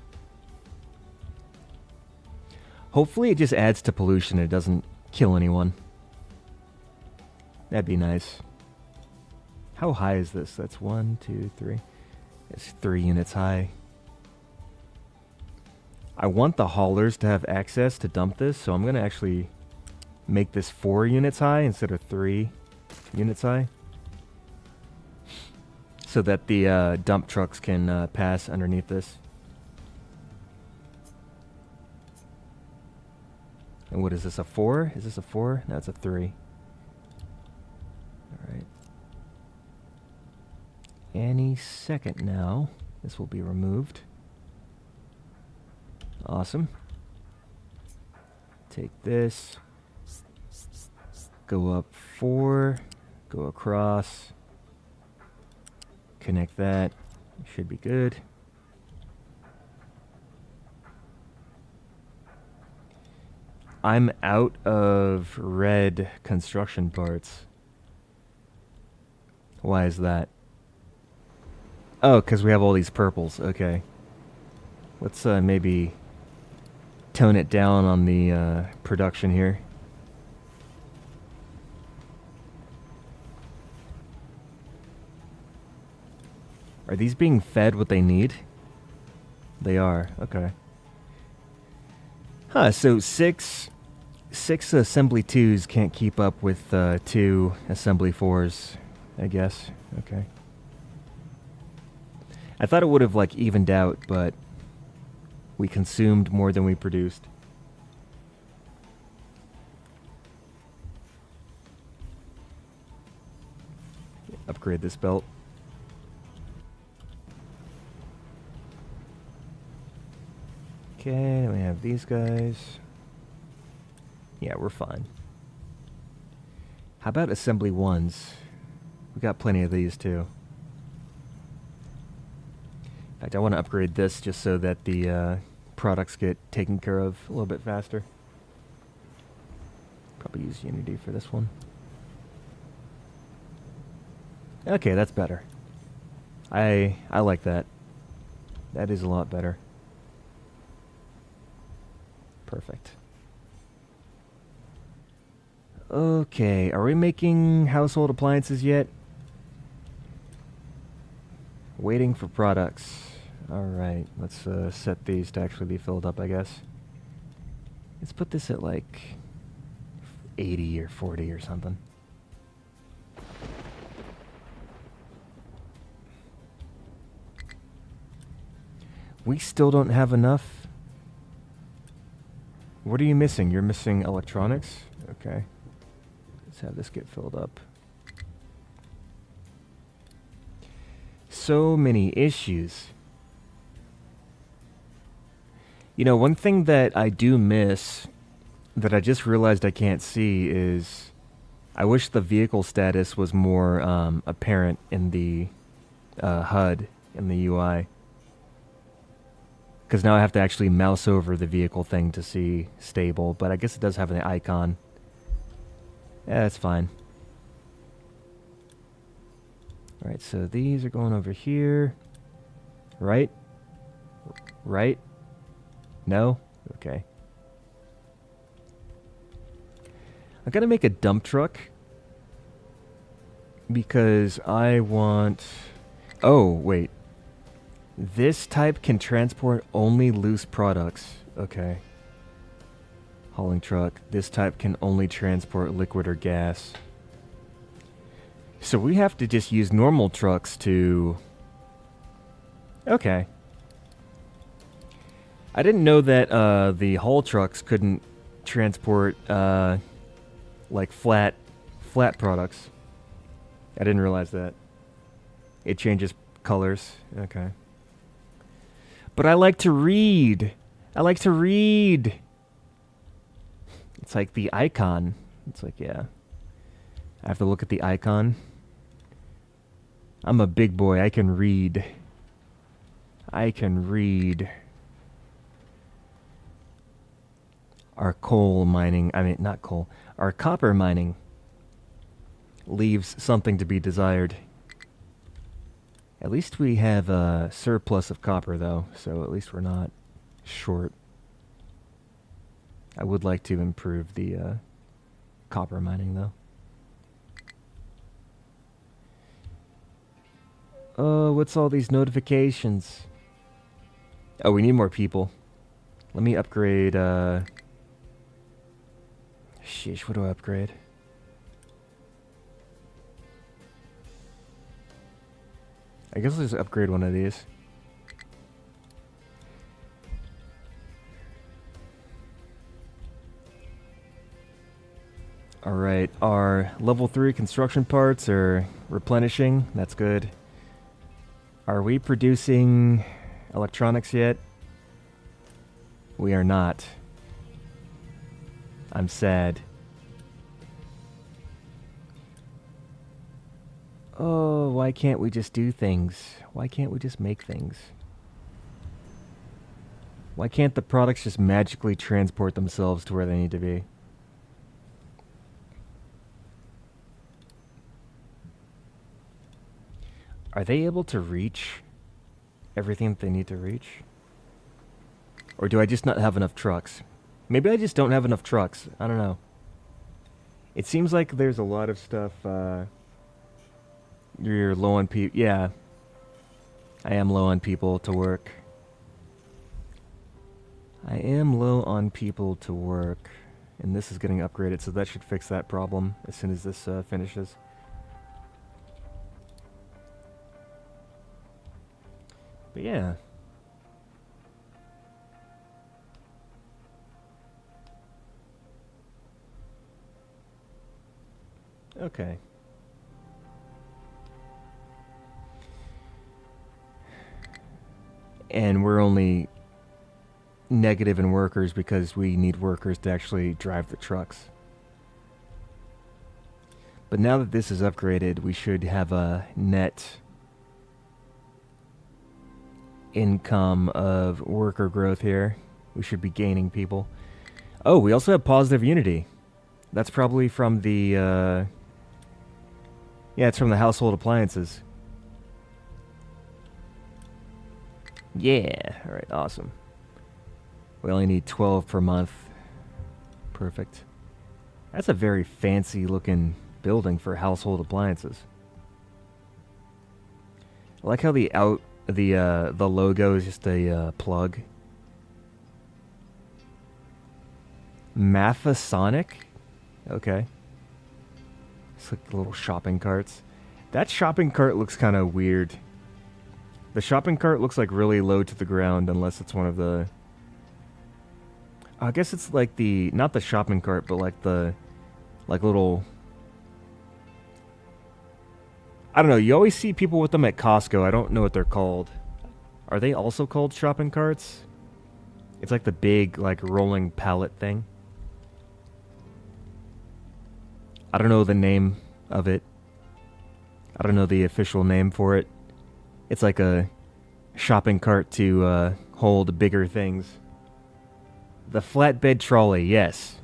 Hopefully it just adds to pollution. It doesn't kill anyone. That'd be nice. How high is this? That's 1, 2, 3. It's 3 units high. I want the haulers to have access to dump this, so I'm going to actually make this 4 units high instead of 3 units high, so that the dump trucks can pass underneath this. And what is this, a 4? Is this a 4? No, it's a 3. Alright. Any second now, this will be removed. Awesome. Take this. Go up 4. Go across. Connect that. Should be good. I'm out of red construction parts. Why is that? Oh, because we have all these purples. Okay. Let's maybe tone it down on the production here. Are these being fed what they need? They are. Okay. Huh, so six assembly 2s can't keep up with 2 assembly 4s, I guess. Okay. I thought it would have like evened out, but we consumed more than we produced. Upgrade this belt. Okay, then we have these guys. Yeah, we're fine. How about assembly 1s? We got plenty of these too. In fact, I want to upgrade this just so that the products get taken care of a little bit faster. Probably use Unity for this one. Okay, that's better. I like that. That is a lot better. Perfect. Okay, are we making household appliances yet? Waiting for products. Alright, let's set these to actually be filled up, I guess. Let's put this at like 80 or 40 or something. We still don't have enough. What are you missing? You're missing electronics? Okay. Let's have this get filled up. So many issues. You know, one thing that I do miss that I just realized I can't see is I wish the vehicle status was more apparent in the HUD, in the UI. Because now I have to actually mouse over the vehicle thing to see stable, but I guess it does have an icon. Yeah, that's fine. Alright, so these are going over here. Right? Right? No? Okay. I'm gonna make a dump truck. Because I want... Oh, wait. This type can transport only loose products. Okay. Hauling truck. This type can only transport liquid or gas. So we have to just use normal trucks to... Okay. I didn't know that the haul trucks couldn't transport like flat products. I didn't realize that. It changes colors. Okay. But I like to read. I like to read. It's like the icon. It's like, yeah. I have to look at the icon. I'm a big boy. I can read. I can read. Our coal mining, I mean, not coal, our copper mining leaves something to be desired. At least we have a surplus of copper, though, so at least we're not short. I would like to improve the copper mining, though. Oh, what's all these notifications? Oh, we need more people. Let me upgrade, sheesh, what do I upgrade? I guess I'll just upgrade one of these. Alright, our level 3 construction parts are replenishing. That's good. Are we producing electronics yet? We are not. I'm sad. Oh, why can't we just do things? Why can't we just make things? Why can't the products just magically transport themselves to where they need to be? Are they able to reach everything that they need to reach? Or do I just not have enough trucks? Maybe I just don't have enough trucks. I don't know. It seems like there's a lot of stuff, you're low on people. Yeah. I am low on people to work. I am low on people to work. And this is getting upgraded, so that should fix that problem as soon as this finishes. But yeah. Okay. And we're only negative in workers because we need workers to actually drive the trucks. But now that this is upgraded, we should have a net income of worker growth here. We should be gaining people. Oh, we also have positive unity. That's probably from the, yeah, it's from the household appliances. Yeah, alright, awesome. We only need 12 per month. Perfect. That's a very fancy looking building for household appliances. I like how the logo is just a plug. Mathasonic? Okay. It's like little shopping carts. That shopping cart looks kind of weird. The shopping cart looks like really low to the ground unless it's one of the... I guess it's like the... Not the shopping cart, but like the... Like little... I don't know, you always see people with them at Costco. I don't know what they're called. Are they also called shopping carts? It's like the big, like, rolling pallet thing. I don't know the name of it. I don't know the official name for it. It's like a shopping cart to hold bigger things. The flatbed trolley, yes.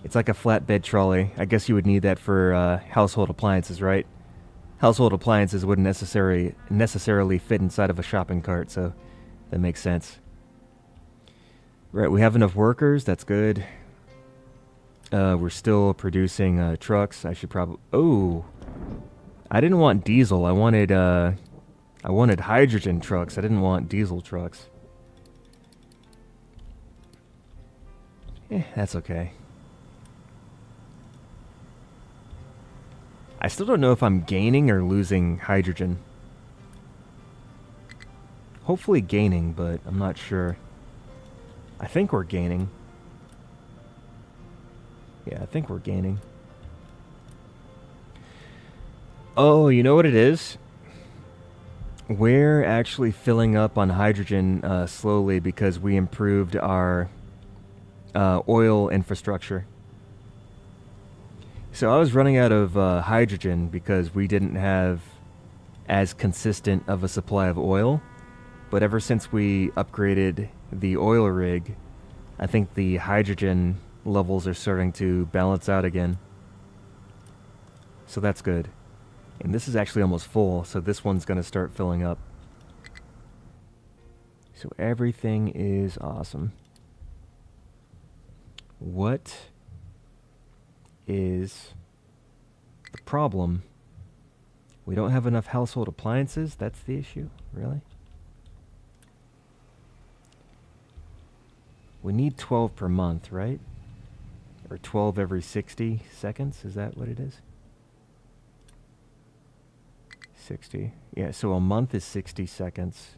It's like a flatbed trolley. I guess you would need that for household appliances, right? Household appliances wouldn't necessarily fit inside of a shopping cart, so that makes sense. Right, we have enough workers. That's good. We're still producing trucks. I should probably... Oh! I didn't want diesel. I wanted hydrogen trucks. I didn't want diesel trucks. That's okay. I still don't know if I'm gaining or losing hydrogen. Hopefully gaining, but I'm not sure. I think we're gaining. Yeah, I think we're gaining. Oh, you know what it is? We're actually filling up on hydrogen slowly because we improved our oil infrastructure. So I was running out of hydrogen because we didn't have as consistent of a supply of oil. But ever since we upgraded the oil rig, I think the hydrogen levels are starting to balance out again. So that's good. And this is actually almost full, so this one's going to start filling up. So everything is awesome. What is the problem? We don't have enough household appliances? That's the issue? Really? We need 12 per month, right? Or 12 every 60 seconds? Is that what it is? 60. Yeah, so a month is 60 seconds.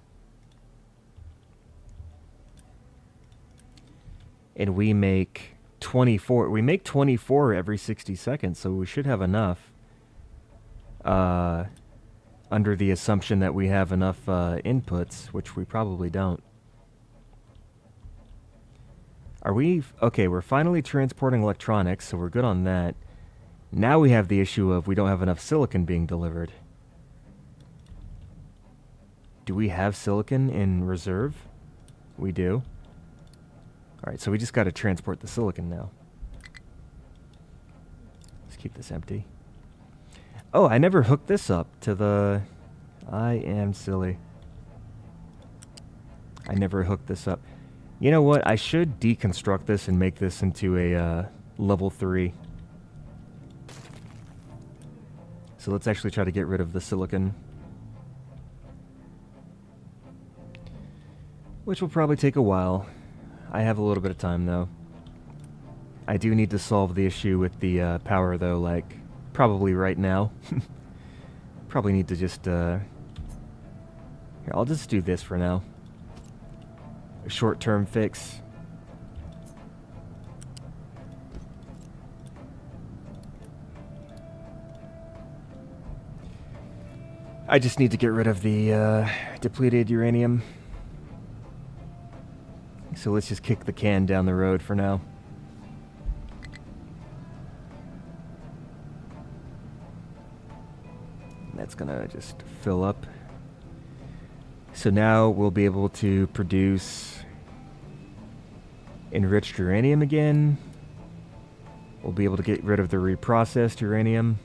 And we make 24. We make 24 every 60 seconds, so we should have enough. Under the assumption that we have enough inputs, which we probably don't. Are we... Okay, we're finally transporting electronics, so we're good on that. Now we have the issue of we don't have enough silicon being delivered. Do we have silicon in reserve? We do. Alright, so we just got to transport the silicon now. Let's keep this empty. Oh, I never hooked this up to the... I am silly. I never hooked this up. You know what? I should deconstruct this and make this into a level 3. So let's actually try to get rid of the silicon. Which will probably take a while. I have a little bit of time, though. I do need to solve the issue with the power, though, like, probably right now. Probably need to just, Here, I'll just do this for now. A short-term fix. I just need to get rid of the depleted uranium. So let's just kick the can down the road for now. That's gonna just fill up. So now we'll be able to produce enriched uranium again. We'll be able to get rid of the reprocessed uranium.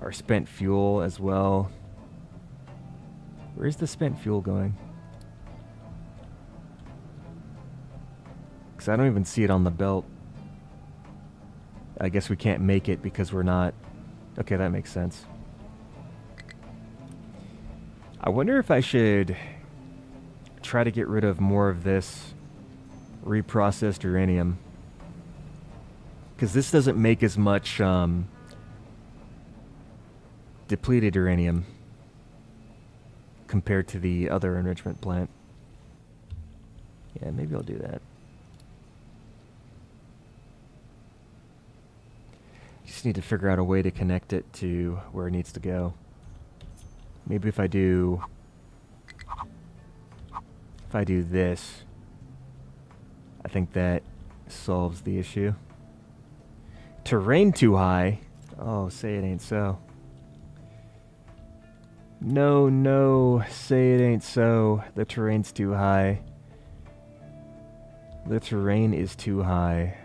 Our spent fuel as well. Where's the spent fuel going? Because I don't even see it on the belt. I guess we can't make it because we're not... Okay, that makes sense. I wonder if I should try to get rid of more of this reprocessed uranium. Because this doesn't make as much depleted uranium compared to the other enrichment plant. Yeah, maybe I'll do that. Just need to figure out a way to connect it to where it needs to go. Maybe if I do this, I think that solves the issue. Terrain too high. Oh, say it ain't so. No, no, say it ain't so. The terrain's too high. The terrain is too high.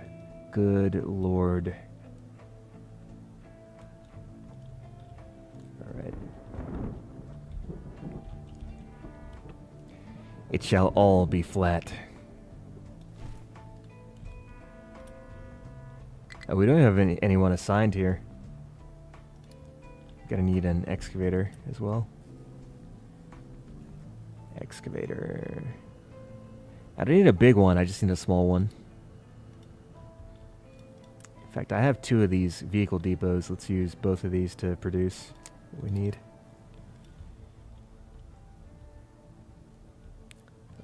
Good Lord. Alright. It shall all be flat. Oh, we don't have anyone assigned here. Gonna need an excavator as well. Excavator. I don't need a big one, I just need a small one. In fact, I have 2 of these vehicle depots. Let's use both of these to produce what we need.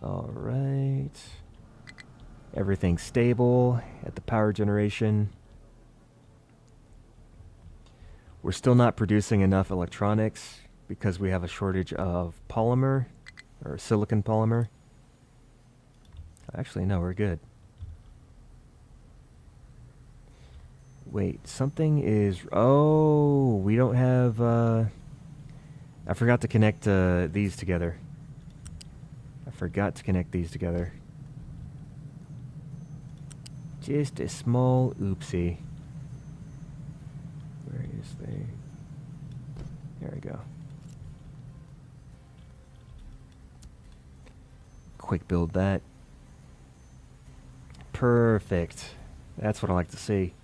Alright. Everything's stable at the power generation. We're still not producing enough electronics because we have a shortage of polymer, or silicon polymer. Actually, no, we're good. Wait, something is... Oh, we don't have... I forgot to connect these together. Just a small oopsie. Where is they? There we go. Quick build that. Perfect. That's what I like to see.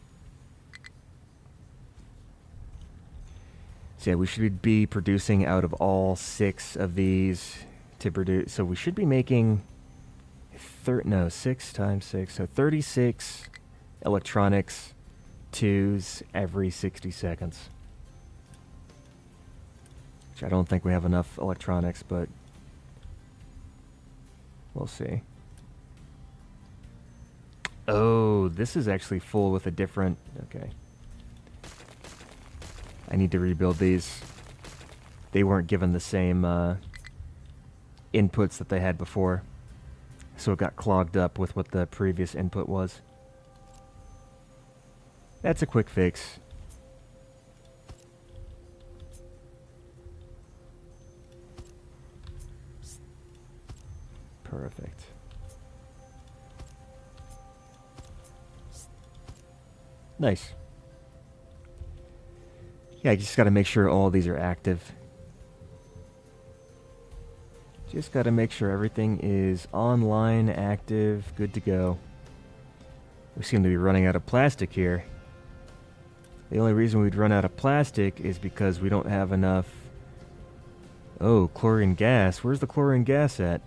So yeah, we should be producing out of all 6 of these to produce. So we should be making 6 times 6, so 36 electronics 2s every 60 seconds. Which I don't think we have enough electronics, but we'll see. Oh, this is actually full with a different... Okay. I need to rebuild these. They weren't given the same inputs that they had before. So it got clogged up with what the previous input was. That's a quick fix. Perfect. Nice. Yeah, I just gotta make sure all these are active. Just gotta make sure everything is online, active, good to go. We seem to be running out of plastic here. The only reason we'd run out of plastic is because we don't have enough... Oh, chlorine gas. Where's the chlorine gas at?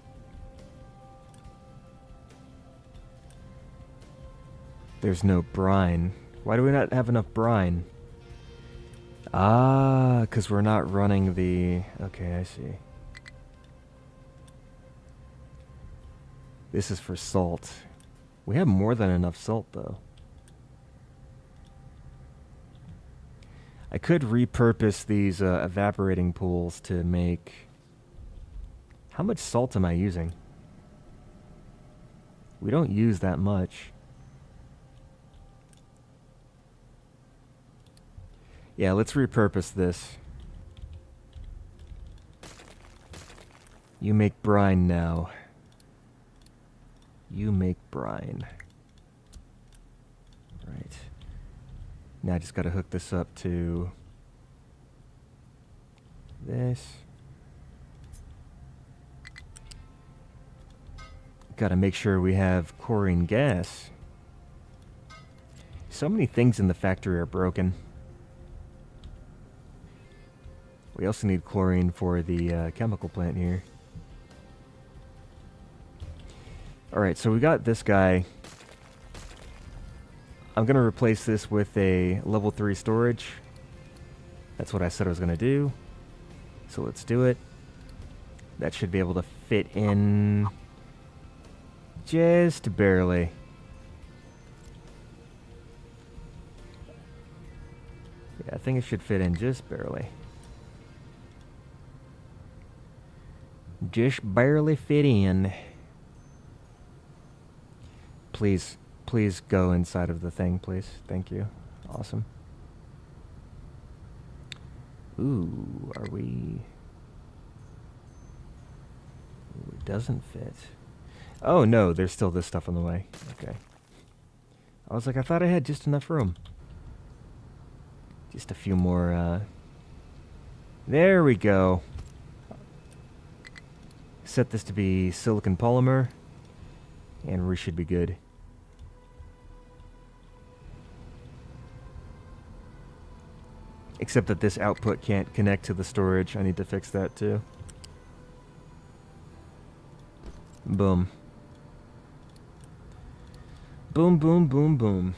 There's no brine. Why do we not have enough brine? Ah, because we're not running the... Okay, I see. This is for salt. We have more than enough salt, though. I could repurpose these evaporating pools to make... How much salt am I using? We don't use that much. Yeah, let's repurpose this. You make brine now. You make brine. Right. Now I just gotta hook this up to this. Gotta make sure we have chlorine gas. So many things in the factory are broken. We also need chlorine for the chemical plant here. Alright, so we got this guy. I'm going to replace this with a level 3 storage. That's what I said I was going to do. So let's do it. That should be able to fit in just barely. Yeah, I think it should fit in just barely. Just barely fit in. Please, please go inside of the thing, please. Thank you. Awesome. Ooh, are we... Ooh, it doesn't fit. Oh, no, there's still this stuff on the way. Okay. I was like, I thought I had just enough room. Just a few more, There we go. Set this to be silicon polymer, and we should be good. Except that this output can't connect to the storage. I need to fix that too. Boom. Boom, boom, boom, boom.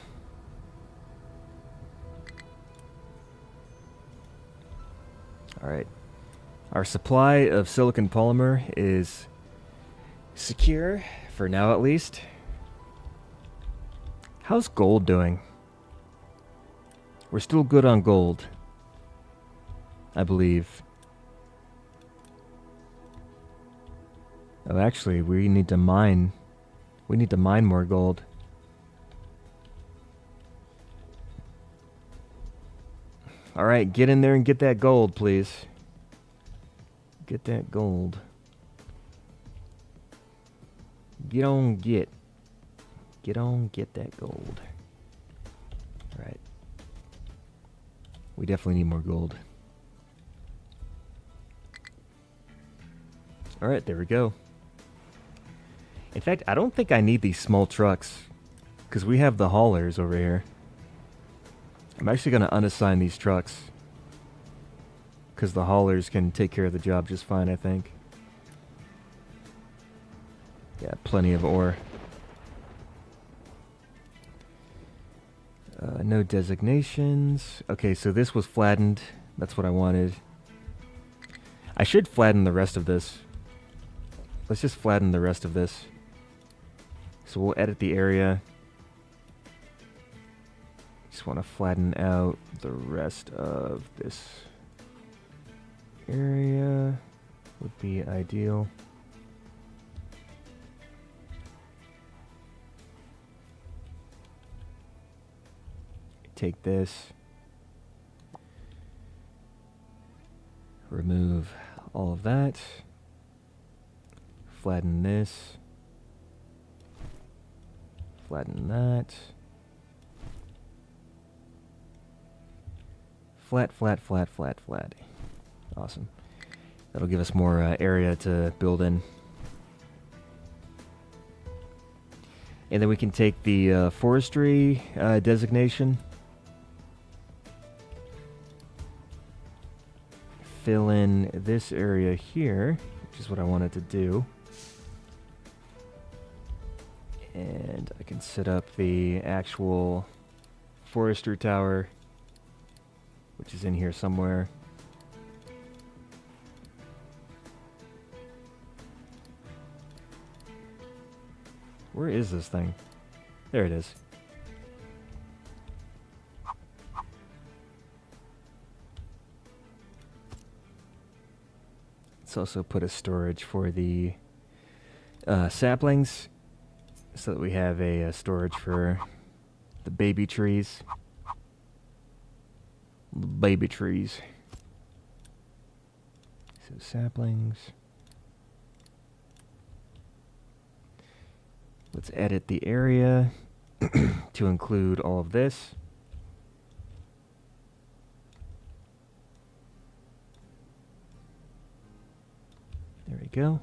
Alright. Our supply of silicon polymer is secure, for now at least. How's gold doing? We're still good on gold, I believe. Oh, actually, we need to mine. We need to mine more gold. All right, get in there and get that gold, please. Get that gold. Get on, get. Get on, get that gold. All right. We definitely need more gold. All right, there we go. In fact, I don't think I need these small trucks because we have the haulers over here. I'm actually going to unassign these trucks because the haulers can take care of the job just fine, I think. Yeah, plenty of ore. No designations. Okay, so this was flattened. That's what I wanted. I should flatten the rest of this. Let's just flatten the rest of this. So we'll edit the area. Just want to flatten out the rest of this area. Would be ideal. Take this. Remove all of that. Flatten this. Flatten that. Flat, flat, flat, flat, flat. Awesome. That'll give us more area to build in. And then we can take the forestry designation. Fill in this area here, which is what I wanted to do. And I can set up the actual forestry tower, which is in here somewhere. Where is this thing? There it is. Let's also put a storage for the saplings so that we have a storage for the baby trees. The baby trees. So saplings. Let's edit the area to include all of this. There we go.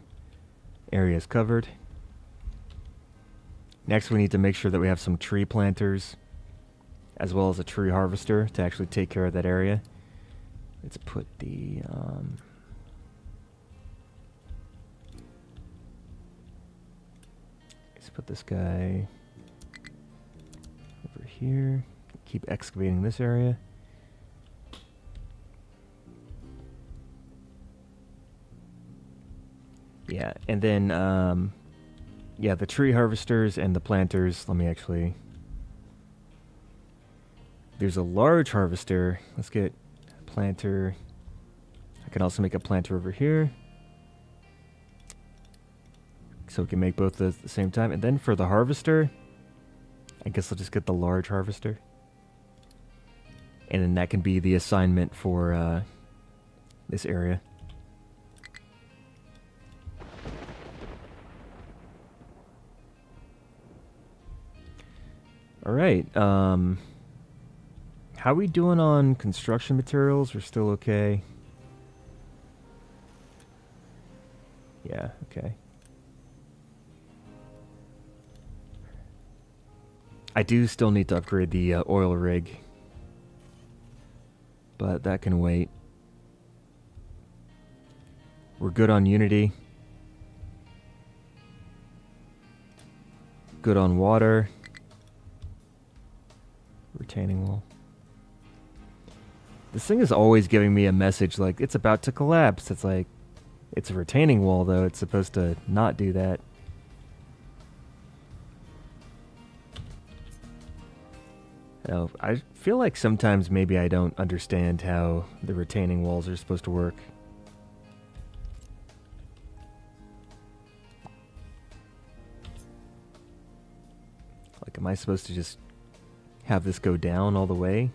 Area is covered. Next, we need to make sure that we have some tree planters as well as a tree harvester to actually take care of that area. Let's put the let's put this guy over here. Keep excavating this area. Yeah, and then, yeah, the tree harvesters and the planters. Let me actually... There's a large harvester. Let's get a planter. I can also make a planter over here. So we can make both at the same time. And then for the harvester, I guess I'll just get the large harvester. And then that can be the assignment for this area. All right. How are we doing on construction materials? We're still okay. Yeah, okay. I do still need to upgrade the oil rig, but that can wait. We're good on Unity. Good on water. Retaining wall. This thing is always giving me a message like it's about to collapse. It's like, it's a retaining wall though. It's supposed to not do that. Now, I feel like sometimes maybe I don't understand how the retaining walls are supposed to work. Like, am I supposed to just have this go down all the way?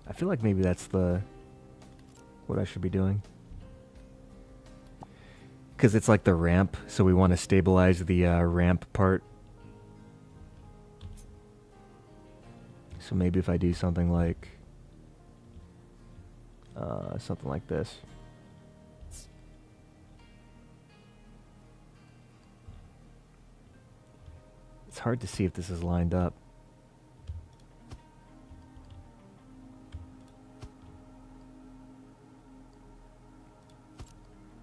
I feel like maybe that's what I should be doing. Because it's like the ramp, so we want to stabilize the ramp part. So maybe if I do something like this. It's hard to see if this is lined up.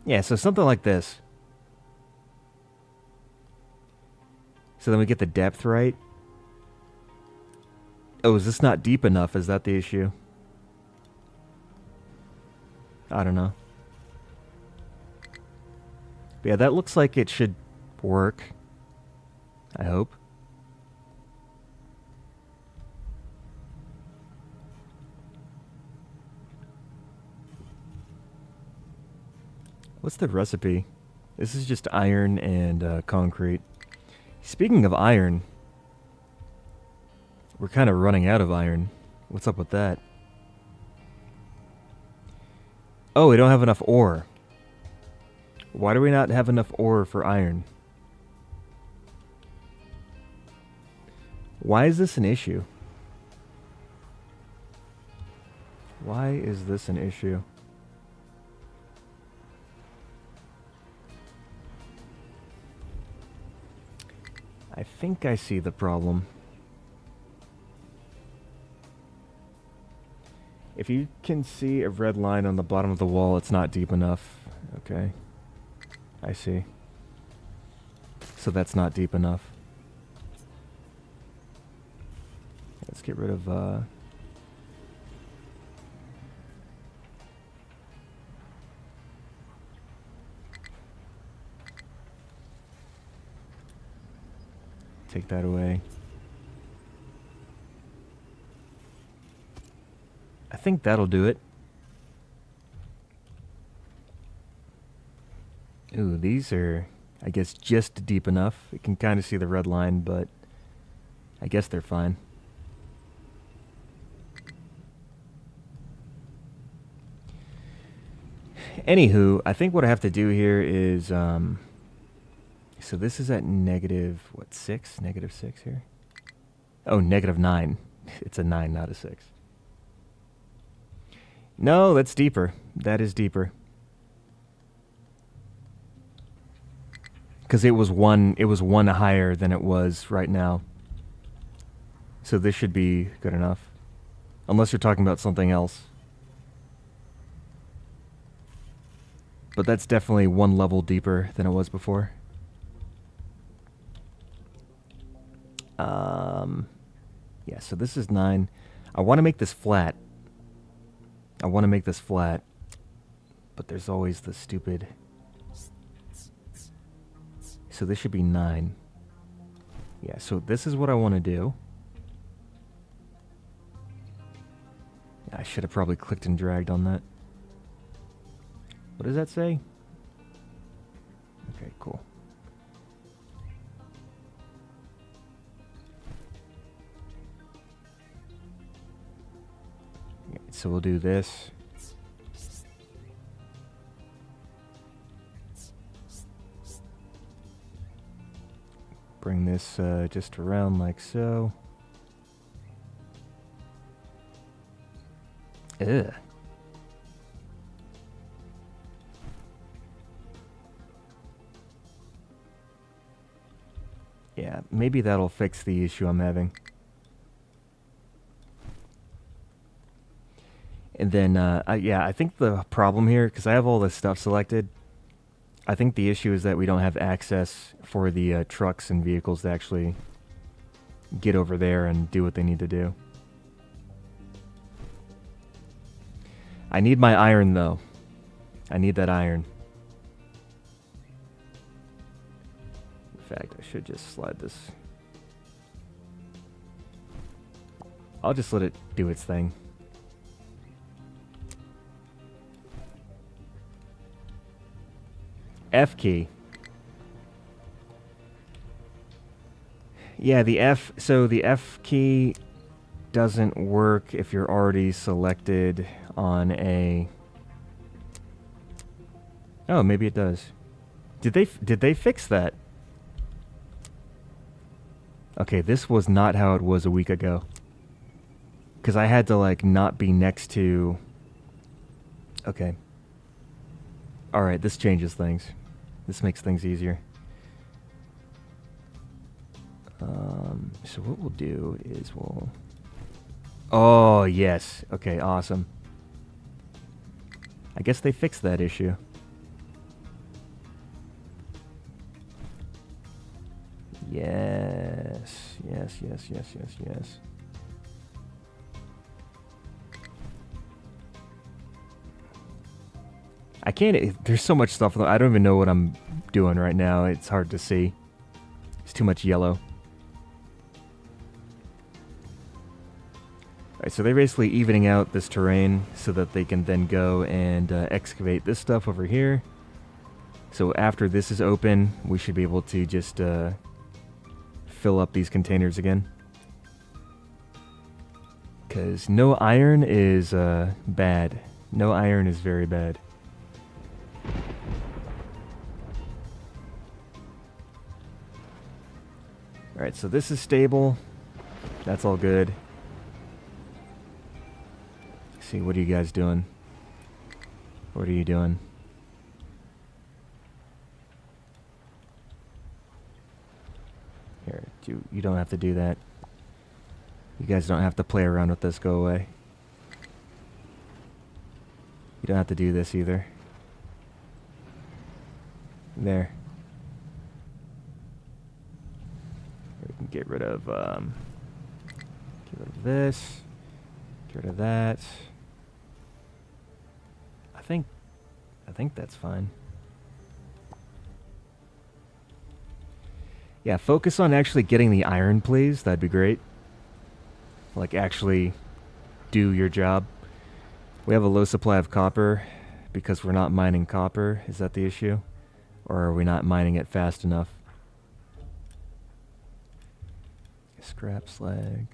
Yeah, so something like this. So then we get the depth right. Oh, is this not deep enough? Is that the issue? I don't know. But yeah, that looks like it should work. I hope. What's the recipe? This is just iron and concrete. Speaking of iron, we're kind of running out of iron. What's up with that? Oh, we don't have enough ore. Why do we not have enough ore for iron? Why is this an issue? Why is this an issue? I think I see the problem. If you can see a red line on the bottom of the wall, it's not deep enough. Okay. I see. So that's not deep enough. Let's get rid of... Take that away. I think that'll do it. Ooh, these are, I guess, just deep enough. You can kind of see the red line, but I guess they're fine. Anywho, I think what I have to do here is... So this is at negative, what, 6? Negative 6 here? Oh, negative 9. It's a 9, not a 6. No, that's deeper. That is deeper. Because it was one higher than it was right now. So this should be good enough. Unless you're talking about something else. But that's definitely one level deeper than it was before. Yeah, so this is 9. I want to make this flat. But there's always the stupid... So this should be 9. Yeah, so this is what I want to do. I should have probably clicked and dragged on that. What does that say? Okay, cool. Okay, so we'll do this. Bring this just around like so. Ugh. Yeah, maybe that'll fix the issue I'm having. And then, yeah, I think the problem here, because I have all this stuff selected, I think the issue is that we don't have access for the trucks and vehicles to actually get over there and do what they need to do. I need my iron, though. I need that iron. fact, I should just slide this. I'll just let it do its thing. F key. Yeah, the F... So the F key doesn't work if you're already selected on a... Oh, maybe it does. Did they fix that? Okay, this was not how it was a week ago. Because I had to, like, not be next to... Okay. Alright, this changes things. This makes things easier. So what we'll do is we'll... Oh, yes. Okay, awesome. I guess they fixed that issue. Yes. Yes, yes, yes, yes, yes. I can't... There's so much stuff. I don't even know what I'm doing right now. It's hard to see. It's too much yellow. Alright, so they're basically evening out this terrain so that they can then go and excavate this stuff over here. So after this is open, we should be able to just fill up these containers again. Because no iron is bad. No iron is very bad. Alright, so this is stable. That's all good. Let's see, what are you guys doing? What are you doing? Here, you don't have to do that. You guys don't have to play around with this. Go away. You don't have to do this either. There. We can get rid of this. Get rid of that. I think that's fine. Yeah, focus on actually getting the iron, please. That'd be great. Like, actually do your job. We have a low supply of copper because we're not mining copper. Is that the issue? Or are we not mining it fast enough? Scrap slag.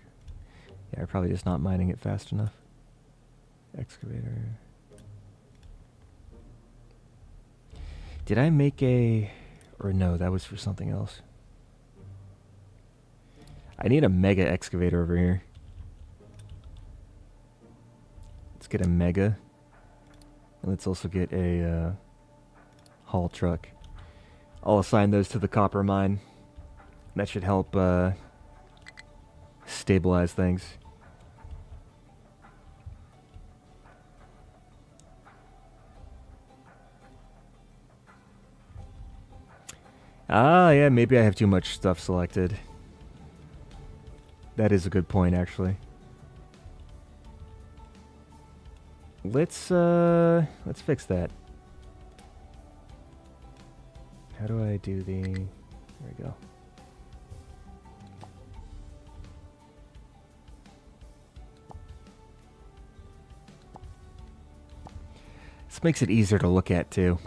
Yeah, we're probably just not mining it fast enough. Excavator. Did I make a... Or no, that was for something else. I need a mega excavator over here. Let's get a mega. And let's also get a haul truck. I'll assign those to the copper mine. That should help stabilize things. Ah, yeah, maybe I have too much stuff selected. That is a good point, actually. Let's fix that. How do I do the... There we go. This makes it easier to look at, too.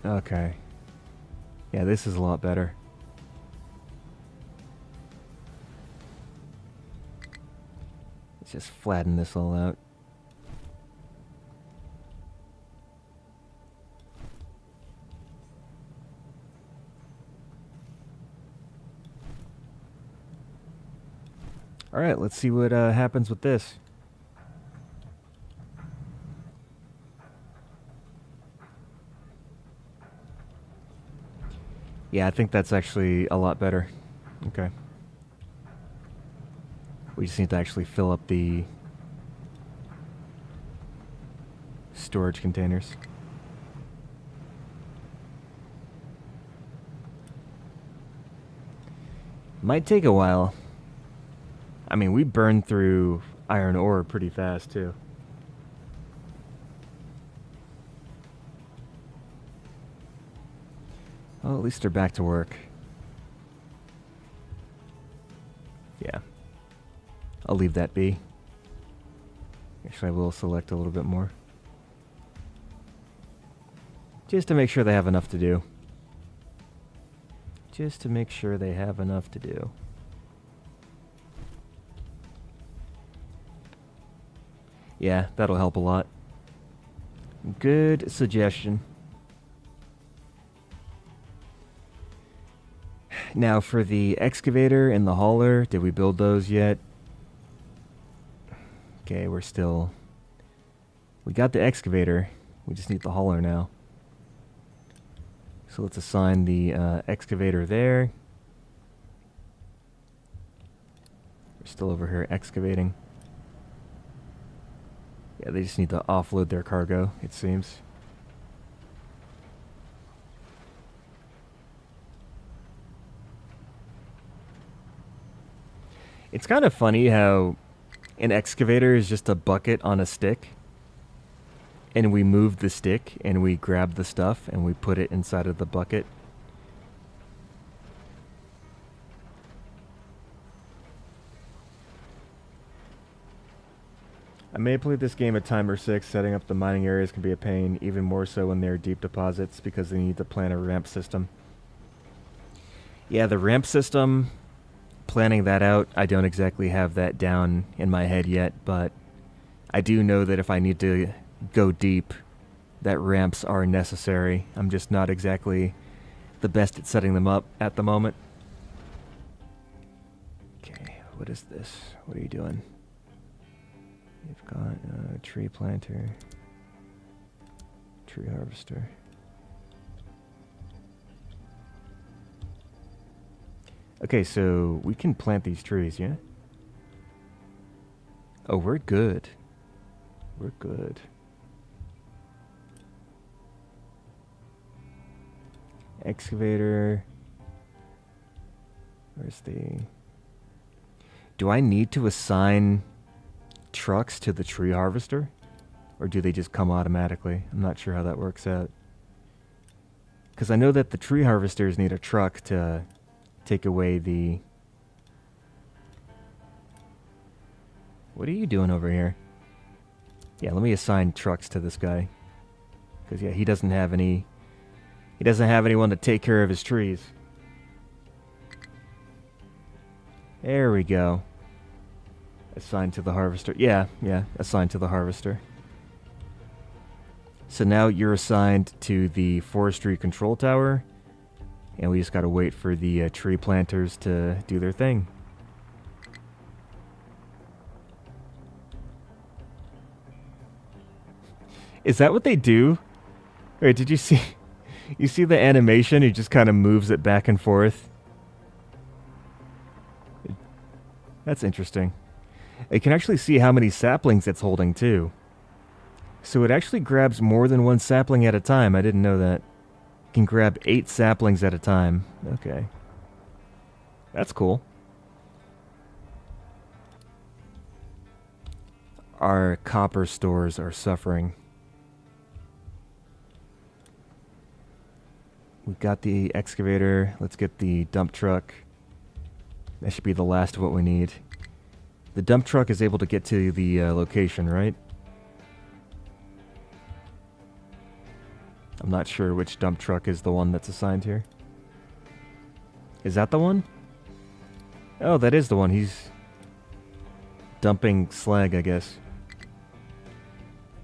Okay. Yeah, this is a lot better. Let's just flatten this all out. Alright, let's see what happens with this. Yeah, I think that's actually a lot better. Okay. We just need to actually fill up the storage containers. Might take a while. I mean, we burn through iron ore pretty fast, too. Well, at least they're back to work. Yeah. I'll leave that be. Actually, I will select a little bit more. Just to make sure they have enough to do. Just to make sure they have enough to do. Yeah, that'll help a lot. Good suggestion. Now for the excavator and the hauler, did we build those yet? Okay, we're still... We got the excavator. We just need the hauler now. So let's assign the excavator there. We're still over here excavating. Yeah, they just need to offload their cargo, it seems. It's kind of funny how an excavator is just a bucket on a stick. And we move the stick and we grab the stuff and we put it inside of the bucket. I may play this game at timer 6. Setting up the mining areas can be a pain, even more so when they're deep deposits because they need to plan a ramp system. Yeah, the ramp system, planning that out, I don't exactly have that down in my head yet, but I do know that if I need to go deep, that ramps are necessary. I'm just not exactly the best at setting them up at the moment. Okay, what is this? What are you doing? You've got a tree planter, tree harvester. Okay, so we can plant these trees, yeah? Oh, we're good. We're good. Excavator. Where's the... Do I need to assign trucks to the tree harvester? Or do they just come automatically? I'm not sure how that works out. Because I know that the tree harvesters need a truck to take away the... What are you doing over here? Yeah, let me assign trucks to this guy. Because, yeah, he doesn't have any... He doesn't have anyone to take care of his trees. There we go. Assigned to the harvester. Yeah, assigned to the harvester. So now you're assigned to the forestry control tower. And we just gotta wait for the tree planters to do their thing. Is that what they do? Wait, did you see... You see the animation? He just kind of moves it back and forth. That's interesting. You can actually see how many saplings it's holding, too. So it actually grabs more than one sapling at a time. I didn't know that. It can grab 8 saplings at a time. Okay. That's cool. Our copper stores are suffering. We've got the excavator. Let's get the dump truck. That should be the last of what we need. The dump truck is able to get to the location, right? I'm not sure which dump truck is the one that's assigned here. Is that the one? Oh, that is the one. He's dumping slag, I guess.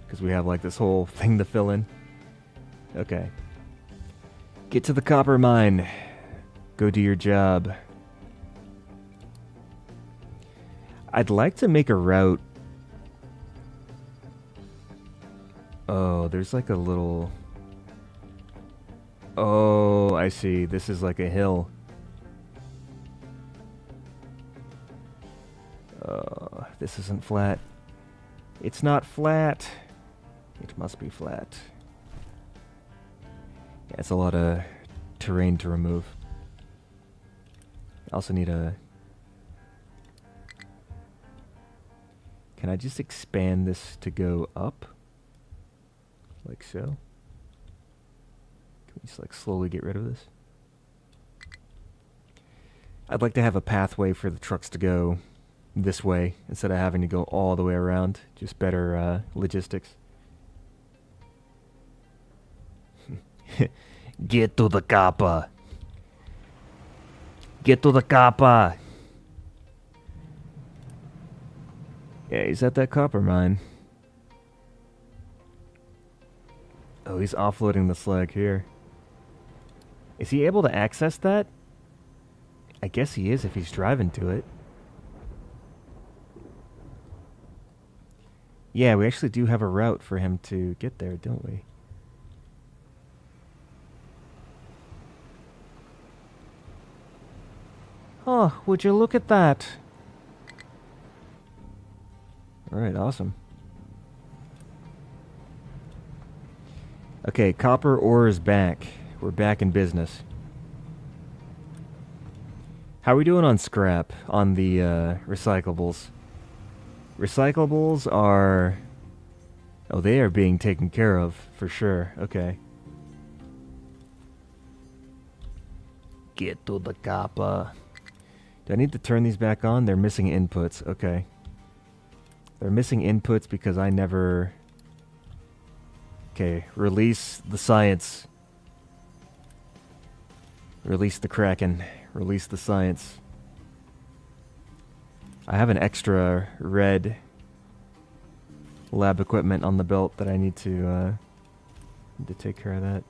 Because we have like this whole thing to fill in. Okay. Get to the copper mine. Go do your job. I'd like to make a route. Oh, there's like a little... Oh, I see. This is like a hill. This isn't flat. It's not flat. It must be flat. Yeah, it's a lot of terrain to remove. I also need a... Can I just expand this to go up? Like so? Can we just like slowly get rid of this? I'd like to have a pathway for the trucks to go this way instead of having to go all the way around. Just better logistics. Get to the copper. Get to the copper. Yeah, he's at that copper mine. Oh, he's offloading the slag here. Is he able to access that? I guess he is if he's driving to it. Yeah, we actually do have a route for him to get there, don't we? Oh, would you look at that? Alright, awesome. Okay, copper ore is back. We're back in business. How are we doing on scrap? On the recyclables? Recyclables are... Oh, they are being taken care of, for sure. Okay. Get to the copper. Do I need to turn these back on? They're missing inputs. Okay. They're missing inputs because I never... Okay, release the science. Release the Kraken. Release the science. I have an extra red lab equipment on the belt that I need to take care of that.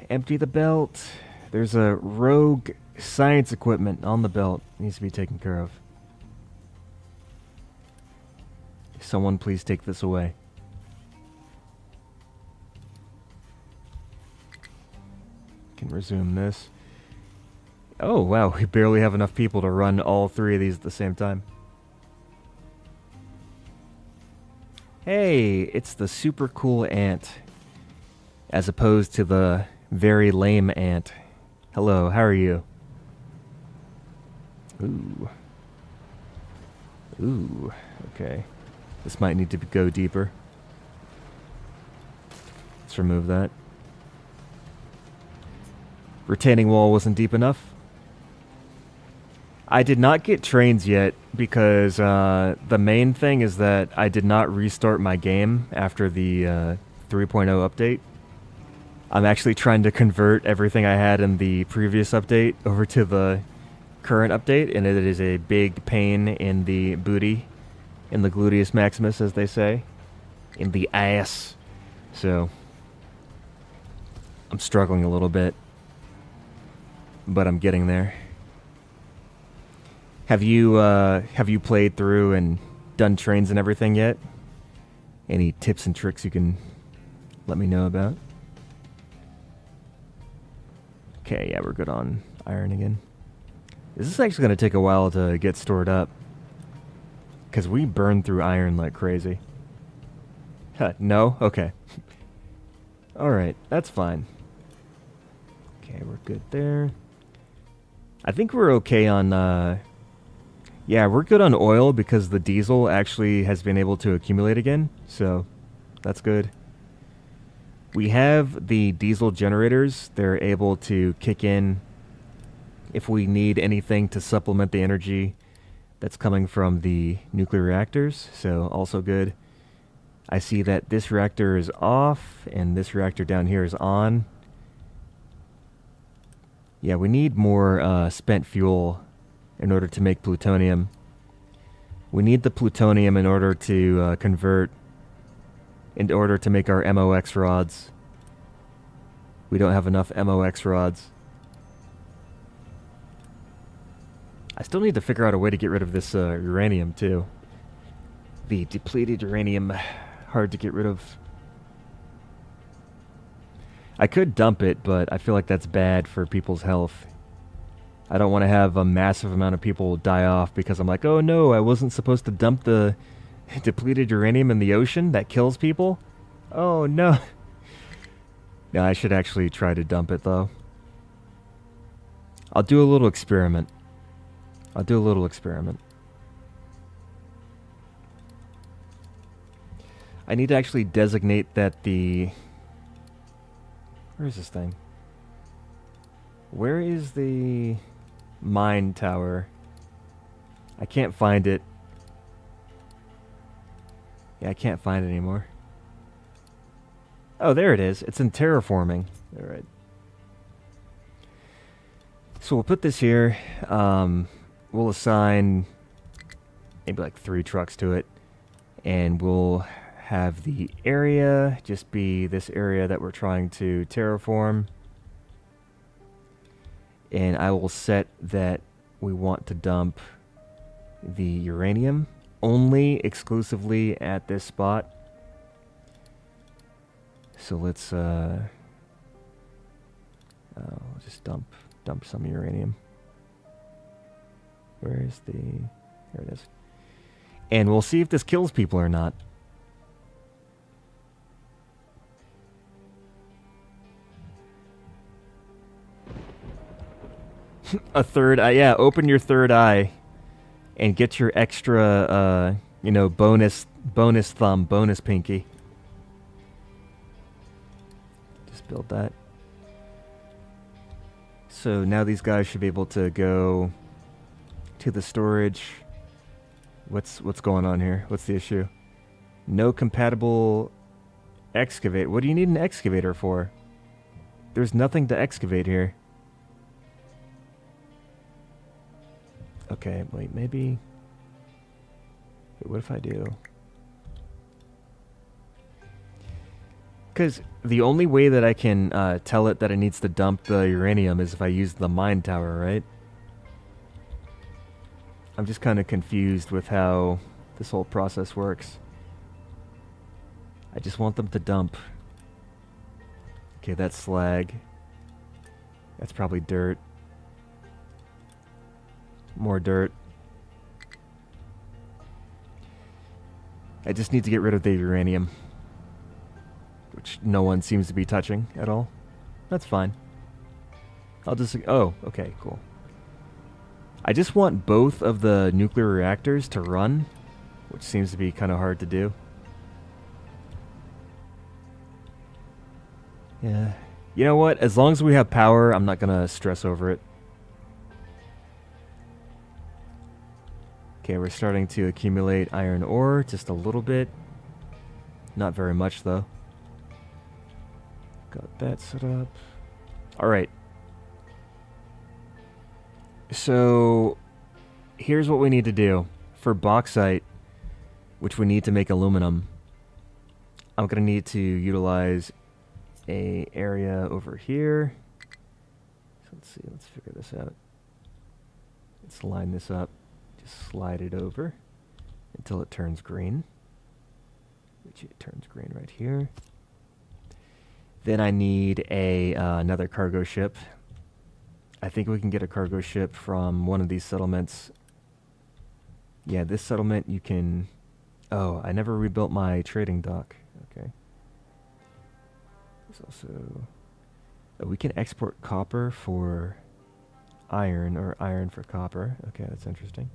Empty the belt. There's a rogue science equipment on the belt. It needs to be taken care of. Someone please take this away. Can resume this. Oh, wow. We barely have enough people to run all three of these at the same time. Hey, it's the super cool ant. As opposed to the very lame ant. Hello, how are you? Ooh. Ooh, okay. This might need to go deeper. Let's remove that. Retaining wall wasn't deep enough. I did not get trains yet because the main thing is that I did not restart my game after the 3.0 update. I'm actually trying to convert everything I had in the previous update over to the current update, and it is a big pain in the booty, in the gluteus maximus, as they say, in the ass. So I'm struggling a little bit, but I'm getting there. Have you played through and done trains and everything yet? Any tips and tricks you can let me know about? Okay, yeah, we're good on iron again. This is actually going to take a while to get stored up, because we burn through iron like crazy. Huh, no? Okay. Alright, that's fine. Okay, we're good there. I think we're okay on... yeah, we're good on oil because the diesel actually has been able to accumulate again, so that's good. We have the diesel generators. They're able to kick in if we need anything to supplement the energy that's coming from the nuclear reactors, so also good. I see that this reactor is off and this reactor down here is on. Yeah, we need more spent fuel in order to make plutonium. We need the plutonium in order to convert, in order to make our MOX rods. We don't have enough MOX rods. I still need to figure out a way to get rid of this uranium too. The depleted uranium, hard to get rid of. I could dump it, but I feel like that's bad for people's health. I don't want to have a massive amount of people die off because I'm like, oh no, I wasn't supposed to dump the depleted uranium in the ocean. That kills people. Oh no. No, I should actually try to dump it though. I'll do a little experiment. I need to actually designate that the... Where is this thing? Where is the mine tower? I can't find it. Yeah, I can't find it anymore. Oh, there it is. It's in terraforming. All right. So we'll put this here. We'll assign maybe like 3 trucks to it. And we'll have the area just be this area that we're trying to terraform. And I will set that we want to dump the uranium only exclusively at this spot. So let's just dump some uranium. Where is the... Here it is. And we'll see if this kills people or not. A third eye. Yeah, open your third eye. And get your extra, bonus thumb, bonus pinky. Just build that. So now these guys should be able to go to the storage. What's going on here? What's the issue? No compatible excavate. What do you need an excavator for? There's nothing to excavate here. Okay, wait, maybe... Wait, what if I do? Because the only way that I can tell it that it needs to dump the uranium is if I use the mine tower, right? I'm just kind of confused with how this whole process works. I just want them to dump. Okay, that's slag. That's probably dirt. More dirt. I just need to get rid of the uranium, which no one seems to be touching at all. That's fine. I'll just... Oh, okay, cool. I just want both of the nuclear reactors to run, which seems to be kind of hard to do. Yeah. You know what? As long as we have power, I'm not going to stress over it. Okay, we're starting to accumulate iron ore, just a little bit. Not very much, though. Got that set up. Alright. So, here's what we need to do. For bauxite, which we need to make aluminum, I'm going to need to utilize a area over here. So let's see, let's figure this out. Let's line this up. Just slide it over until it turns green. Which it turns green right here. Then I need another cargo ship. I think we can get a cargo ship from one of these settlements. Yeah, this settlement you can... Oh, I never rebuilt my trading dock. Okay. There's also... Oh, we can export copper for iron, or iron for copper. Okay, that's interesting.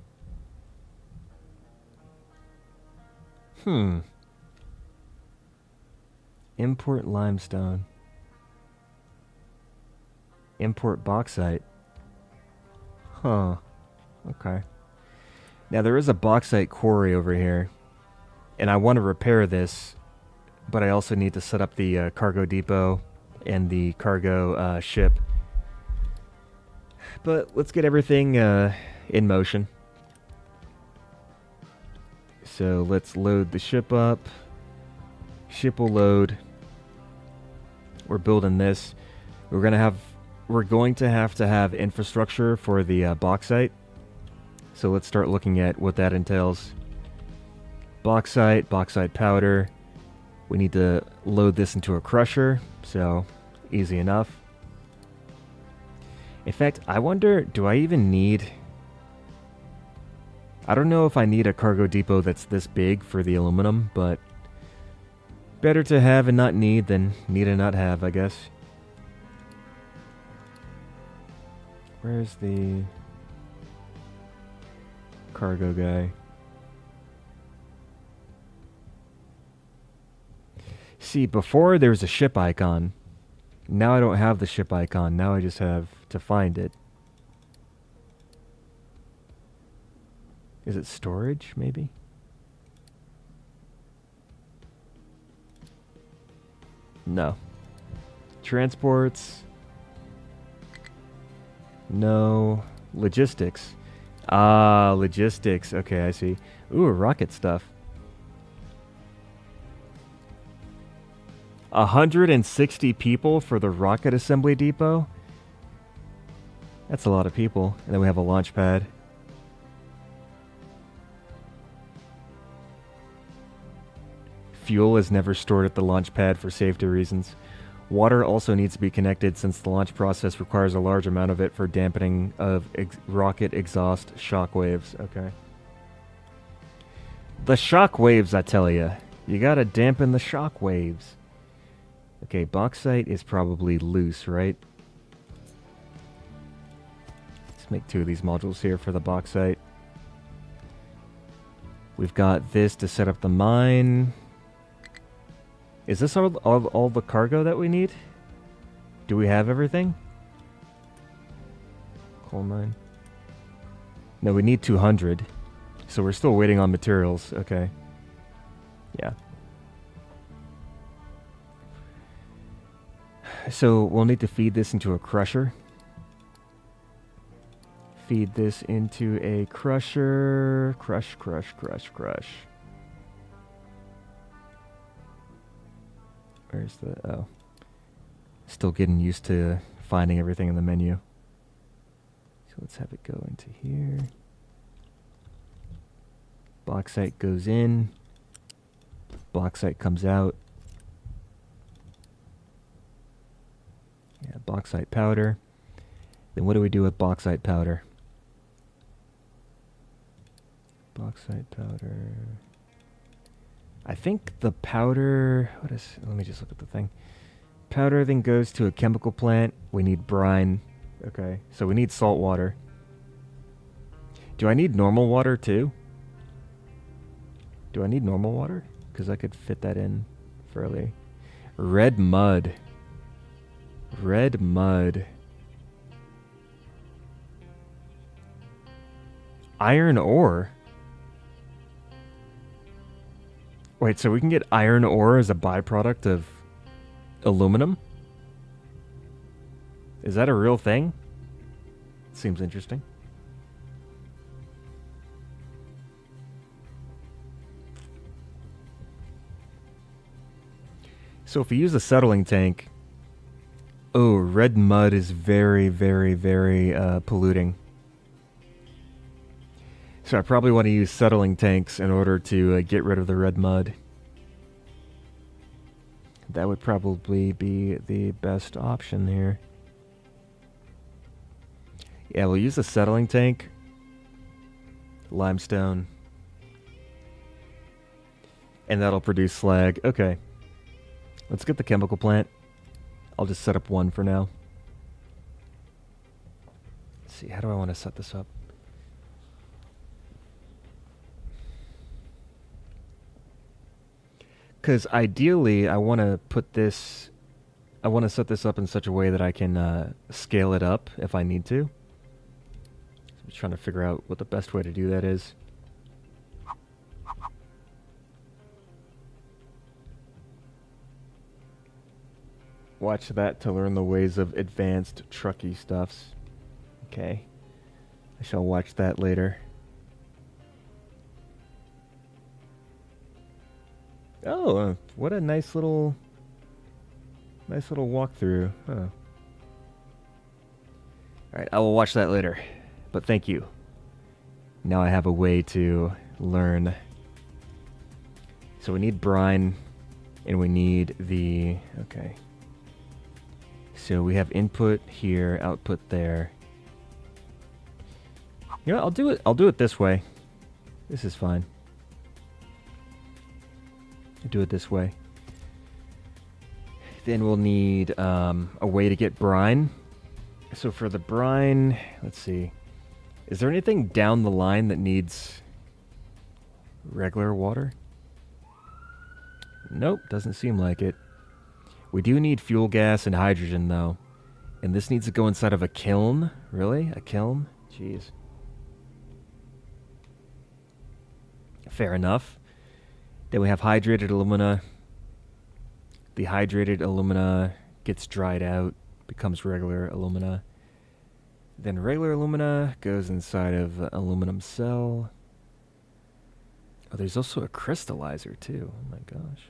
Import limestone. Import bauxite. Huh. Okay. Now there is a bauxite quarry over here. And I want to repair this. But I also need to set up the cargo depot and the cargo ship. But let's get everything in motion. So let's load the ship up. Ship will load. We're building this. We're going to have infrastructure for the bauxite. So let's start looking at what that entails. Bauxite powder. We need to load this into a crusher. So easy enough. In fact, I wonder, do I even need... I don't know if I need a cargo depot that's this big for the aluminum, but better to have and not need than need and not have, I guess. Where's the cargo guy? See, before there was a ship icon. Now I don't have the ship icon. Now I just have to find it. Is it storage, maybe? No. Transports. No. Logistics. Ah, logistics. Okay, I see. Ooh, rocket stuff. 160 people for the rocket assembly depot? That's a lot of people. And then we have a launch pad. Fuel is never stored at the launch pad for safety reasons. Water also needs to be connected since the launch process requires a large amount of it for dampening of rocket exhaust shock waves. Okay. The shock waves, I tell ya. You gotta dampen the shock waves. Okay, bauxite is probably loose, right? Let's make 2 of these modules here for the bauxite. We've got this to set up the mine. Is this all the cargo that we need? Do we have everything? Coal mine. No, we need 200. So we're still waiting on materials. Okay. Yeah. So we'll need to feed this into a crusher. Feed this into a crusher. Crush, crush, crush, crush. Where's the... Oh. Still getting used to finding everything in the menu. So let's have it go into here. Bauxite goes in. Bauxite comes out. Yeah, bauxite powder. Then what do we do with bauxite powder? Bauxite powder... I think the powder... What is... Let me just look at the thing. Powder then goes to a chemical plant. We need brine. Okay, so we need salt water. Do I need normal water too? Do I need normal water? Because I could fit that in fairly. Red mud. Red mud. Iron ore. Wait, so we can get iron ore as a byproduct of aluminum? Is that a real thing? Seems interesting. So if we use a settling tank... Oh, red mud is very, very, very polluting. So I probably want to use settling tanks in order to get rid of the red mud. That would probably be the best option here. Yeah, we'll use a settling tank. Limestone. And that'll produce slag. Okay. Let's get the chemical plant. I'll just set up one for now. Let's see, how do I want to set this up? Because ideally, I want to put this... I want to set this up in such a way that I can scale it up if I need to. So I'm trying to figure out what the best way to do that is. Watch that to learn the ways of advanced trucky stuffs. Okay. I shall watch that later. Oh, what a nice little walkthrough. Huh. Alright, I will watch that later. But thank you. Now I have a way to learn. So we need brine, and we need the... Okay. So we have input here, output there. You know, I'll do it this way. This is fine. Do it this way. Then we'll need a way to get brine. So for the brine, let's see. Is there anything down the line that needs regular water? Nope, doesn't seem like it. We do need fuel gas and hydrogen, though. And this needs to go inside of a kiln. Really? A kiln? Jeez. Fair enough. Then we have hydrated alumina. The hydrated alumina gets dried out, becomes regular alumina. Then regular alumina goes inside of an aluminum cell. Oh, there's also a crystallizer, too. Oh my gosh.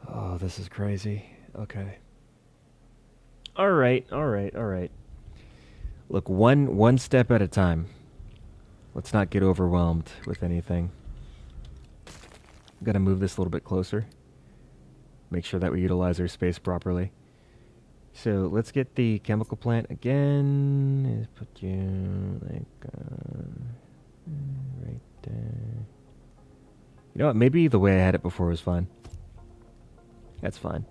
Oh, this is crazy. Okay. Alright. Look, one step at a time. Let's not get overwhelmed with anything. Gotta move this a little bit closer. Make sure that we utilize our space properly. So let's get the chemical plant again. Put you like right there. You know what? Maybe the way I had it before was fine. That's fine.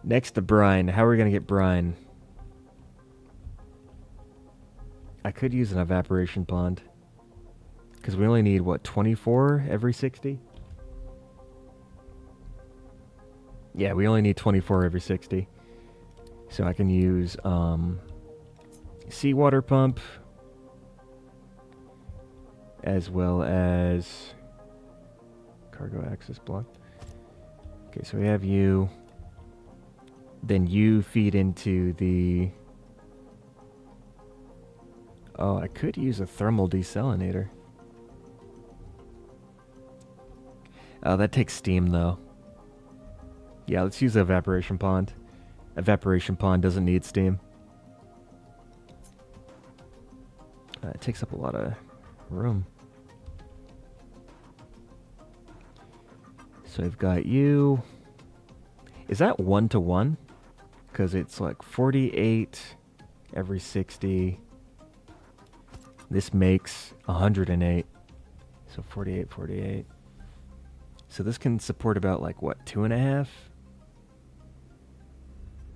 Next, the brine. How are we gonna get brine? I could use an evaporation pond. Because we only need, what, 24 every 60? Yeah, we only need 24 every 60. So I can use seawater pump as well as cargo access block. Okay, so we have you. Then you feed into the... Oh, I could use a thermal desalinator. Oh, that takes steam, though. Yeah, let's use the evaporation pond. Evaporation pond doesn't need steam. It takes up a lot of room. So I've got you. Is that 1-to-1? Because it's like 48 every 60. This makes 108. So 48, 48. So this can support about like what, 2.5?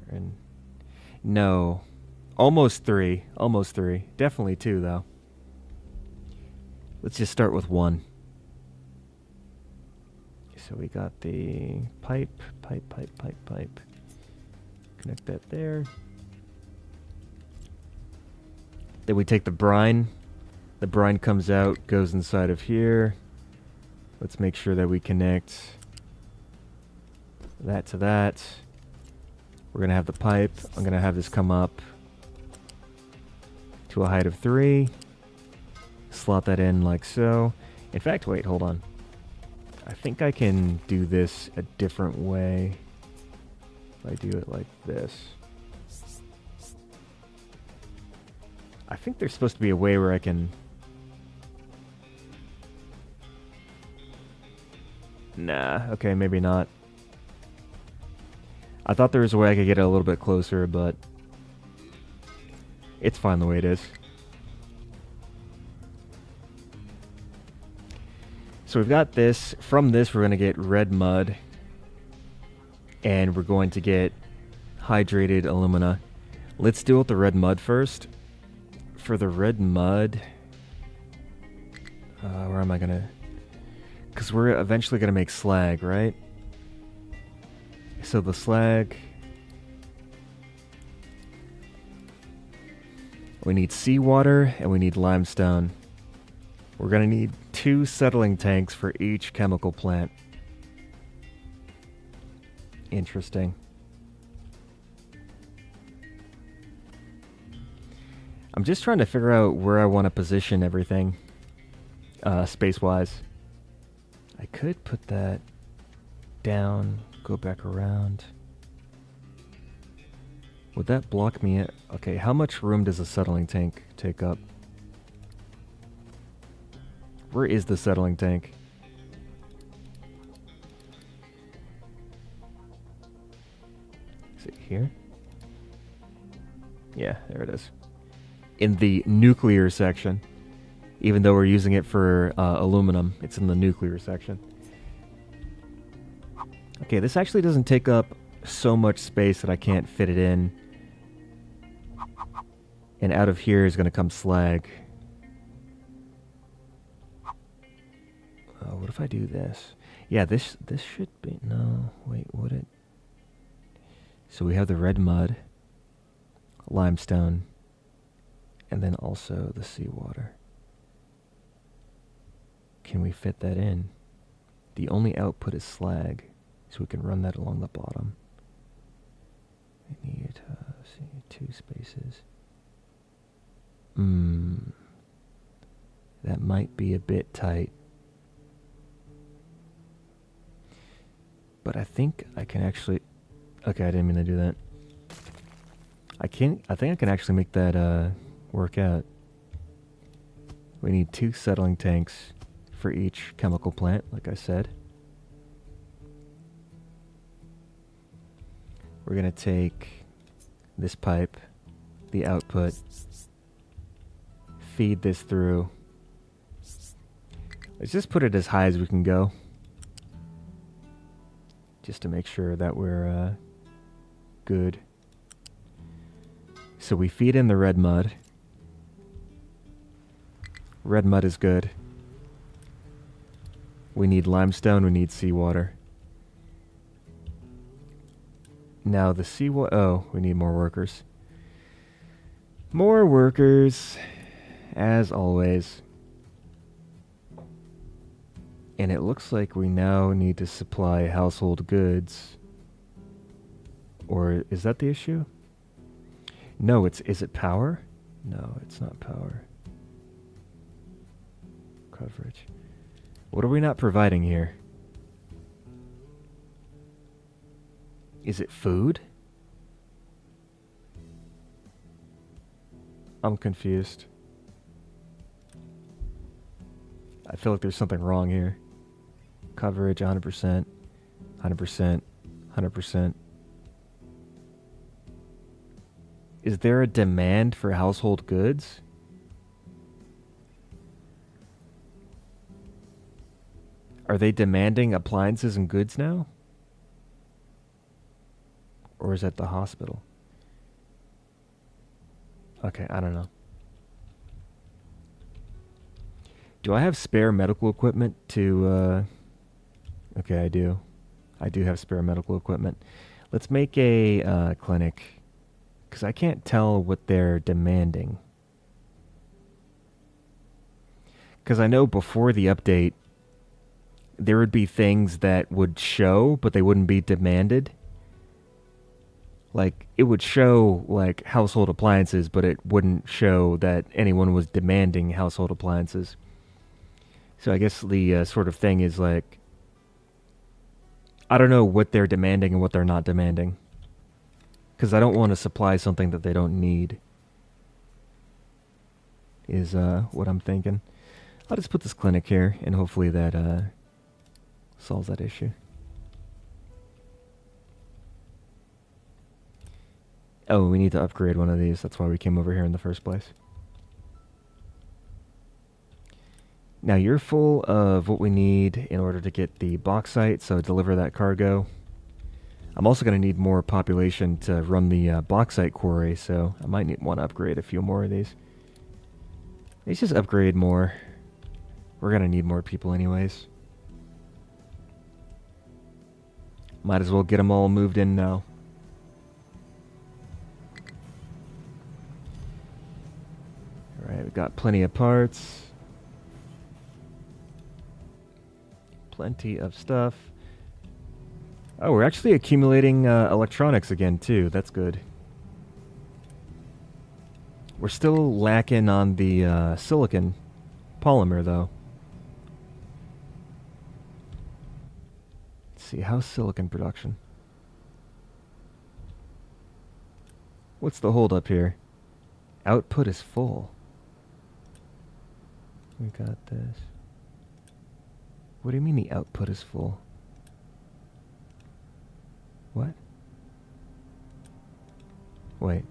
And no, almost 3. Almost 3. Definitely 2 though. Let's just start with 1. So we got the pipe. Connect that there. Then we take the brine. The brine comes out, goes inside of here. Let's make sure that we connect that to that. We're going to have the pipe. I'm going to have this come up to a height of 3. Slot that in like so. In fact, wait, hold on. I think I can do this a different way. If I do it like this. I think there's supposed to be a way where I can... Nah, okay, maybe not. I thought there was a way I could get it a little bit closer, but... It's fine the way it is. So we've got this. From this, we're going to get red mud. And we're going to get hydrated alumina. Let's deal with the red mud first. For the red mud... where am I going to... Because we're eventually going to make slag, right? So the slag... We need seawater and we need limestone. We're going to need 2 settling tanks for each chemical plant. Interesting. I'm just trying to figure out where I want to position everything, space-wise. I could put that down, go back around. Would that block me? Okay, how much room does a settling tank take up? Where is the settling tank? Is it here? Yeah, there it is. In the nuclear section. Even though we're using it for aluminum, it's in the nuclear section. Okay, this actually doesn't take up so much space that I can't fit it in. And out of here is going to come slag. What if I do this? Yeah, this should be... No, wait, would it? So we have the red mud, limestone, and then also the seawater. Can we fit that in? The only output is slag, so we can run that along the bottom. We need, see, 2 spaces. That might be a bit tight. But I think I can actually... Okay, I didn't mean to do that. I think I can actually make that work out. We need 2 settling tanks for each chemical plant, like I said. We're gonna take this pipe, the output, feed this through. Let's just put it as high as we can go, just to make sure that we're good. So we feed in the red mud. Red mud is good. We need limestone, we need seawater. Now the seawater... Oh, we need more workers. More workers, as always. And it looks like we now need to supply household goods. Or is that the issue? No, is it power? No, it's not power. Coverage. What are we not providing here? Is it food? I'm confused. I feel like there's something wrong here. Coverage 100%, 100%, 100%. Is there a demand for household goods? Are they demanding appliances and goods now? Or is that the hospital? Okay, I don't know. Do I have spare medical equipment to... Okay, I do. I do have spare medical equipment. Let's make a clinic. Because I can't tell what they're demanding. Because I know before the update, there would be things that would show, but they wouldn't be demanded. Like, it would show, like, household appliances, but it wouldn't show that anyone was demanding household appliances. So I guess the sort of thing is, like, I don't know what they're demanding and what they're not demanding. Because I don't want to supply something that they don't need. Is what I'm thinking. I'll just put this clinic here, and hopefully that solves that issue. Oh, we need to upgrade one of these. That's why we came over here in the first place. Now you're full of what we need in order to get the bauxite, so deliver that cargo. I'm also going to need more population to run the bauxite quarry, so I might want to upgrade a few more of these. Let's just upgrade more. We're going to need more people anyways. Might as well get them all moved in now. Alright, we've got plenty of parts. Plenty of stuff. Oh, we're actually accumulating electronics again, too. That's good. We're still lacking on the silicon polymer, though. Let's see, how's silicon production? What's the holdup here? Output is full. We got this. What do you mean the output is full? What? Wait.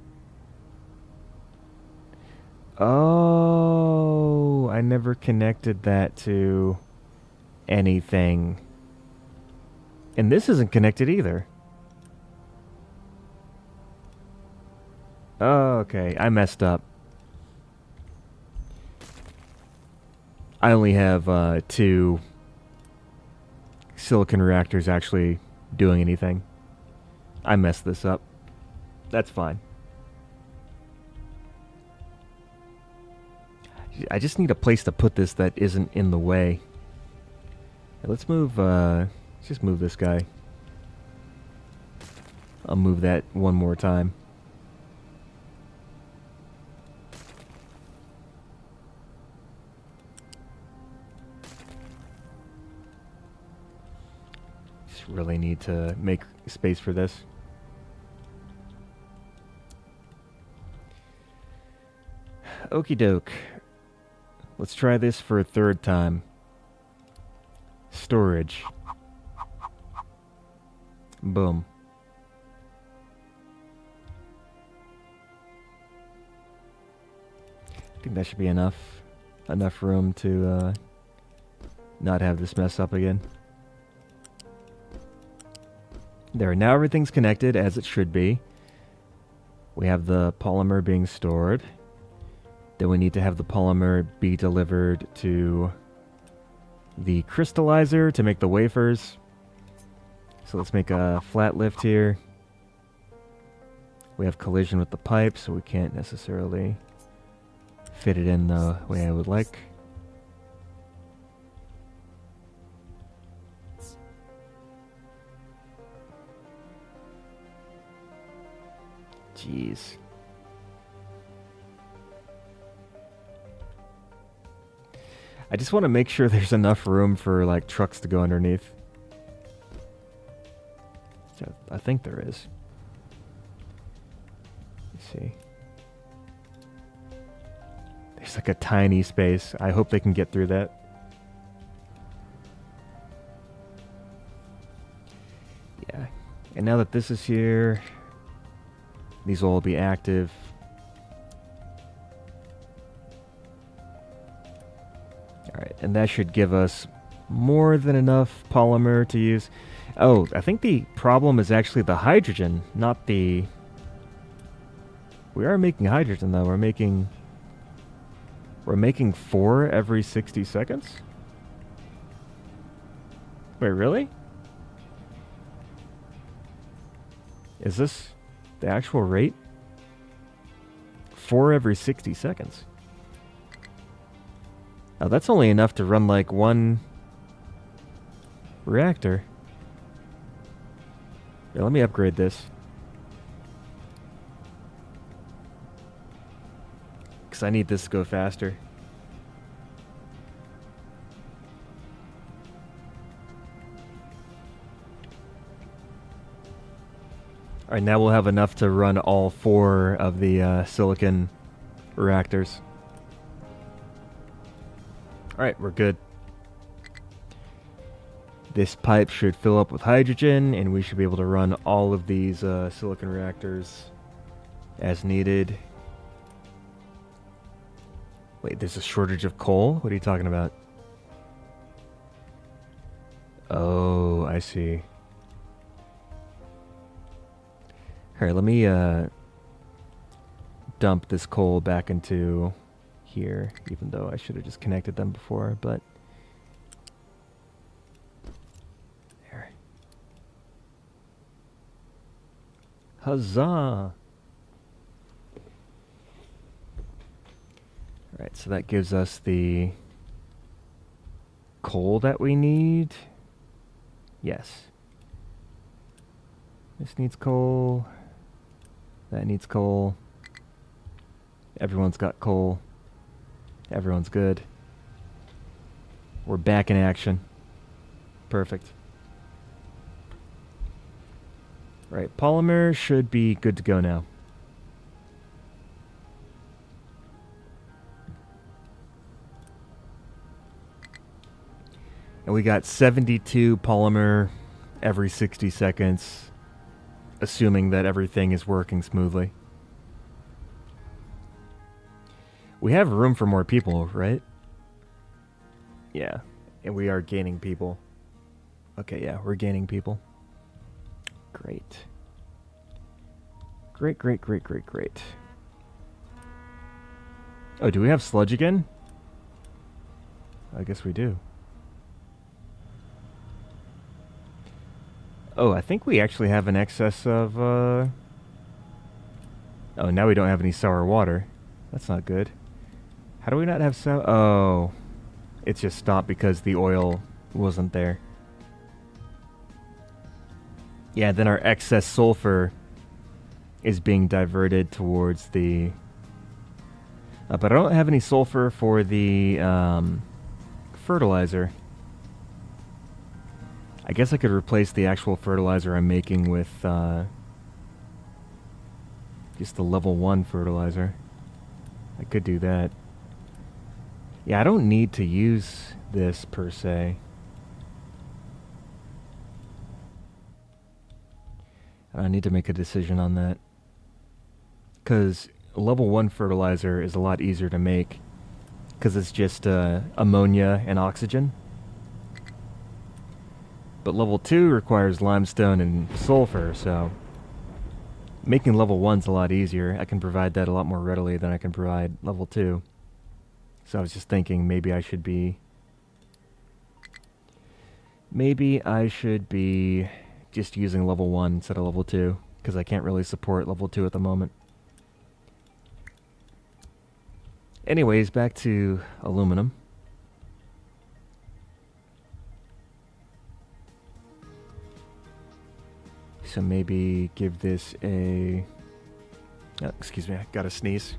Oh, I never connected that to anything. And this isn't connected either. Oh, okay. I messed up. I only have 2 silicon reactor's actually doing anything. I messed this up. That's fine. I just need a place to put this that isn't in the way. Let's move, let's just move this guy. I'll move that one more time. Just really need to make space for this. Okie doke. Let's try this for a third time. Storage. Boom. I think that should be enough. Enough room to not have this mess up again. There, now everything's connected as it should be. We have the polymer being stored. Then we need to have the polymer be delivered to the crystallizer to make the wafers. So let's make a flat lift here. We have collision with the pipe, so we can't necessarily fit it in the way I would like. Jeez. I just want to make sure there's enough room for like trucks to go underneath. I think there is. Let's see. There's like a tiny space. I hope they can get through that. Yeah. And now that this is here, these will all be active. Alright, and that should give us more than enough polymer to use. Oh, I think the problem is actually the hydrogen, not the... We are making hydrogen, though. We're making 4 every 60 seconds? Wait, really? Is this the actual rate? 4 every 60 seconds. Oh, that's only enough to run like one reactor. Here, let me upgrade this. Because I need this to go faster. Alright, now we'll have enough to run all 4 of the silicon reactors. Alright, we're good. This pipe should fill up with hydrogen, and we should be able to run all of these silicon reactors as needed. Wait, there's a shortage of coal? What are you talking about? Oh, I see. Alright, let me dump this coal back into here, even though I should have just connected them before, but... There. Huzzah! Alright, so that gives us the coal that we need. Yes. This needs coal. That needs coal. Everyone's got coal. Everyone's good. We're back in action. Perfect. Right, polymer should be good to go now. And we got 72 polymer every 60 seconds, assuming that everything is working smoothly. We have room for more people, right? Yeah, and we are gaining people. Okay, yeah, we're gaining people. Great. Great, great, great, great, great. Oh, do we have sludge again? I guess we do. Oh, I think we actually have an excess of, Oh, now we don't have any sour water. That's not good. How do we not have sour... Oh, it's just stopped because the oil wasn't there. Yeah, then our excess sulfur is being diverted towards the... but I don't have any sulfur for the fertilizer. I guess I could replace the actual fertilizer I'm making with just the level 1 fertilizer. I could do that. Yeah, I don't need to use this per se. I need to make a decision on that. Because level 1 fertilizer is a lot easier to make. Because it's just ammonia and oxygen. But level 2 requires limestone and sulfur, so... making level 1's a lot easier. I can provide that a lot more readily than I can provide level 2. So I was just thinking maybe I should be... maybe I should be just using level 1 instead of level 2. Because I can't really support level 2 at the moment. Anyways, back to aluminum. So maybe give this a... oh, excuse me, I gotta sneeze.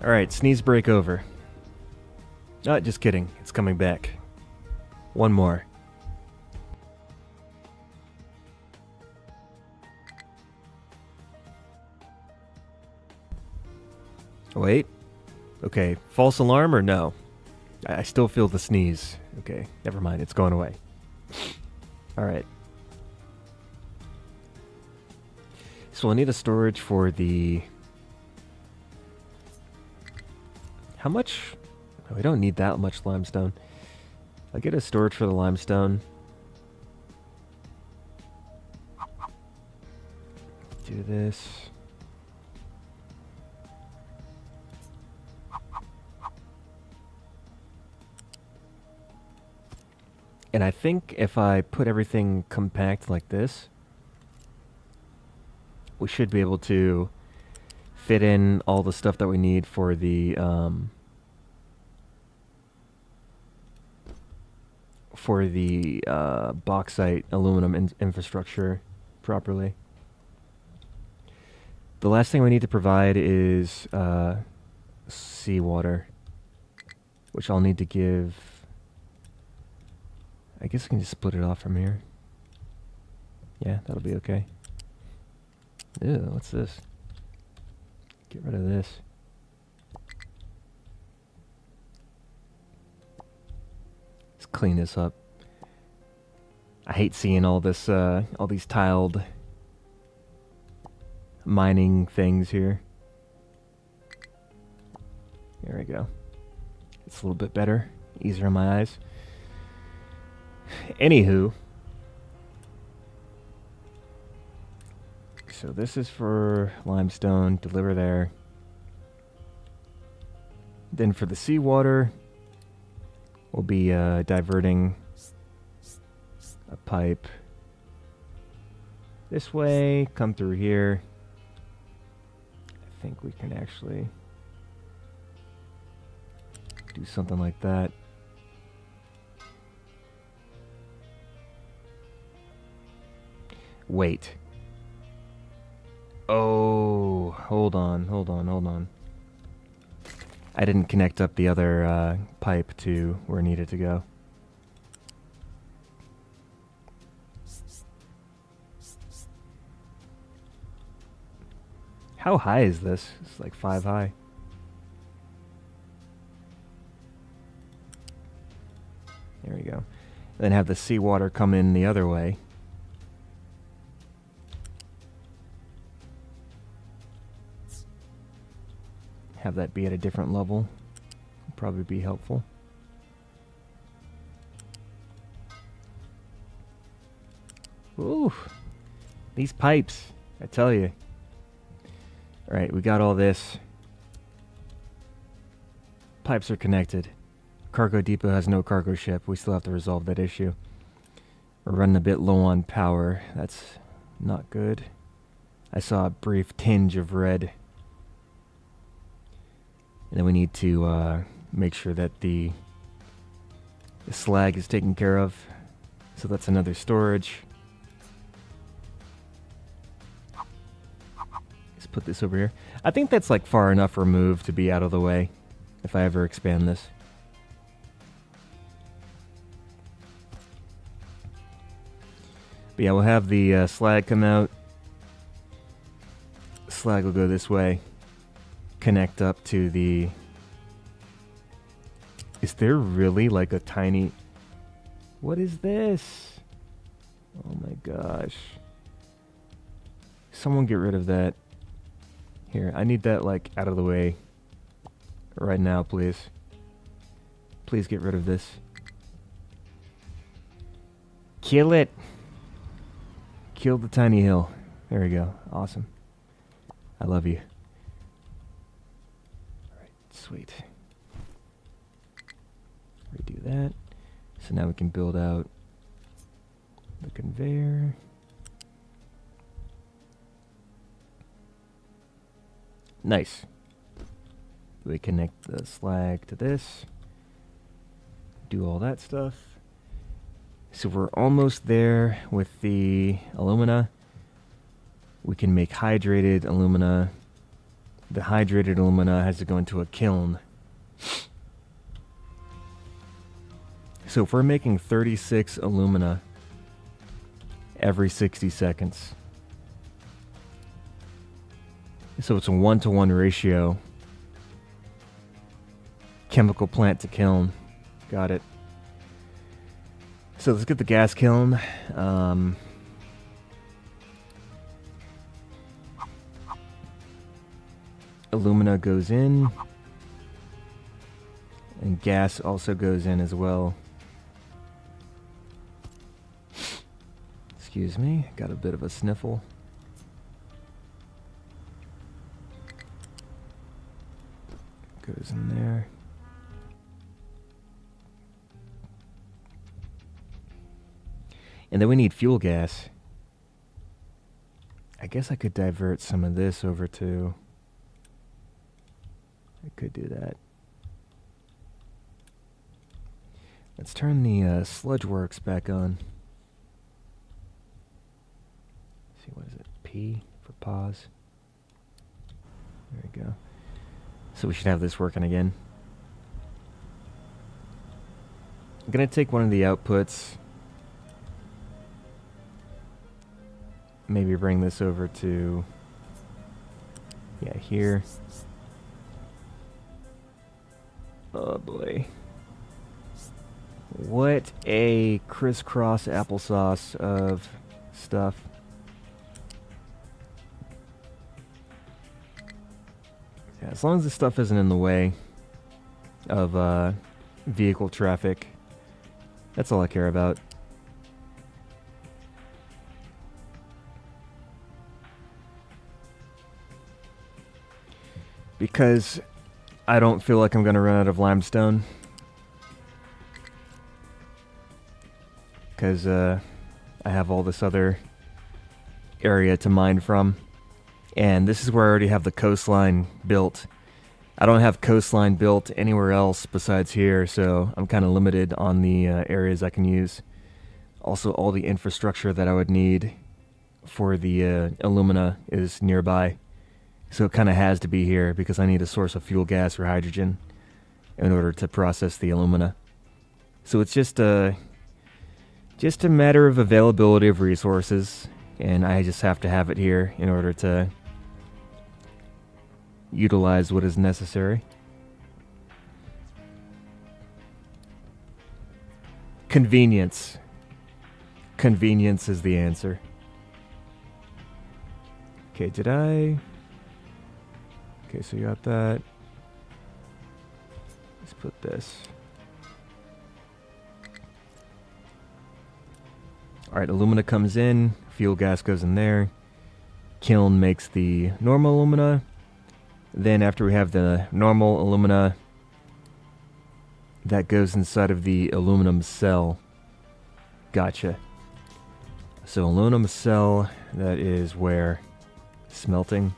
Alright, sneeze break over. Oh, just kidding. It's coming back. One more. Wait. Okay, false alarm or no? I still feel the sneeze. Okay, never mind. It's going away. Alright. So we'll need a storage for the... how much? Oh, we don't need that much limestone. I'll get a storage for the limestone. Do this. And I think if I put everything compact like this, we should be able to fit in all the stuff that we need for the bauxite aluminum infrastructure properly. The last thing we need to provide is seawater, which I'll need to give... I guess I can just split it off from here. Yeah, that'll be okay. Ew, what's this? Get rid of this. Let's clean this up. I hate seeing all this, all these tiled mining things here. There we go. It's a little bit better, easier on my eyes. Anywho, so this is for limestone, deliver there. Then for the seawater, we'll be diverting a pipe this way, come through here. I think we can actually do something like that. Wait. Oh, hold on. I didn't connect up the other pipe to where it needed to go. How high is this? It's like 5 high. There we go. Then have the seawater come in the other way. Have that be at a different level. Would probably be helpful. Ooh, these pipes, I tell you. Alright, we got all this. Pipes are connected. cargo depot has no cargo ship. We still have to resolve that issue. We're running a bit low on power. That's not good. I saw a brief tinge of red. And then we need to make sure that the slag is taken care of. So that's another storage. Let's put this over here. I think that's like far enough removed to be out of the way if I ever expand this. But yeah, we'll have the slag come out. Slag will go this way. Connect up to the... Is there really like a tiny... What is this? Oh my gosh. Someone get rid of that. Here, I need that like out of the way right now, please. Please get rid of this. Kill it! Kill the tiny hill. There we go. Awesome. I love you. Alright, sweet. Redo that. So now we can build out the conveyor. Nice. We connect the slag to this. Do all that stuff. So we're almost there with the alumina. We can make hydrated alumina. The hydrated alumina has to go into a kiln. So if we're making 36 alumina every 60 seconds, so it's a 1-to-1 ratio. Chemical plant to kiln. Got it. So let's get the gas kiln. Alumina goes in. And gas also goes in as well. Excuse me, got a bit of a sniffle. Goes in there. And then we need fuel gas. I guess I could divert some of this over to... I could do that. Let's turn the sludge works back on. Let's see, what is it? P for pause. There we go. So we should have this working again. I'm gonna take one of the outputs. Maybe bring this over to... yeah, here. Oh boy. What a crisscross applesauce of stuff. Yeah, as long as this stuff isn't in the way of vehicle traffic, that's all I care about. Because I don't feel like I'm going to run out of limestone. Because I have all this other area to mine from. And this is where I already have the coastline built. I don't have coastline built anywhere else besides here, so I'm kind of limited on the areas I can use. Also, all the infrastructure that I would need for the alumina is nearby. So it kind of has to be here because I need a source of fuel gas or hydrogen in order to process the alumina. So it's just a matter of availability of resources, and I just have to have it here in order to utilize what is necessary. Convenience. Convenience is the answer. Okay, did I... Okay, so you got that. Let's put this. Alright, alumina comes in, fuel gas goes in there. Kiln makes the normal alumina. Then after we have the normal alumina, that goes inside of the aluminum cell. Gotcha. So aluminum cell, that is where? Smelting.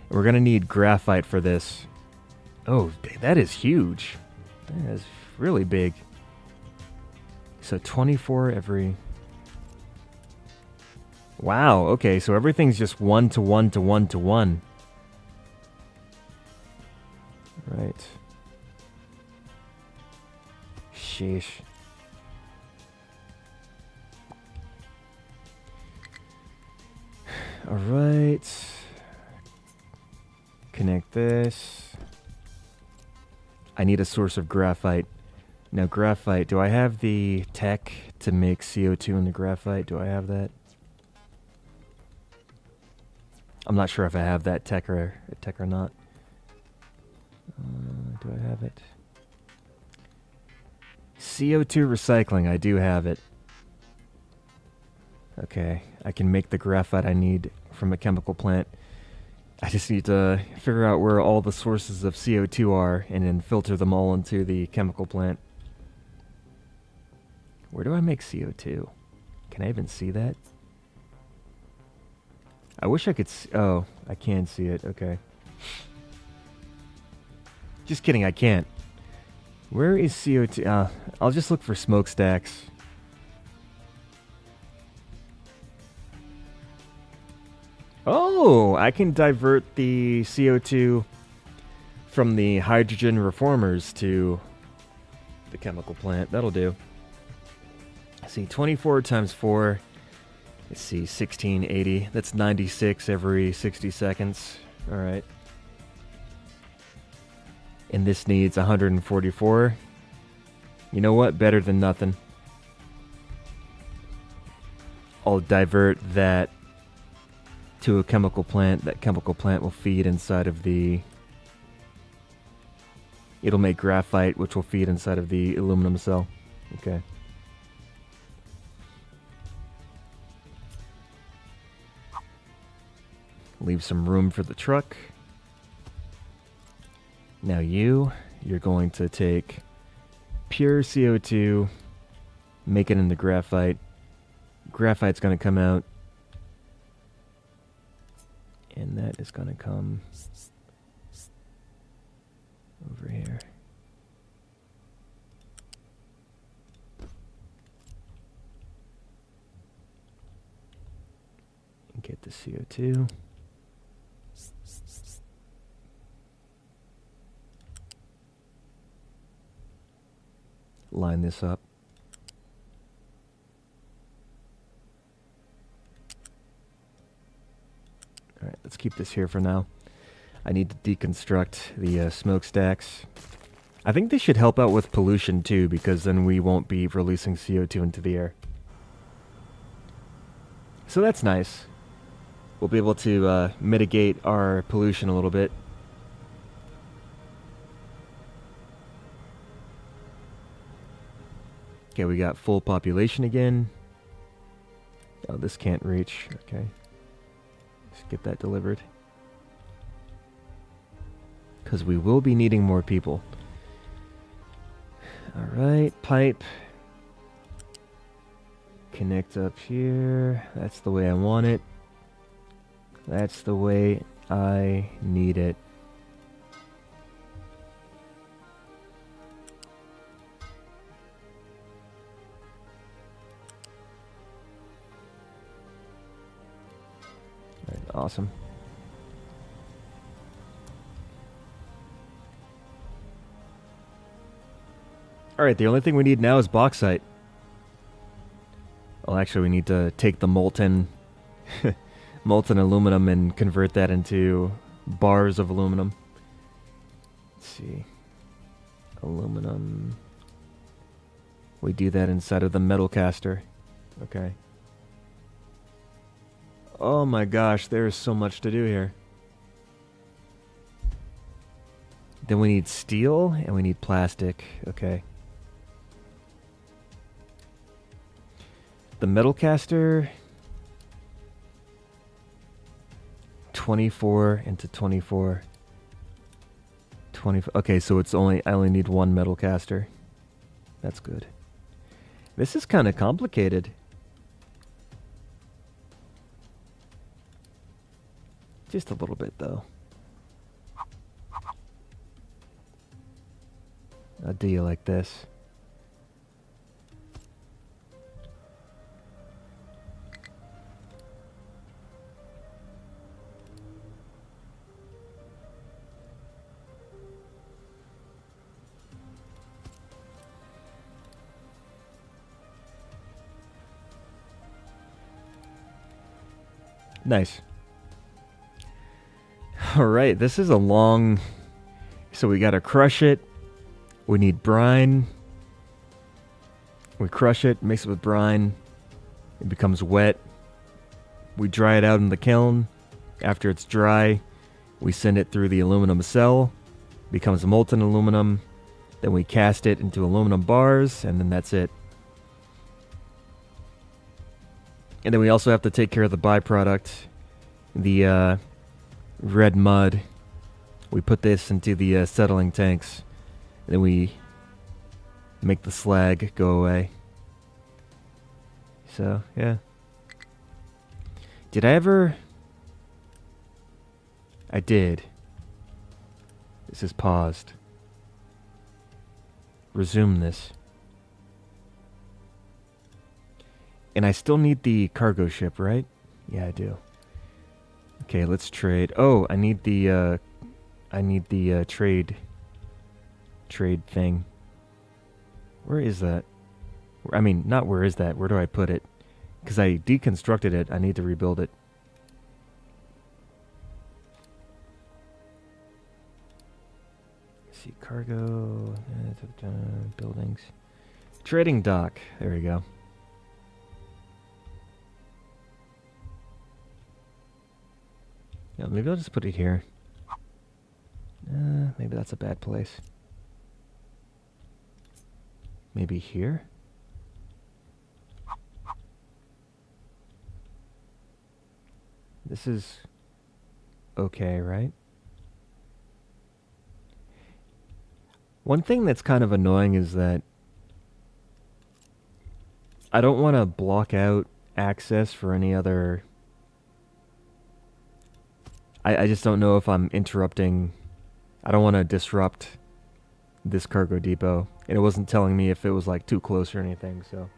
We're gonna need graphite for this. Oh, that is huge. That is really big. So 24 every... Wow, okay, so everything's just 1 to 1 to 1 to 1. Right. Sheesh. Alright. Connect this. I need a source of graphite. Now graphite, do I have the tech to make CO2 in the graphite? Do I have that? I'm not sure if I have that tech or not. Do I have it? CO2 recycling, I do have it. Okay, I can make the graphite I need from a chemical plant. I just need to figure out where all the sources of CO2 are and then filter them all into the chemical plant. Where do I make CO2? Can I even see that? I wish I could oh, I can see it. Okay. Just kidding, I can't. Where is CO2? I'll just look for smokestacks. Oh, I can divert the CO2 from the hydrogen reformers to the chemical plant. That'll do. Let's see, 24 times 4. Let's see, 1680. That's 96 every 60 seconds. All right. And this needs 144. You know what? Better than nothing. I'll divert that to a chemical plant. That chemical plant will feed inside of the... It'll make graphite, which will feed inside of the aluminum cell. Okay. Leave some room for the truck. Now you're going to take pure CO2, make it into graphite. Graphite's going to come out. And that is going to come over here. And get the CO2. Line this up. Alright, let's keep this here for now. I need to deconstruct the smokestacks. I think this should help out with pollution too, because then we won't be releasing CO2 into the air. So that's nice. We'll be able to mitigate our pollution a little bit. Okay, we got full population again. Oh, this can't reach. Okay. Let's get that delivered. Because we will be needing more people. Alright, pipe. Connect up here. That's the way I want it. That's the way I need it. Awesome. Alright, the only thing we need now is bauxite. Well, actually, we need to take the molten molten aluminum and convert that into bars of aluminum. Let's see. Aluminum. We do that inside of the metal caster. Okay. Oh my gosh, there is so much to do here. Then we need steel and we need plastic. Okay. The metal caster. 24 into 24. 20. Okay, so it's only I only need one metal caster. That's good. This is kind of complicated. Just a little bit, though. I'll do you like this. Nice. Alright, this is a long... So we gotta crush it. We need brine. We crush it, mix it with brine. It becomes wet. We dry it out in the kiln. After it's dry, we send it through the aluminum cell. Becomes molten aluminum. Then we cast it into aluminum bars, and then that's it. And then we also have to take care of the byproduct, the red mud. We put this into the settling tanks. And then we make the slag go away. So, yeah. Did I ever... I did. This is paused. Resume this. And I still need the cargo ship, right? Yeah, I do. Okay, let's trade. Oh, I need the trade thing. Where is that? I mean, not where is that? Where do I put it? Because I deconstructed it. I need to rebuild it. Let's see, cargo, buildings, trading dock. There we go. Yeah, maybe I'll just put it here. Maybe that's a bad place. Maybe here? This is okay, right? One thing that's kind of annoying is that I don't want to block out access for any other... I just don't know if I'm interrupting... I don't want to disrupt this cargo depot. And it wasn't telling me if it was like too close or anything, so...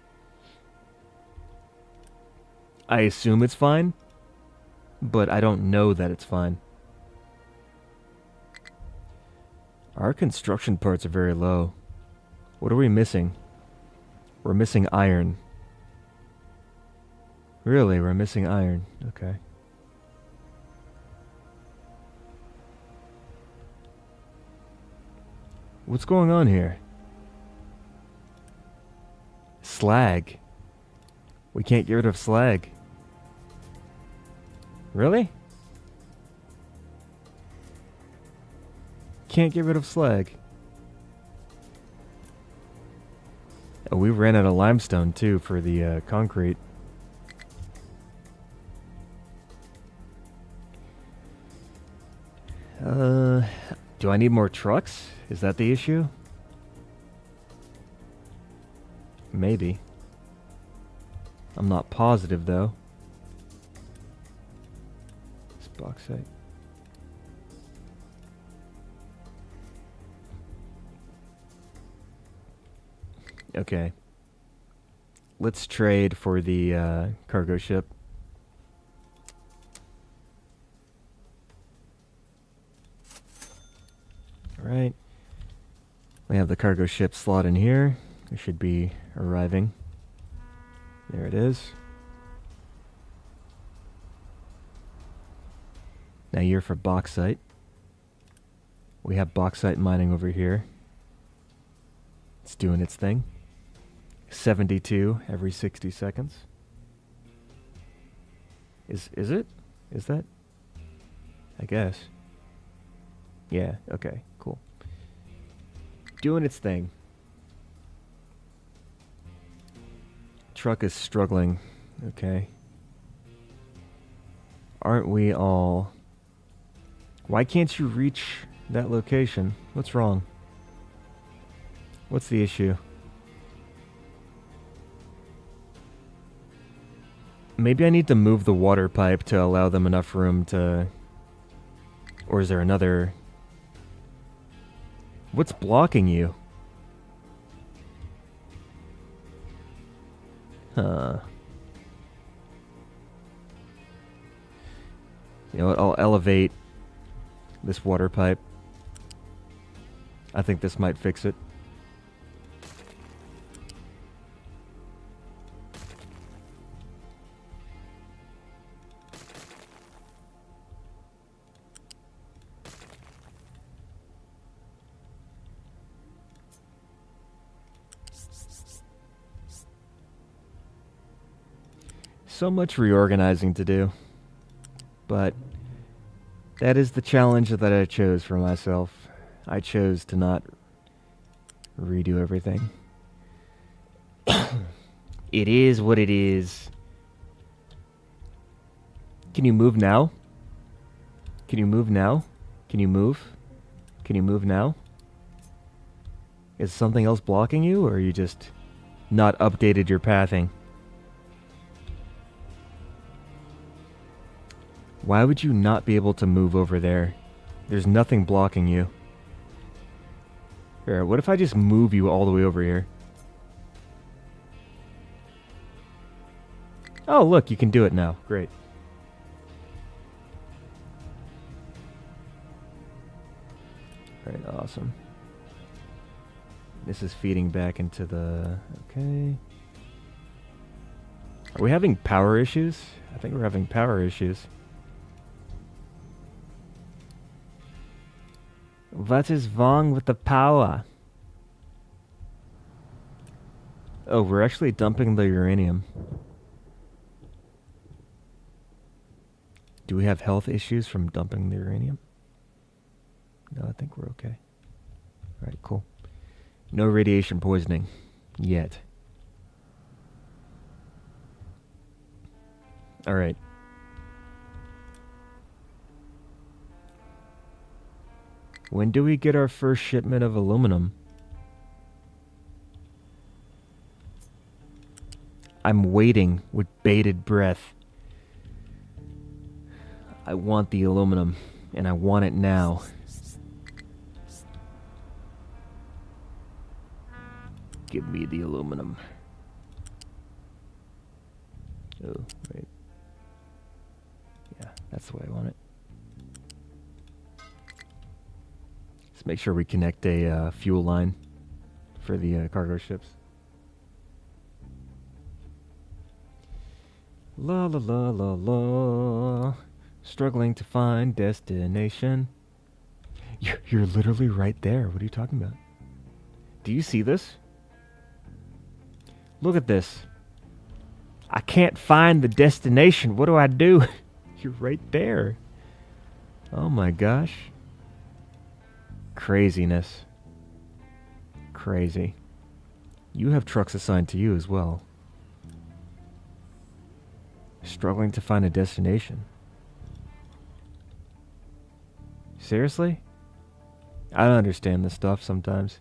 I assume it's fine, but I don't know that it's fine. Our construction parts are very low. What are we missing? We're missing iron. Really, we're missing iron. Okay. What's going on here? Slag. We can't get rid of slag. Really? Can't get rid of slag. Oh, we ran out of limestone too for the concrete. Do I need more trucks? Is that the issue? Maybe. I'm not positive though. It's bauxite. Okay. Let's trade for the cargo ship. Alright. We have the cargo ship slot in here. It should be arriving. There it is. Now you're for bauxite. We have bauxite mining over here. It's doing its thing. 72 every 60 seconds. Is it? Is that? I guess. Yeah, okay, cool. Doing its thing. Truck is struggling. Okay. Aren't we all... Why can't you reach that location. What's wrong? What's the issue? Maybe I need to move the water pipe to allow them enough room to... Or is there another... What's blocking you? Huh. You know what? I'll elevate this water pipe. I think this might fix it. So much reorganizing to do, but that is the challenge that I chose for myself. I chose to not redo everything. It is what it is. Can you move now? Can you move now? Can you move? Can you move now? Is something else blocking you, or are you just not updated your pathing? Why would you not be able to move over there? There's nothing blocking you. Here, what if I just move you all the way over here? Oh, look, you can do it now. Great. Alright, awesome. This is feeding back into the... Okay. Are we having power issues? I think we're having power issues. What is wrong with the power? Oh, we're actually dumping the uranium. Do we have health issues from dumping the uranium? No, I think we're okay. Alright, cool. No radiation poisoning. Yet. Alright. When do we get our first shipment of aluminum? I'm waiting with bated breath. I want the aluminum, and I want it now. Give me the aluminum. Oh, wait. Yeah, that's the way I want it. Let's make sure we connect a fuel line for the cargo ships. La la la la la. Struggling to find destination. You're literally right there. What are you talking about? Do you see this? Look at this. I can't find the destination. What do I do? You're right there. Oh my gosh. Craziness. Crazy. You have trucks assigned to you as well. Struggling to find a destination. Seriously? I don't understand this stuff sometimes.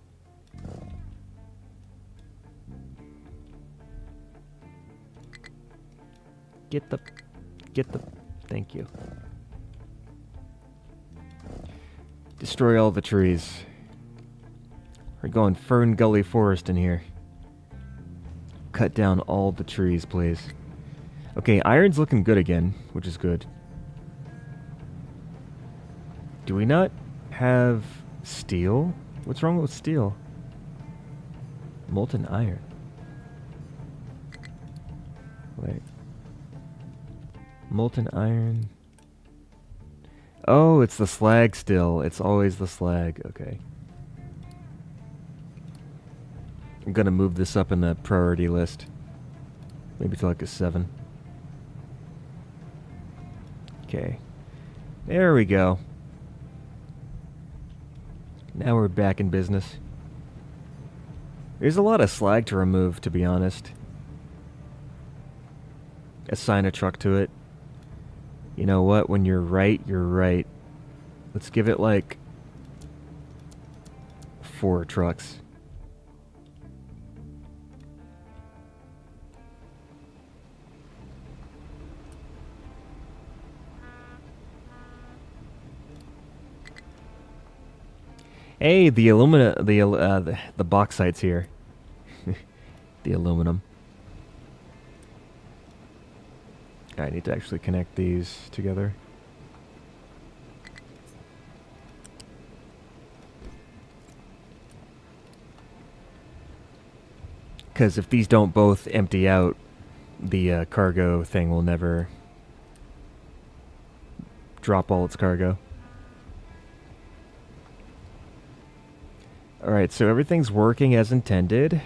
Get the... Thank you. Destroy all the trees. We're going Fern Gully Forest in here. Cut down all the trees, please. Okay, iron's looking good again, which is good. Do we not have steel? What's wrong with steel? Molten iron. Wait. Molten iron. Oh, it's the slag still. It's always the slag. Okay. I'm gonna move this up in the priority list. Maybe to like a 7. Okay. There we go. Now we're back in business. There's a lot of slag to remove, to be honest. Assign a truck to it. You know what? When you're right, you're right. Let's give it like 4 trucks. Hey, the the bauxite's here. The aluminum. I need to actually connect these together. Because if these don't both empty out, the cargo thing will never drop all its cargo. Alright, so everything's working as intended.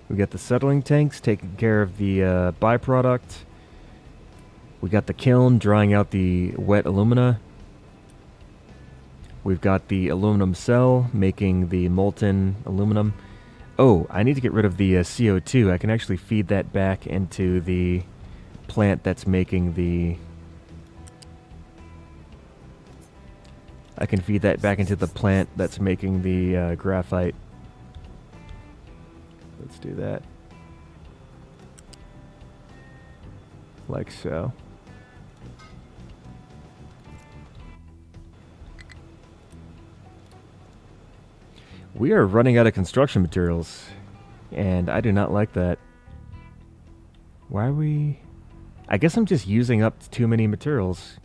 We got the settling tanks taking care of the byproduct. We got the kiln drying out the wet alumina. We've got the aluminum cell making the molten aluminum. Oh, I need to get rid of the CO2. I can actually feed that back into the plant that's making the... I can feed that back into the plant that's making the graphite. Let's do that. Like so. We are running out of construction materials, and I do not like that. Why are we... I guess I'm just using up too many materials.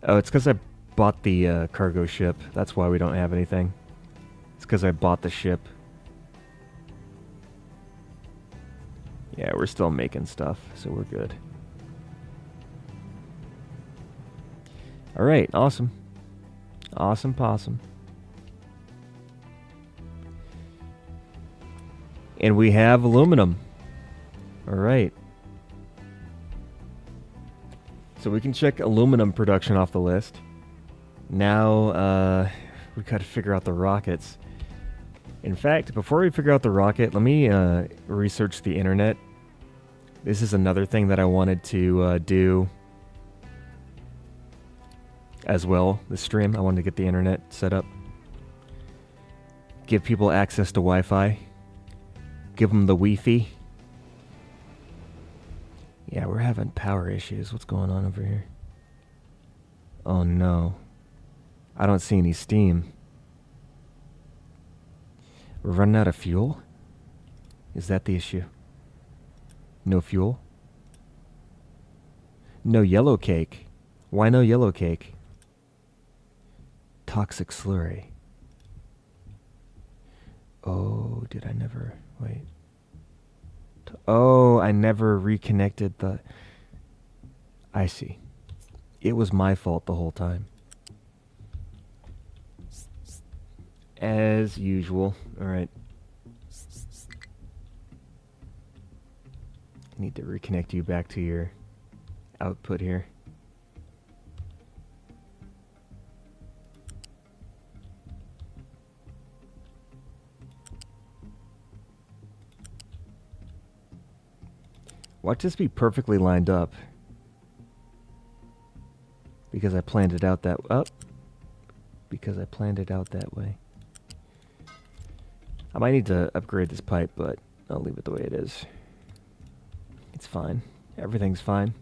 Oh, it's because I bought the cargo ship. That's why we don't have anything. It's because I bought the ship. Yeah, we're still making stuff, so we're good. Alright, awesome. Awesome possum. And we have aluminum. Alright. So we can check aluminum production off the list. Now, we gotta figure out the rockets. In fact, before we figure out the rocket, let me research the internet. This is another thing that I wanted to do as well, the stream. I wanted to get the internet set up. Give people access to Wi-Fi. Give them the Wi-Fi. Yeah, we're having power issues. What's going on over here? Oh no. I don't see any steam. We're running out of fuel? Is that the issue? No fuel? No yellow cake. Why no yellow cake? Toxic slurry. Oh, did I never... Wait. Oh, I never reconnected the... I see. It was my fault the whole time. As usual. Alright. I need to reconnect you back to your output here. Watch this be perfectly lined up. Because I planned it out that because I planned it out that way. I might need to upgrade this pipe, but I'll leave it the way it is. It's fine. Everything's fine.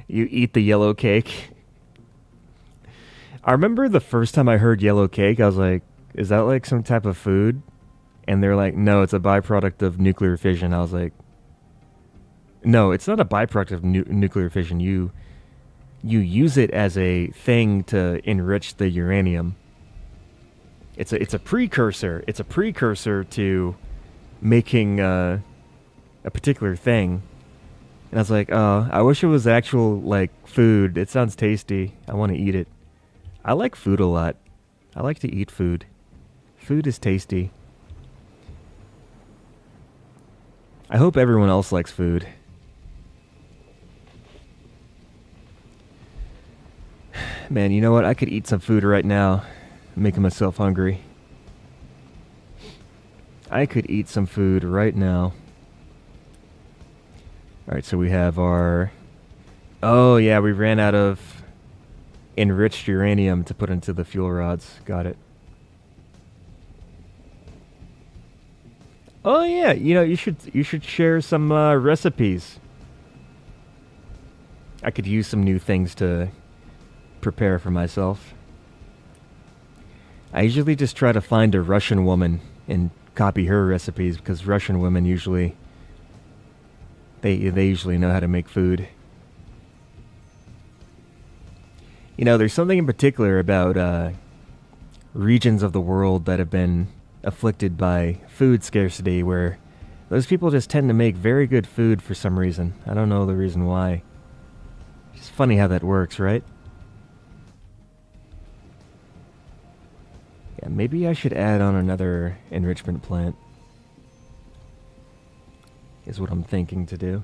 You eat the yellow cake. I remember the first time I heard yellow cake, I was like, is that like some type of food? And they're like, no, it's a byproduct of nuclear fission. I was like, no, it's not a byproduct of nuclear fission. You use it as a thing to enrich the uranium. It's a precursor. It's a precursor to making a particular thing. And I was like, oh, I wish it was actual like food. It sounds tasty. I want to eat it. I like food a lot. I like to eat food. Food is tasty. I hope everyone else likes food. Man, you know what? I could eat some food right now. I'm making myself hungry. I could eat some food right now. Alright, so we have our... Oh, yeah, we ran out of enriched uranium to put into the fuel rods. Got it. Oh yeah, you should share some recipes. I could use some new things to prepare for myself. I usually just try to find a Russian woman and copy her recipes because Russian women usually they usually know how to make food. There's something in particular about regions of the world that have been afflicted by food scarcity where those people just tend to make very good food for some reason. I don't know the reason why. It's funny how that works, right? Yeah, maybe I should add on another enrichment plant. Is what I'm thinking to do.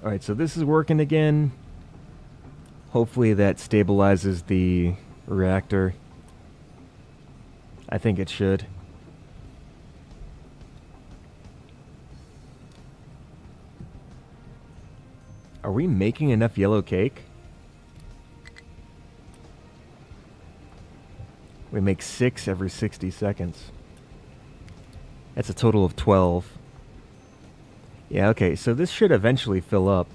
Alright, so this is working again. Hopefully that stabilizes the reactor. I think it should. Are we making enough yellow cake? We make 6 every 60 seconds. That's a total of 12. Yeah, okay, so this should eventually fill up.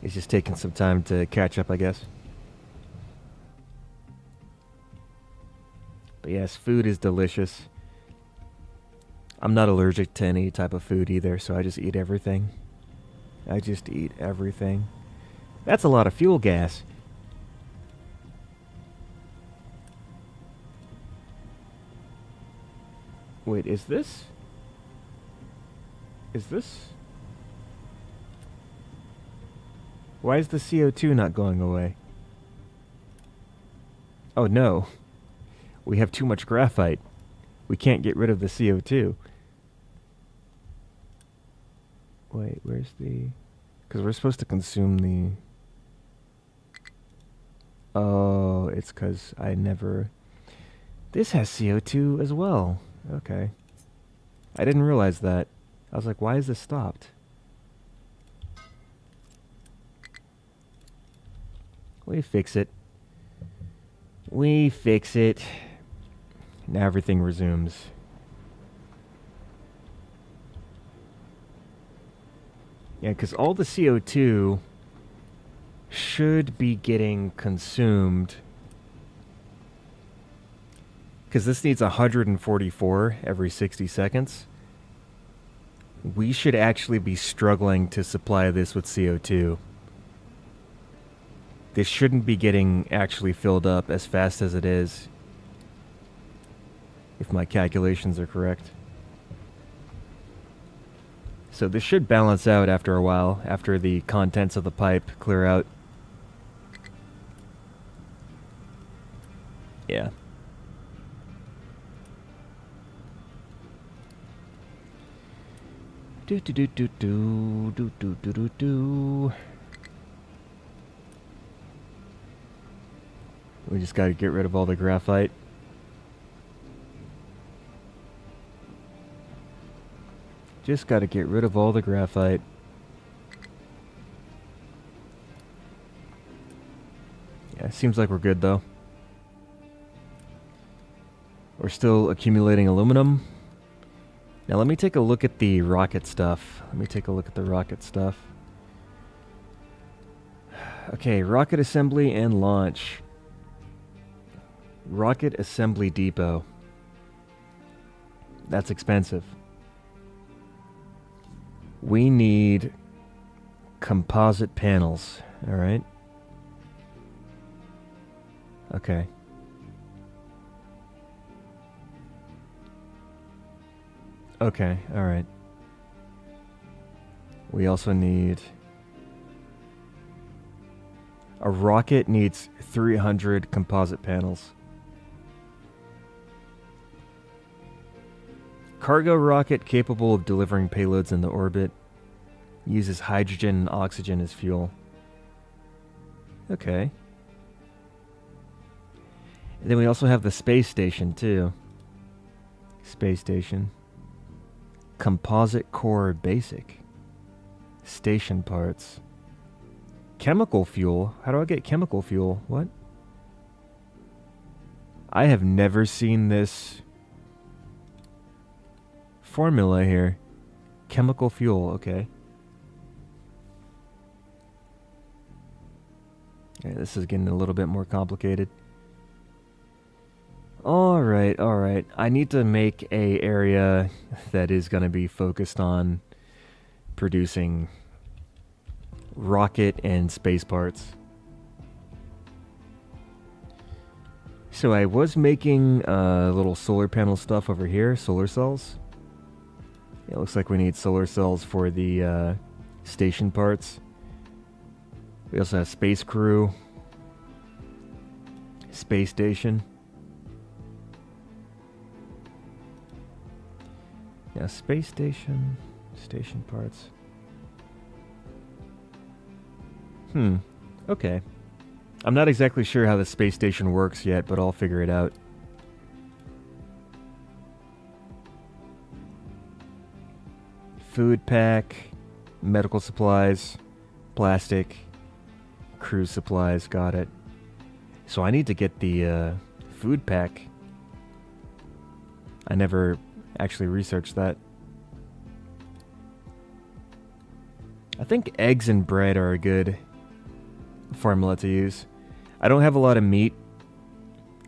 It's just taking some time to catch up, I guess. But yes, food is delicious. I'm not allergic to any type of food either, so I just eat everything. I just eat everything. That's a lot of fuel gas. Wait, is this? Is this? Why is the CO2 not going away? Oh no. We have too much graphite. We can't get rid of the CO2. Wait, where's the... Because we're supposed to consume the... Oh, it's because I never... This has CO2 as well. Okay. I didn't realize that. I was like, why is this stopped? We fix it. We fix it. Now everything resumes. Yeah, because all the CO2 should be getting consumed. Because this needs 144 every 60 seconds. We should actually be struggling to supply this with CO2. This shouldn't be getting actually filled up as fast as it is. If my calculations are correct. So this should balance out after a while, after the contents of the pipe clear out. Yeah. Do do do do do do do do do do. We just gotta get rid of all the graphite. Just gotta get rid of all the graphite. Yeah, seems like we're good though. We're still accumulating aluminum. Now let me take a look at the rocket stuff. Okay, rocket assembly and launch. Rocket assembly depot. That's expensive. We need composite panels, alright? Okay. Okay, alright. We also need... A rocket needs 300 composite panels. Cargo rocket capable of delivering payloads in the orbit. Uses hydrogen and oxygen as fuel. Okay. And then we also have the space station, too. Space station. Composite core basic. Station parts. Chemical fuel? How do I get chemical fuel? What? I have never seen this formula here. Chemical fuel, okay. Yeah, this is getting a little bit more complicated. Alright, alright. I need to make a area that is going to be focused on producing rocket and space parts. So I was making little solar panel stuff over here, solar cells. It looks like we need solar cells for the station parts. We also have space crew, space station. Yeah, space station, station parts. Okay. I'm not exactly sure how the space station works yet, but I'll figure it out. Food pack, medical supplies, plastic, cruise supplies, got it. So I need to get the food pack. I never actually researched that. I think eggs and bread are a good formula to use. I don't have a lot of meat.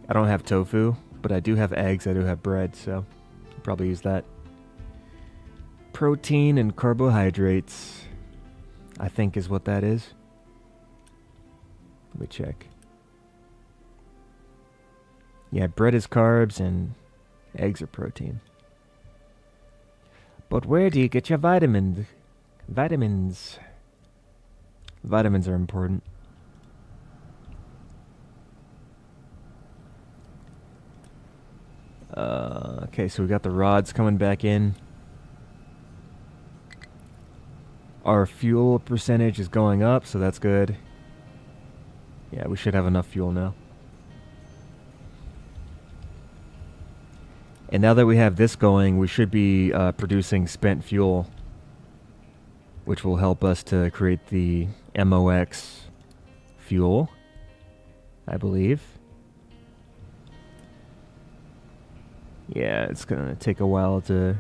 I don't have tofu, but I do have eggs, I do have bread, so I'll probably use that. Protein and carbohydrates, I think is what that is. Let me check. Yeah, bread is carbs and eggs are protein. But where do you get your vitamins? Vitamins. Vitamins are important. Okay, so we got the rods coming back in. Our fuel percentage is going up, so that's good. Yeah, we should have enough fuel now. And now that we have this going, we should be producing spent fuel, which will help us to create the MOX fuel, I believe. Yeah, it's gonna take a while to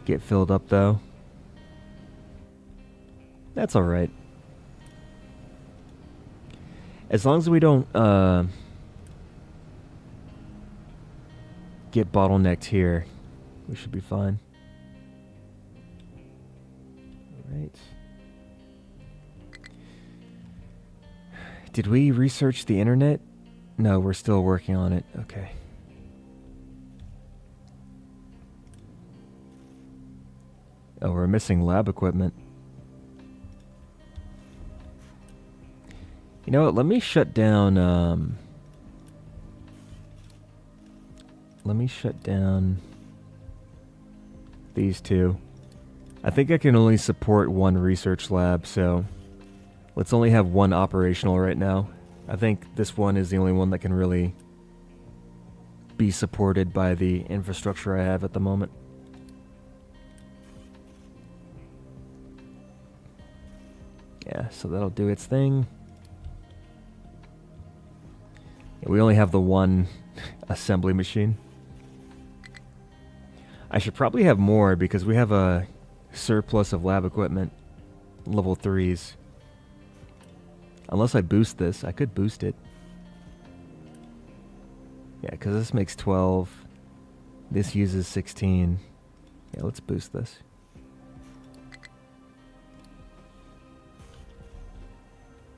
get filled up though. That's alright. As long as we don't get bottlenecked here, we should be fine. Alright. Did we research the internet? No, we're still working on it. Okay. Oh, we're missing lab equipment. You know what? Let me shut down. Let me shut down these two. I think I can only support one research lab, so let's only have one operational right now. I think this one is the only one that can really be supported by the infrastructure I have at the moment. Yeah, so that'll do its thing. Yeah, we only have the one assembly machine. I should probably have more because we have a surplus of lab equipment. Level 3s. Unless I boost this. I could boost it. Yeah, because this makes 12. This uses 16. Yeah, let's boost this.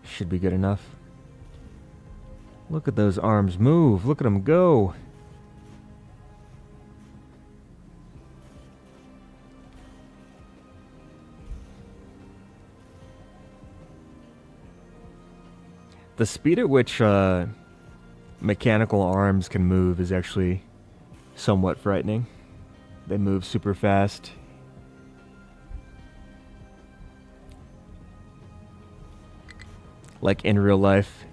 Should be good enough. Look at those arms move. Look at them go. The speed at which mechanical arms can move is actually somewhat frightening. They move super fast. Like in real life.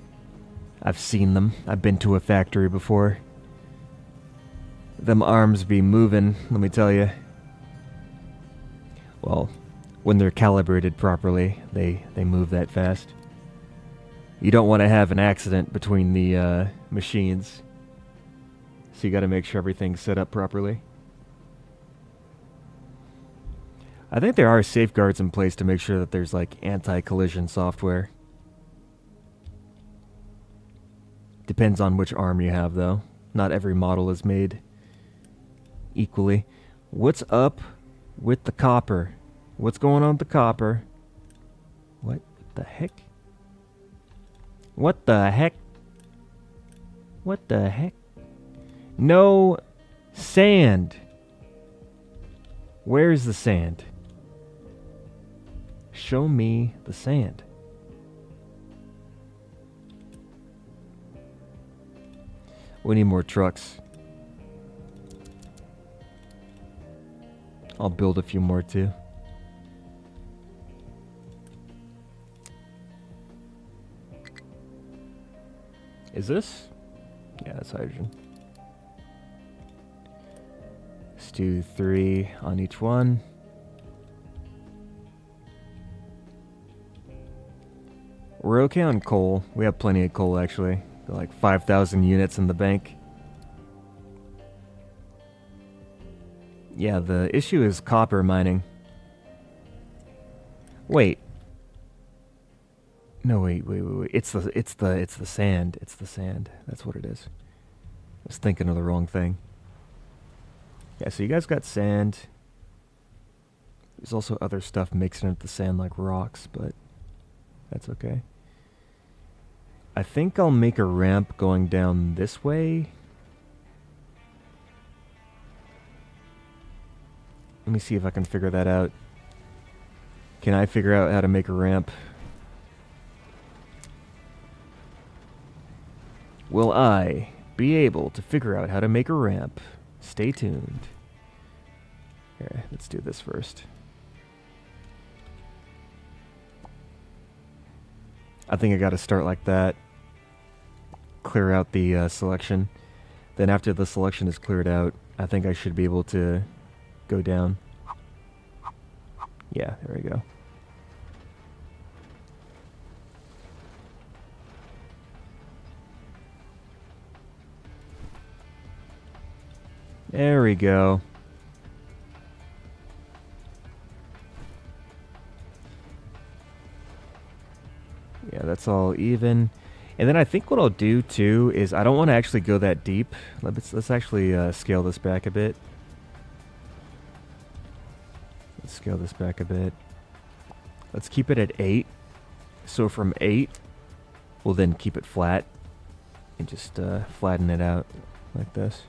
I've seen them. I've been to a factory before. Them arms be moving, let me tell you. Well, when they're calibrated properly, they move that fast. You don't want to have an accident between the machines. So you got to make sure everything's set up properly. I think there are safeguards in place to make sure that there's like anti-collision software. Depends on which arm you have though. Not every model is made equally. What's up with the copper? What's going on with the copper? What the heck? What the heck? What the heck? No sand. Where's the sand? Show me the sand. We need more trucks. I'll build a few more too. Is this? Yeah, that's hydrogen. Let's do 3 on each one. We're okay on coal. We have plenty of coal actually. Got like 5,000 units in the bank. Yeah, the issue is copper mining. Wait. No, wait. It's the sand. It's the sand. That's what it is. I was thinking of the wrong thing. Yeah, so you guys got sand. There's also other stuff mixing with the sand like rocks, but that's okay. I think I'll make a ramp going down this way. Let me see if I can figure that out. Can I figure out how to make a ramp? Will I be able to figure out how to make a ramp? Stay tuned. Here, let's do this first. I think I gotta start like that. Clear out the selection. Then after the selection is cleared out, I think I should be able to go down. Yeah, there we go. There we go. Yeah, that's all even. And then I think what I'll do too is I don't want to actually go that deep. Let's actually scale this back a bit. Let's scale this back a bit. Let's keep it at 8. So from 8, we'll then keep it flat and just flatten it out like this.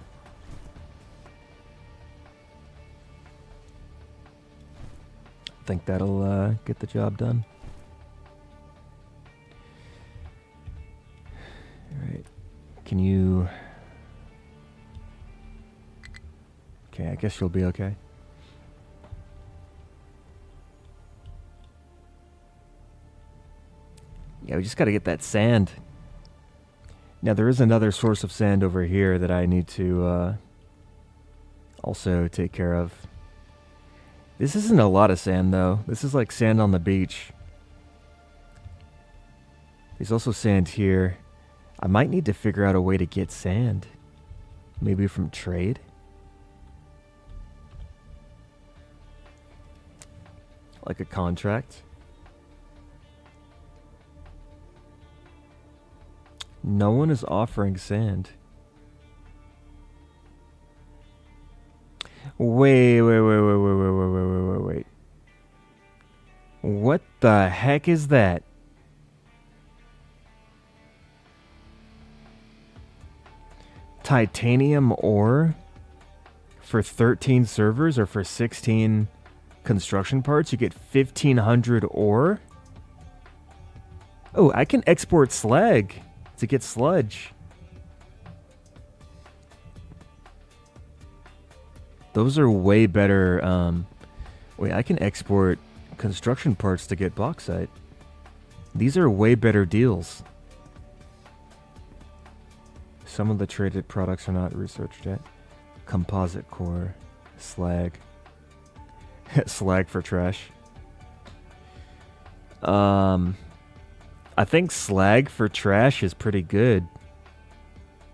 I think that'll get the job done. Alright. Can you... Okay, I guess you'll be okay. Yeah, we just gotta get that sand. Now there is another source of sand over here that I need to also take care of. This isn't a lot of sand though. This is like sand on the beach. There's also sand here. I might need to figure out a way to get sand. Maybe from trade? Like a contract? No one is offering sand. Wait. What the heck is that? Titanium ore for 13 servers or for 16 construction parts? You get 1,500 ore? Oh, I can export slag to get sludge. Those are way better. Wait, I can export construction parts to get bauxite. These are way better deals. Some of the traded products are not researched yet. Composite core, slag. Slag for trash. I think slag for trash is pretty good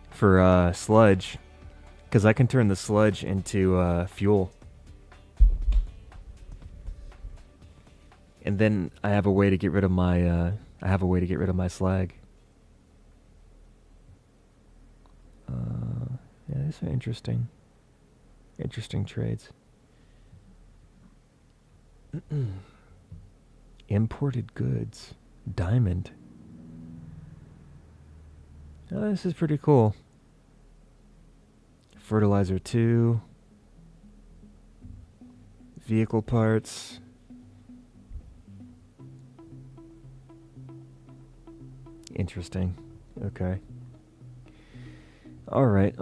for sludge, because I can turn the sludge into fuel. And then I have a way to get rid of my slag. Yeah, these are interesting. Interesting trades. Imported goods. Diamond. Oh, this is pretty cool. Fertilizer 2. Vehicle parts. Interesting. Okay. Alright.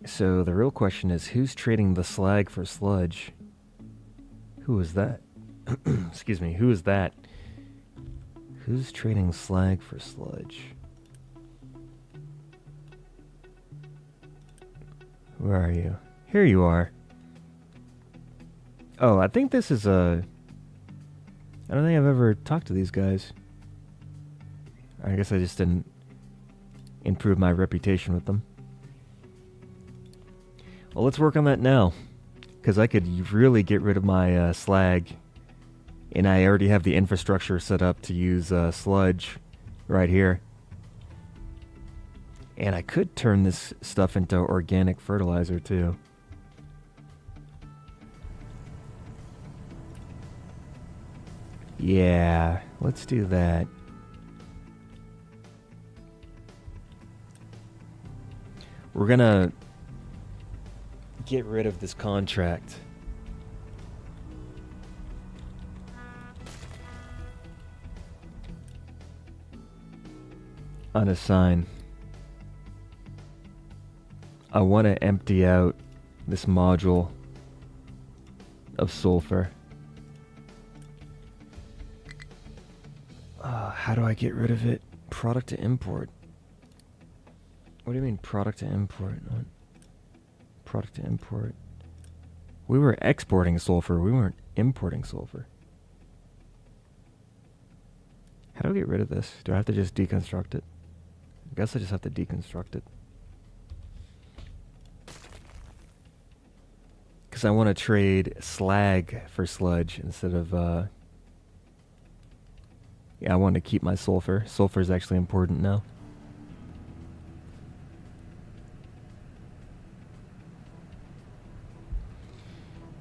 So the real question is, who's trading the slag for sludge? Who is that? Excuse me, who is that? Who's trading slag for sludge? Where are you? Here you are. Oh, I think this is a... I don't think I've ever talked to these guys. I guess I just didn't improve my reputation with them. Well, let's work on that now, because I could really get rid of my slag, and I already have the infrastructure set up to use sludge right here. And I could turn this stuff into organic fertilizer too. Yeah, let's do that. We're gonna get rid of this contract. Unassign. I want to empty out this module of sulfur. How do I get rid of it? Product to import. What do you mean product to import? What? Product to import. We were exporting sulfur. We weren't importing sulfur. How do I get rid of this? Do I have to just deconstruct it? I guess I just have to deconstruct it. Because I want to trade slag for sludge instead of... yeah, I want to keep my sulfur. Sulfur is actually important now.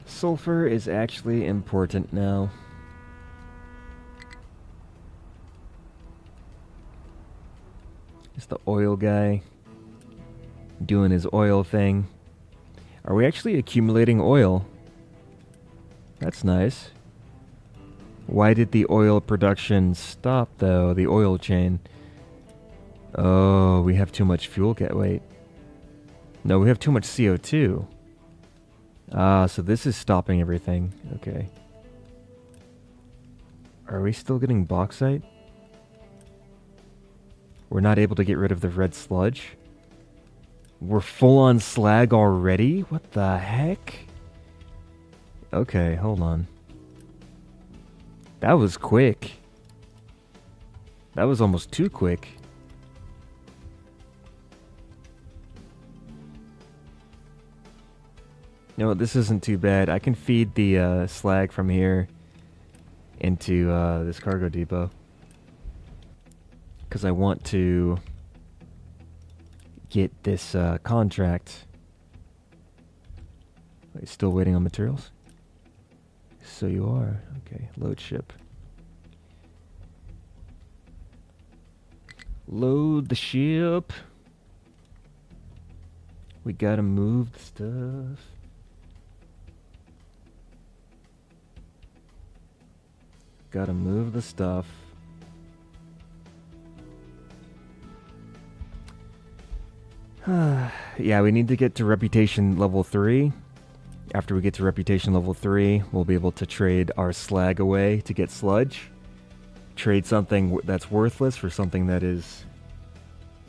Sulfur is actually important now. It's the oil guy doing his oil thing. Are we actually accumulating oil? That's nice. Why did the oil production stop, though? The oil chain. Oh, we have too much fuel weight. No, we have too much CO2. Ah, so this is stopping everything. Okay. Are we still getting bauxite? We're not able to get rid of the red sludge? We're full on slag already? What the heck? Okay, hold on. That was quick. That was almost too quick. No, this isn't too bad. I can feed the slag from here into this cargo depot. Because I want to get this contract. Wait, still waiting on materials? So you are. Okay, load ship. Load the ship. We gotta move the stuff. Gotta move the stuff. Yeah, we need to get to reputation level 3. After we get to reputation level 3, we'll be able to trade our slag away to get sludge. Trade something that's worthless for something that is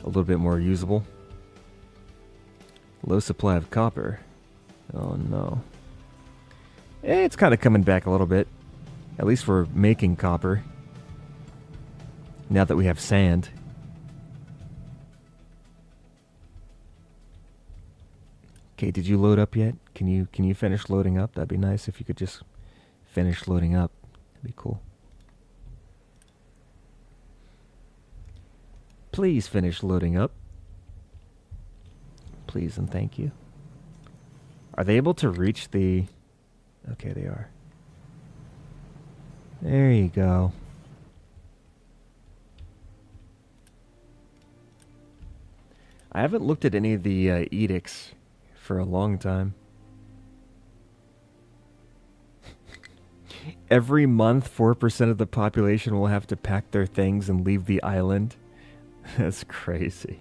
a little bit more usable. Low supply of copper. Oh no. It's kind of coming back a little bit. At least we're making copper. Now that we have sand. Okay, did you load up yet? Can you finish loading up? That'd be nice if you could just finish loading up. That'd be cool. Please finish loading up. Please and thank you. Are they able to reach the... Okay, they are. There you go. I haven't looked at any of the edicts for a long time. Every month, 4% of the population will have to pack their things and leave the island. That's crazy.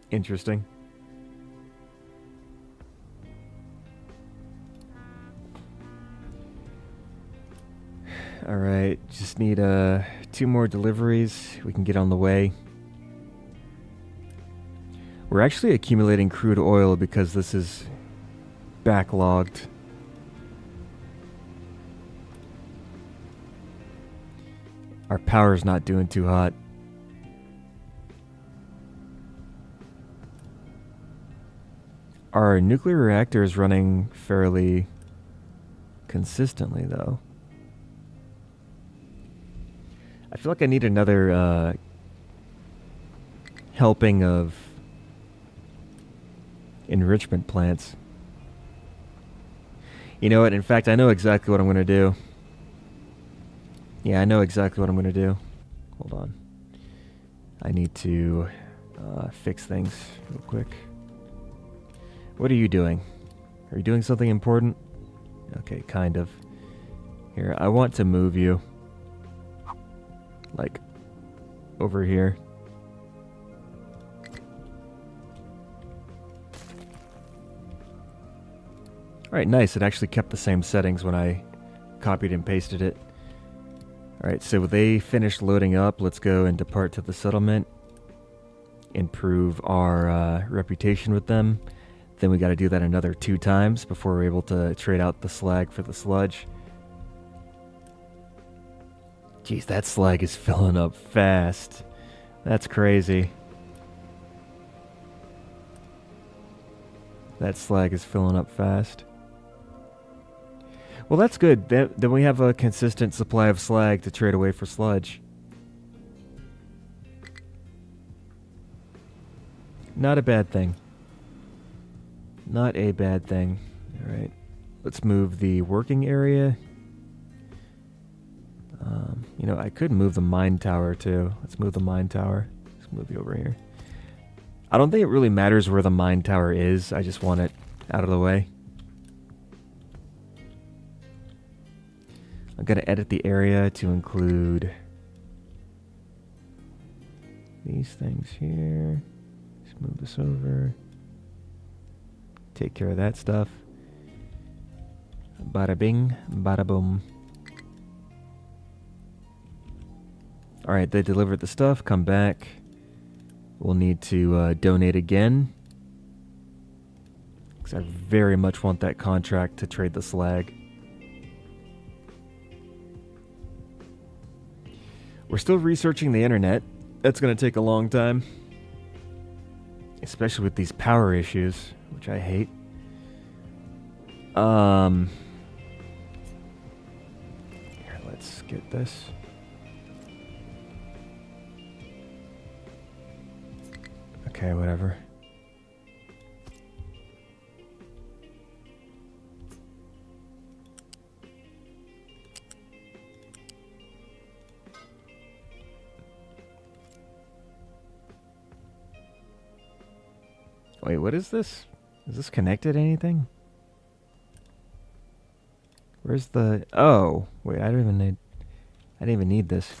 Interesting. Alright, just need 2 more deliveries. We can get on the way. We're actually accumulating crude oil because this is backlogged. Our power's not doing too hot. Our nuclear reactor is running fairly consistently, though. I feel like I need another helping of enrichment plants. You know what? In fact, I know exactly what I'm going to do. Yeah, I know exactly what I'm going to do. Hold on. I need to fix things real quick. What are you doing? Are you doing something important? Okay, kind of. Here, I want to move you. Like, over here. Alright, nice. It actually kept the same settings when I copied and pasted it. Alright, so they finished loading up. Let's go and depart to the settlement. Improve our reputation with them. Then we got to do that another 2 times before we're able to trade out the slag for the sludge. Jeez, that slag is filling up fast. That's crazy. That slag is filling up fast. Well, that's good. Then we have a consistent supply of slag to trade away for sludge. Not a bad thing. Not a bad thing. Alright. Let's move the working area. You know, I could move the mine tower too. Let's move the mine tower. Let's move you over here. I don't think it really matters where the mine tower is. I just want it out of the way. I'm going to edit the area to include these things here. Let's move this over. Take care of that stuff. Bada bing, bada boom. Alright, they delivered the stuff. Come back. We'll need to donate again. Because I very much want that contract to trade the slag. We're still researching the internet. That's going to take a long time. Especially with these power issues, which I hate. Here, let's get this. Okay, whatever. Wait, what is this? Is this connected to anything? Where's the... Oh, wait, I didn't even need this.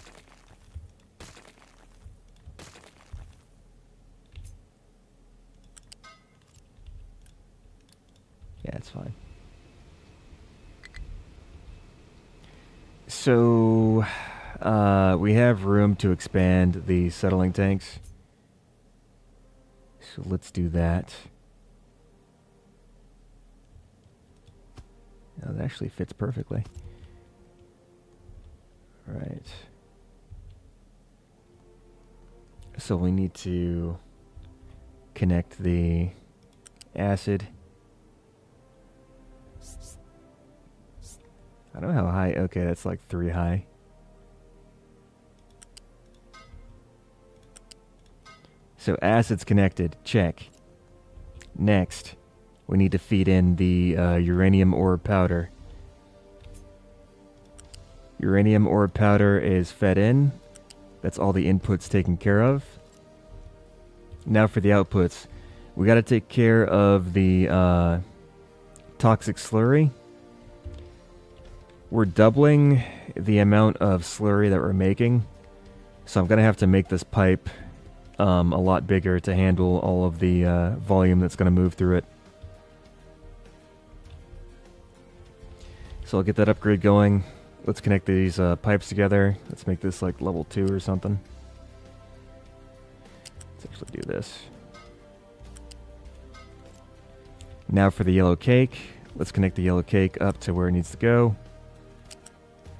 Yeah, it's fine. So, we have room to expand the settling tanks. So let's do that. Oh, that actually fits perfectly. Right. So we need to connect the acid. I don't know how high. Okay, that's like 3 high. So acid's connected. Check. Next, we need to feed in the uranium ore powder. Uranium ore powder is fed in. That's all the inputs taken care of. Now for the outputs. We got to take care of the toxic slurry. We're doubling the amount of slurry that we're making. So I'm going to have to make this pipe a lot bigger to handle all of the volume that's going to move through it. So I'll get that upgrade going. Let's connect these pipes together. Let's make this like level 2 or something. Let's actually do this. Now for the yellow cake. Let's connect the yellow cake up to where it needs to go.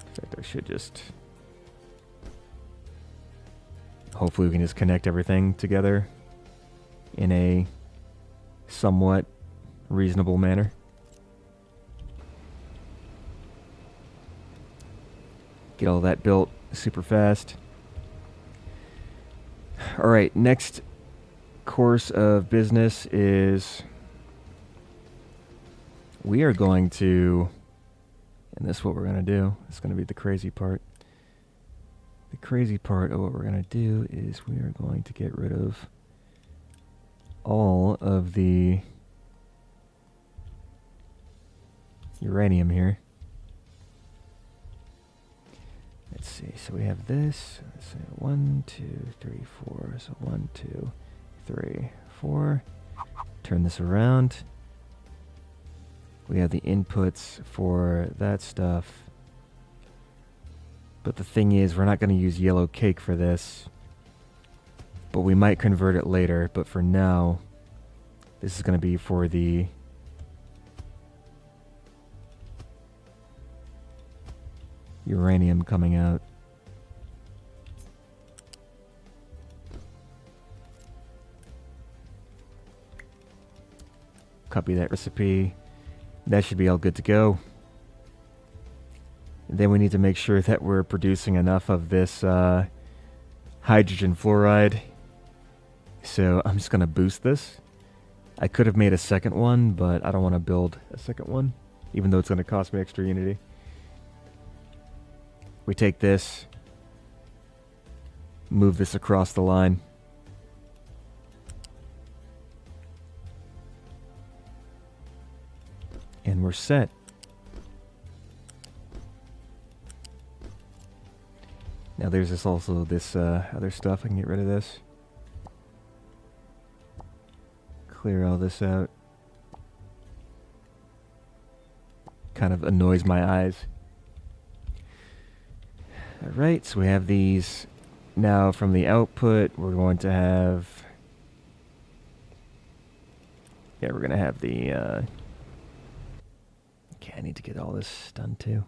In fact, I should just... Hopefully we can just connect everything together in a somewhat reasonable manner. Get all that built super fast. Alright, next course of business is we are going to, and this is what we're going to do. It's going to be the crazy part. The crazy part of what we're going to do is we are going to get rid of all of the uranium here. Let's see, so we have this. Let's see, 1, 2, 3, 4. So 1, 2, 3, 4. Turn this around. We have the inputs for that stuff. But the thing is, we're not going to use yellow cake for this. But we might convert it later. But for now, this is going to be for the uranium coming out. Copy that recipe. That should be all good to go. And then we need to make sure that we're producing enough of this hydrogen fluoride. So I'm just going to boost this. I could have made a second one, but I don't want to build a second one, even though it's going to cost me extra unity. We take this, move this across the line. And we're set. Now there's this also this other stuff. I can get rid of this. Clear all this out. Kind of annoys my eyes. Alright, so we have these. Now from the output, we're going to have... Yeah, we're going to have the... Okay, I need to get all this done too.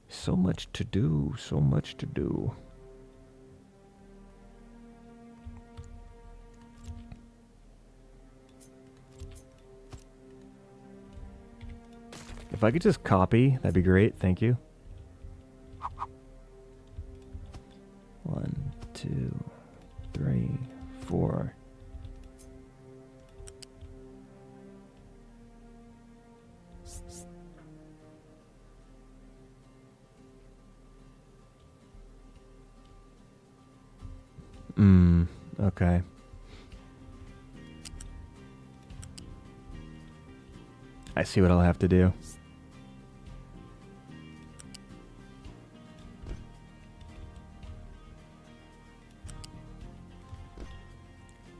So much to do, so much to do. If I could just copy, that'd be great, thank you. 1, 2, 3, 4. Okay. I see what I'll have to do.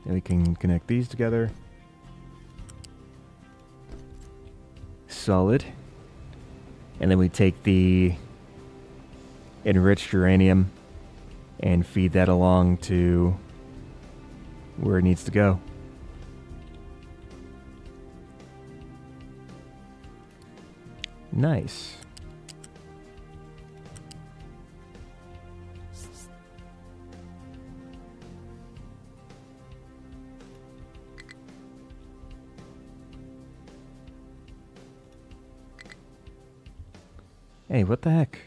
Then we can connect these together. Solid. And then we take the enriched uranium and feed that along to where it needs to go. Nice. Hey, what the heck?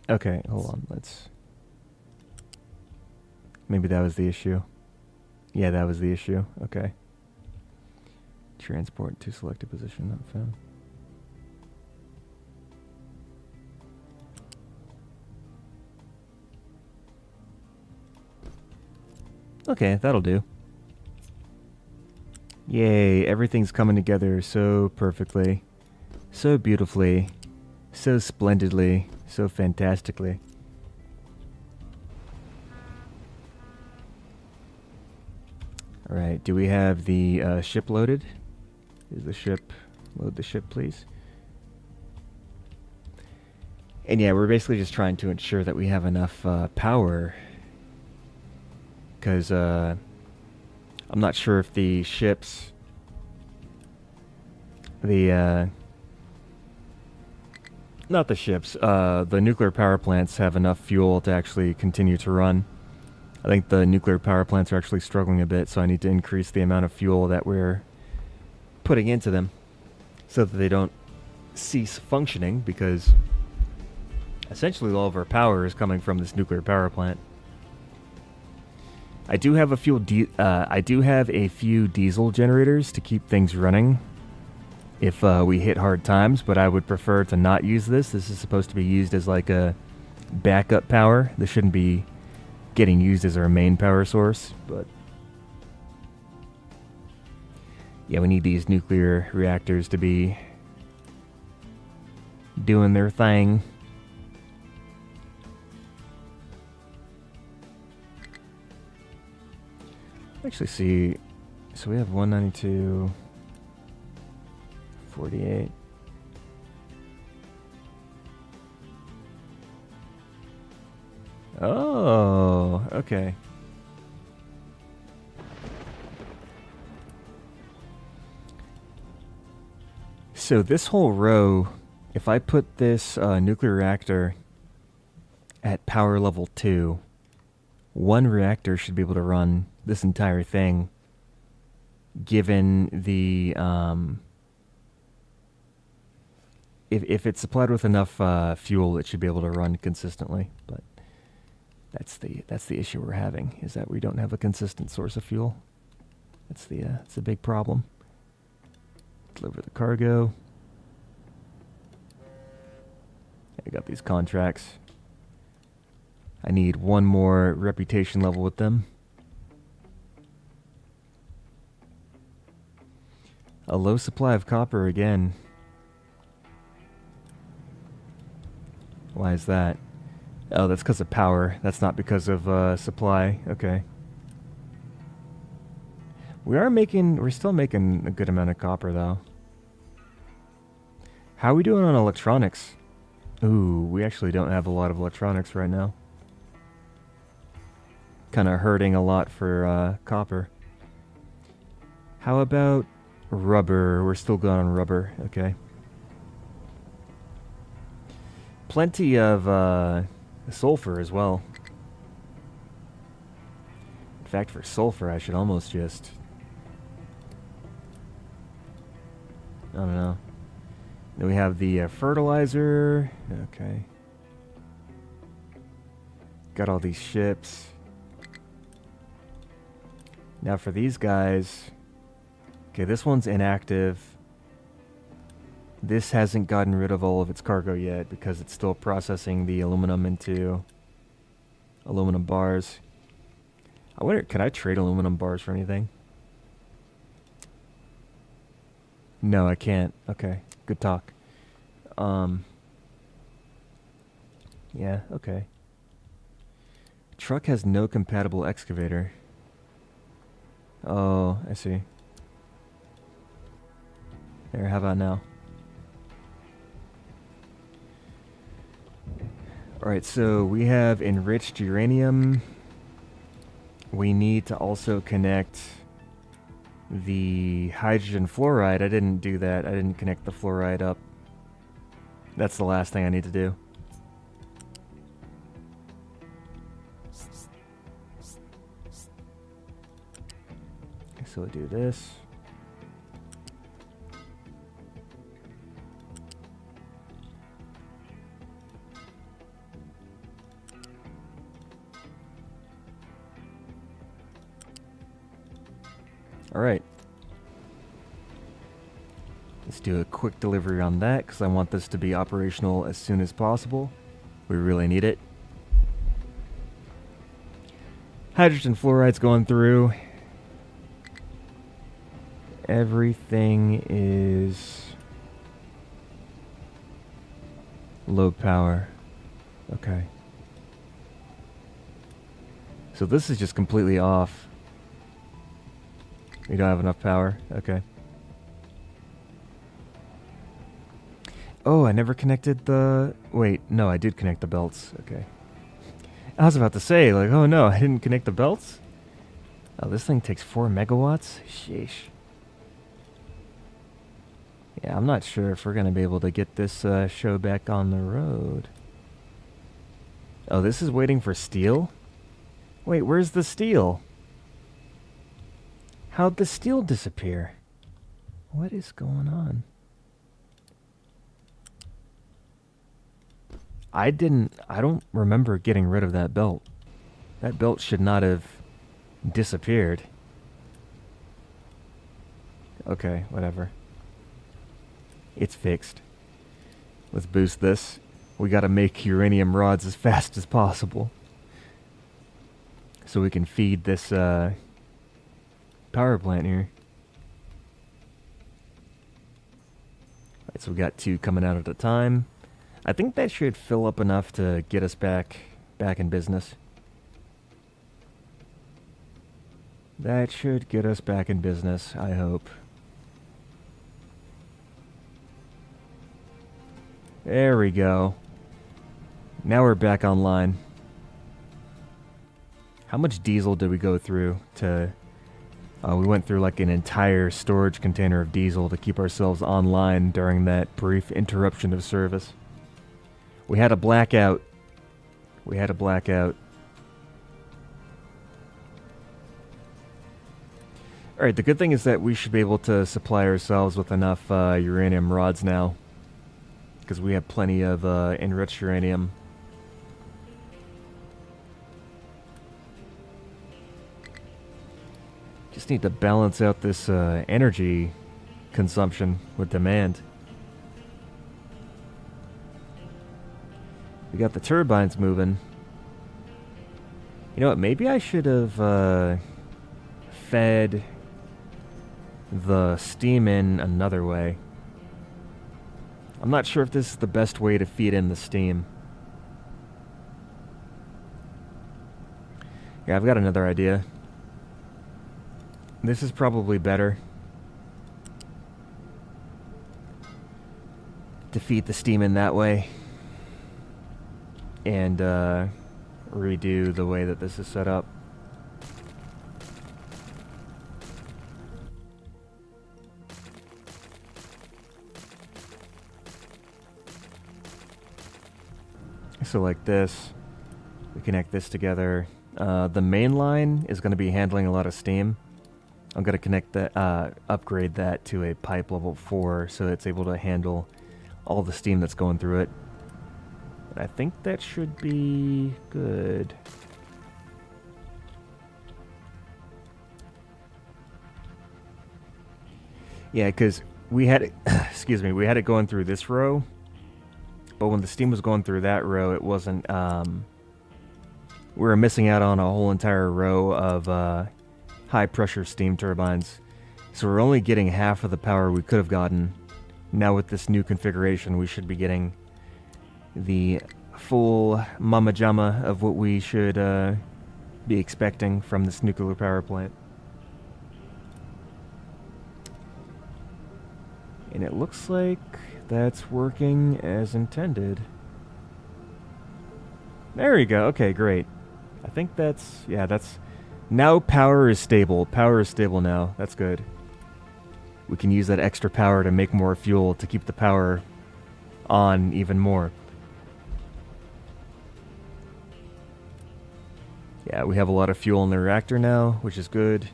Okay, hold on, let's... Maybe that was the issue. Yeah, that was the issue. Okay. Transport to selected position not found. Okay, that'll do. Yay, everything's coming together so perfectly, so beautifully, so splendidly, so fantastically. Alright, do we have the ship loaded? Is the ship... Load the ship, please. And yeah, we're basically just trying to ensure that we have enough power. Because I'm not sure if the ships... Not the ships. The nuclear power plants have enough fuel to actually continue to run. I think the nuclear power plants are actually struggling a bit, so I need to increase the amount of fuel that we're putting into them so that they don't cease functioning, because essentially all of our power is coming from this nuclear power plant. I do have a few diesel generators to keep things running if we hit hard times, but I would prefer to not use this. This is supposed to be used as like a backup power. This shouldn't be getting used as our main power source, but yeah, we need these nuclear reactors to be doing their thing. Actually, see, so we have 192, 48. Oh, okay. So this whole row, if I put this nuclear reactor at power level 2, one reactor should be able to run this entire thing, given the if it's supplied with enough fuel, it should be able to run consistently. But that's the issue we're having, is that we don't have a consistent source of fuel. It's a big problem. Deliver the cargo. I got these contracts. I need one more reputation level with them. A low supply of copper again. Why is that? Oh, that's because of power. That's not because of supply. Okay. We're still making a good amount of copper, though. How are we doing on electronics? Ooh, we actually don't have a lot of electronics right now. Kind of hurting a lot for copper. How about rubber? We're still good on rubber. Okay. Plenty of sulfur as well. In fact, for sulfur, I should almost just... I don't know. Then we have the fertilizer. Okay. Got all these ships. Now for these guys. Okay, this one's inactive. This hasn't gotten rid of all of its cargo yet because it's still processing the aluminum into aluminum bars. I wonder, can I trade aluminum bars for anything? No, I can't. Okay, good talk. Yeah, okay. Truck has no compatible excavator. Oh, I see. There, how about now? Alright, so we have enriched uranium. We need to also connect the hydrogen fluoride. I didn't do that. I didn't connect the fluoride up. That's the last thing I need to do. So we'll do this. All right. Let's do a quick delivery on that because I want this to be operational as soon as possible. We really need it. Hydrogen fluoride's going through. Everything is low power. Okay. So this is just completely off. We don't have enough power. Okay. Oh, I never connected the... Wait, no, I did connect the belts. Okay. I was about to say, like, oh no, I didn't connect the belts? Oh, this thing takes 4 megawatts? Sheesh. Yeah, I'm not sure if we're going to be able to get this show back on the road. Oh, this is waiting for steel? Wait, where's the steel? How'd the steel disappear? What is going on? I don't remember getting rid of that belt. That belt should not have disappeared. Okay, whatever. It's fixed. Let's boost this. We gotta make uranium rods as fast as possible. So we can feed this power plant here. Alright, so we got 2 coming out at a time. I think that should fill up enough to get us back in business. That should get us back in business, I hope. There we go. Now we're back online. How much diesel did we go through to... we went through like an entire storage container of diesel to keep ourselves online during that brief interruption of service. We had a blackout. Alright, the good thing is that we should be able to supply ourselves with enough uranium rods now. Because we have plenty of enriched uranium. Just need to balance out this energy consumption with demand. We got the turbines moving. You know what? Maybe I should have fed the steam in another way. I'm not sure if this is the best way to feed in the steam. Yeah, I've got another idea. This is probably better. To feed the steam in that way. And redo the way that this is set up. So like this, we connect this together. The main line is going to be handling a lot of steam. I'm going to connect that, upgrade that to a pipe level 4 so it's able to handle all the steam that's going through it. And I think that should be good. Yeah, because we had it, excuse me, we had it going through this row. But when the steam was going through that row, it wasn't, we were missing out on a whole entire row of high-pressure steam turbines. So we're only getting half of the power we could have gotten. Now with this new configuration, we should be getting the full mama jama of what we should be expecting from this nuclear power plant. And it looks like that's working as intended. There we go. Okay, great. I think that's... yeah, that's... now power is stable. Power is stable now. That's good. we can use that extra power to make more fuel to keep the power on even more. Yeah, we have a lot of fuel in the reactor now, which is good.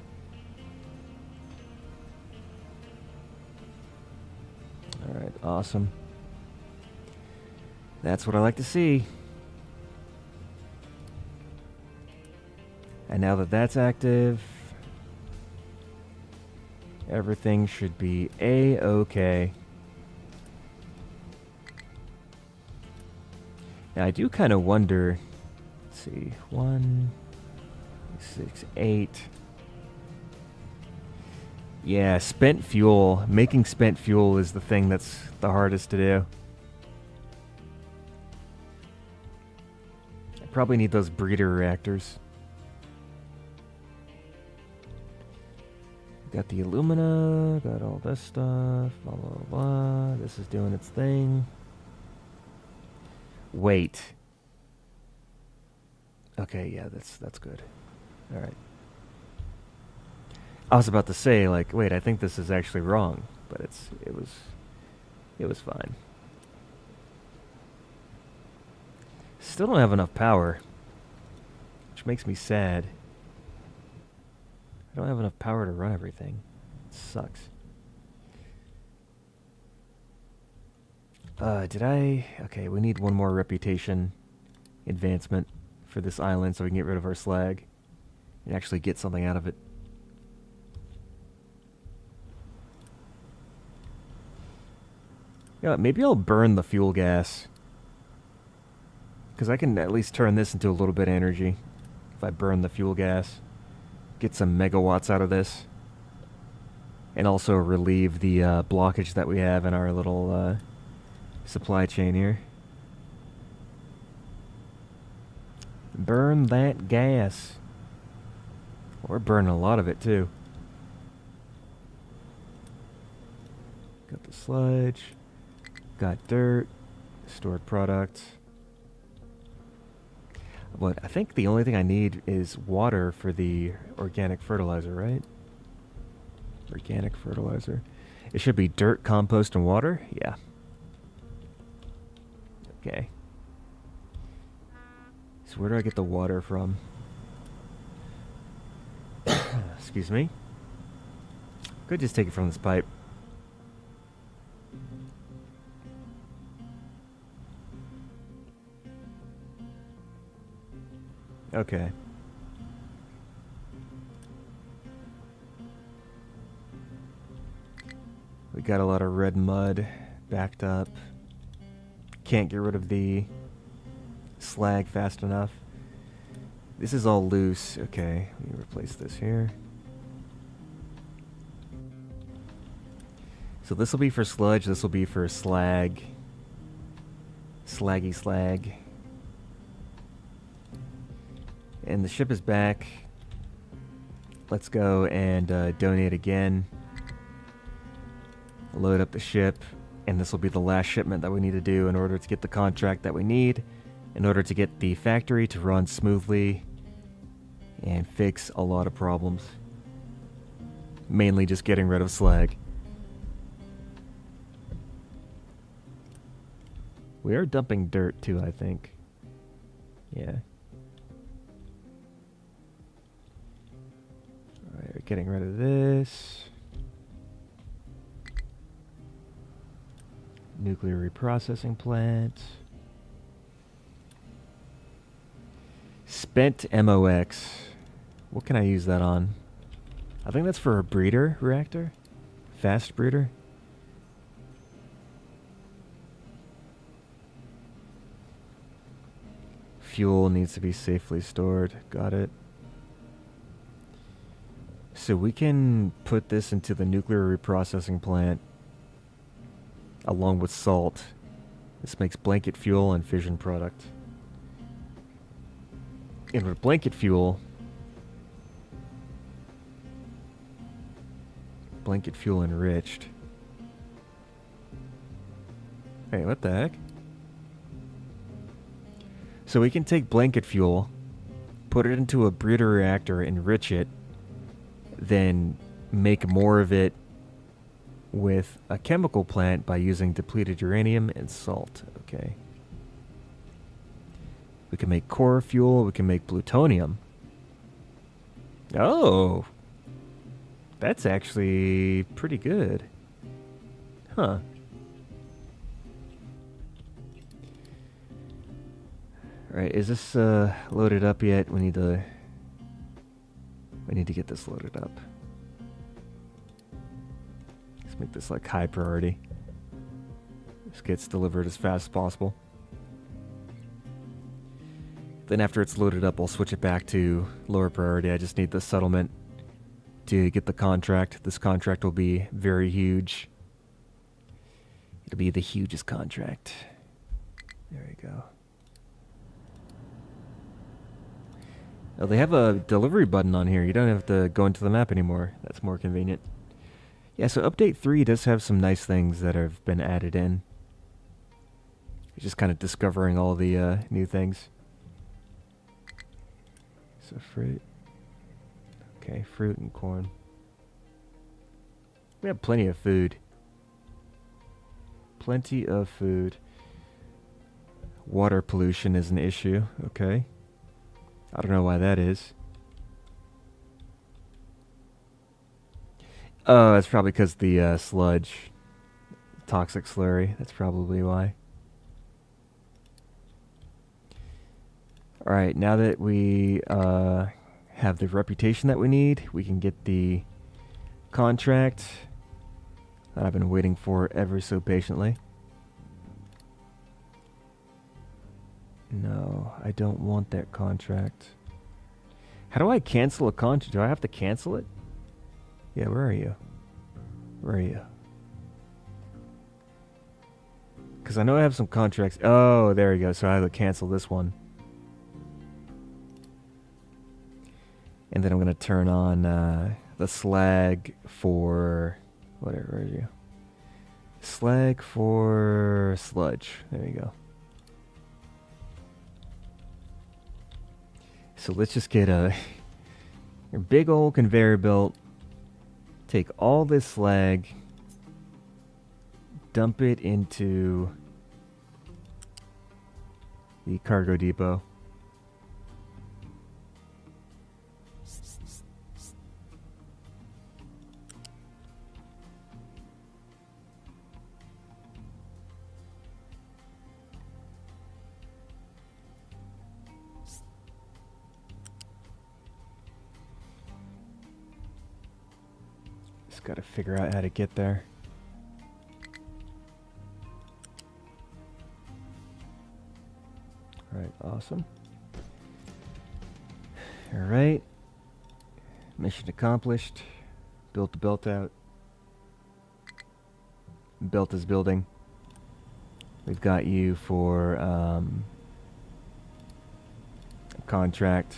Alright, awesome. That's what I like to see. And now that that's active, everything should be A-okay. Now I do kind of wonder, let's see, 1, 6, 8. Yeah, spent fuel. Making spent fuel is the thing that's the hardest to do. I probably need those breeder reactors. Got the alumina, got all this stuff, blah, blah, blah. This is doing its thing. Wait. Okay, yeah, that's good. All right. I was about to say, like, wait, I think this is actually wrong, but it was fine. Still don't have enough power, which makes me sad. I don't have enough power to run everything. It sucks. Okay, we need one more reputation advancement for this island so we can get rid of our slag and actually get something out of it. Yeah, maybe I'll burn the fuel gas, because I can at least turn this into a little bit of energy if I burn the fuel gas. Get some megawatts out of this. And also relieve the blockage that we have in our little supply chain here. Burn that gas. We're burning a lot of it too. Got the sludge. Got dirt. Stored product. But I think the only thing I need is water for the organic fertilizer, right? Organic fertilizer. It should be dirt, compost, and water? Yeah. Okay. So where do I get the water from? Excuse me. Could just take it from this pipe. Okay. We got a lot of red mud backed up. Can't get rid of the slag fast enough. This is all loose. Okay, let me replace this here. So this will be for sludge, this will be for slag. Slaggy slag. And the ship is back. Let's go and donate again. Load up the ship. And this will be the last shipment that we need to do in order to get the contract that we need, in order to get the factory to run smoothly and fix a lot of problems. Mainly just getting rid of slag. We are dumping dirt too, I think. Yeah. Alright, we're getting rid of this. Nuclear reprocessing plant. Spent MOX. What can I use that on? I think that's for a breeder reactor. Fast breeder. Fuel needs to be safely stored. Got it. So we can put this into the nuclear reprocessing plant along with salt. This makes blanket fuel and fission product. And with blanket fuel enriched. Hey, what the heck? So we can take blanket fuel, put it into a breeder reactor, enrich it, then make more of it with a chemical plant by using depleted uranium and salt. Okay. We can make core fuel. We can make plutonium. Oh. That's actually pretty good. Huh. Alright, is this loaded up yet? We need to get this loaded up. Let's make this like high priority. This gets delivered as fast as possible. Then after it's loaded up, I'll switch it back to lower priority. I just need the settlement to get the contract. This contract will be very huge. It'll be the hugest contract. There we go. Oh, they have a delivery button on here. You don't have to go into the map anymore. That's more convenient. Yeah, so update 3 does have some nice things that have been added in. You're just kind of discovering all the new things. So fruit. Okay, fruit and corn. We have plenty of food. Plenty of food. Water pollution is an issue. Okay. I don't know why that is. Oh, it's probably because the sludge. Toxic slurry. That's probably why. Alright, now that we have the reputation that we need, we can get the contract that I've been waiting for ever so patiently. No, I don't want that contract. How do I cancel a contract? Do I have to cancel it? Yeah, where are you? Where are you? Because I know I have some contracts. Oh, there we go. So I have to cancel this one. And then I'm going to turn on the slag for... Whatever, where are you? Slag for sludge. There you go. So let's just get a big old conveyor belt. Take all this slag. Dump it into the cargo depot. Just gotta figure out how to get there. Alright, awesome. Alright. Mission accomplished. Built the belt out. Belt is building. We've got you for a contract.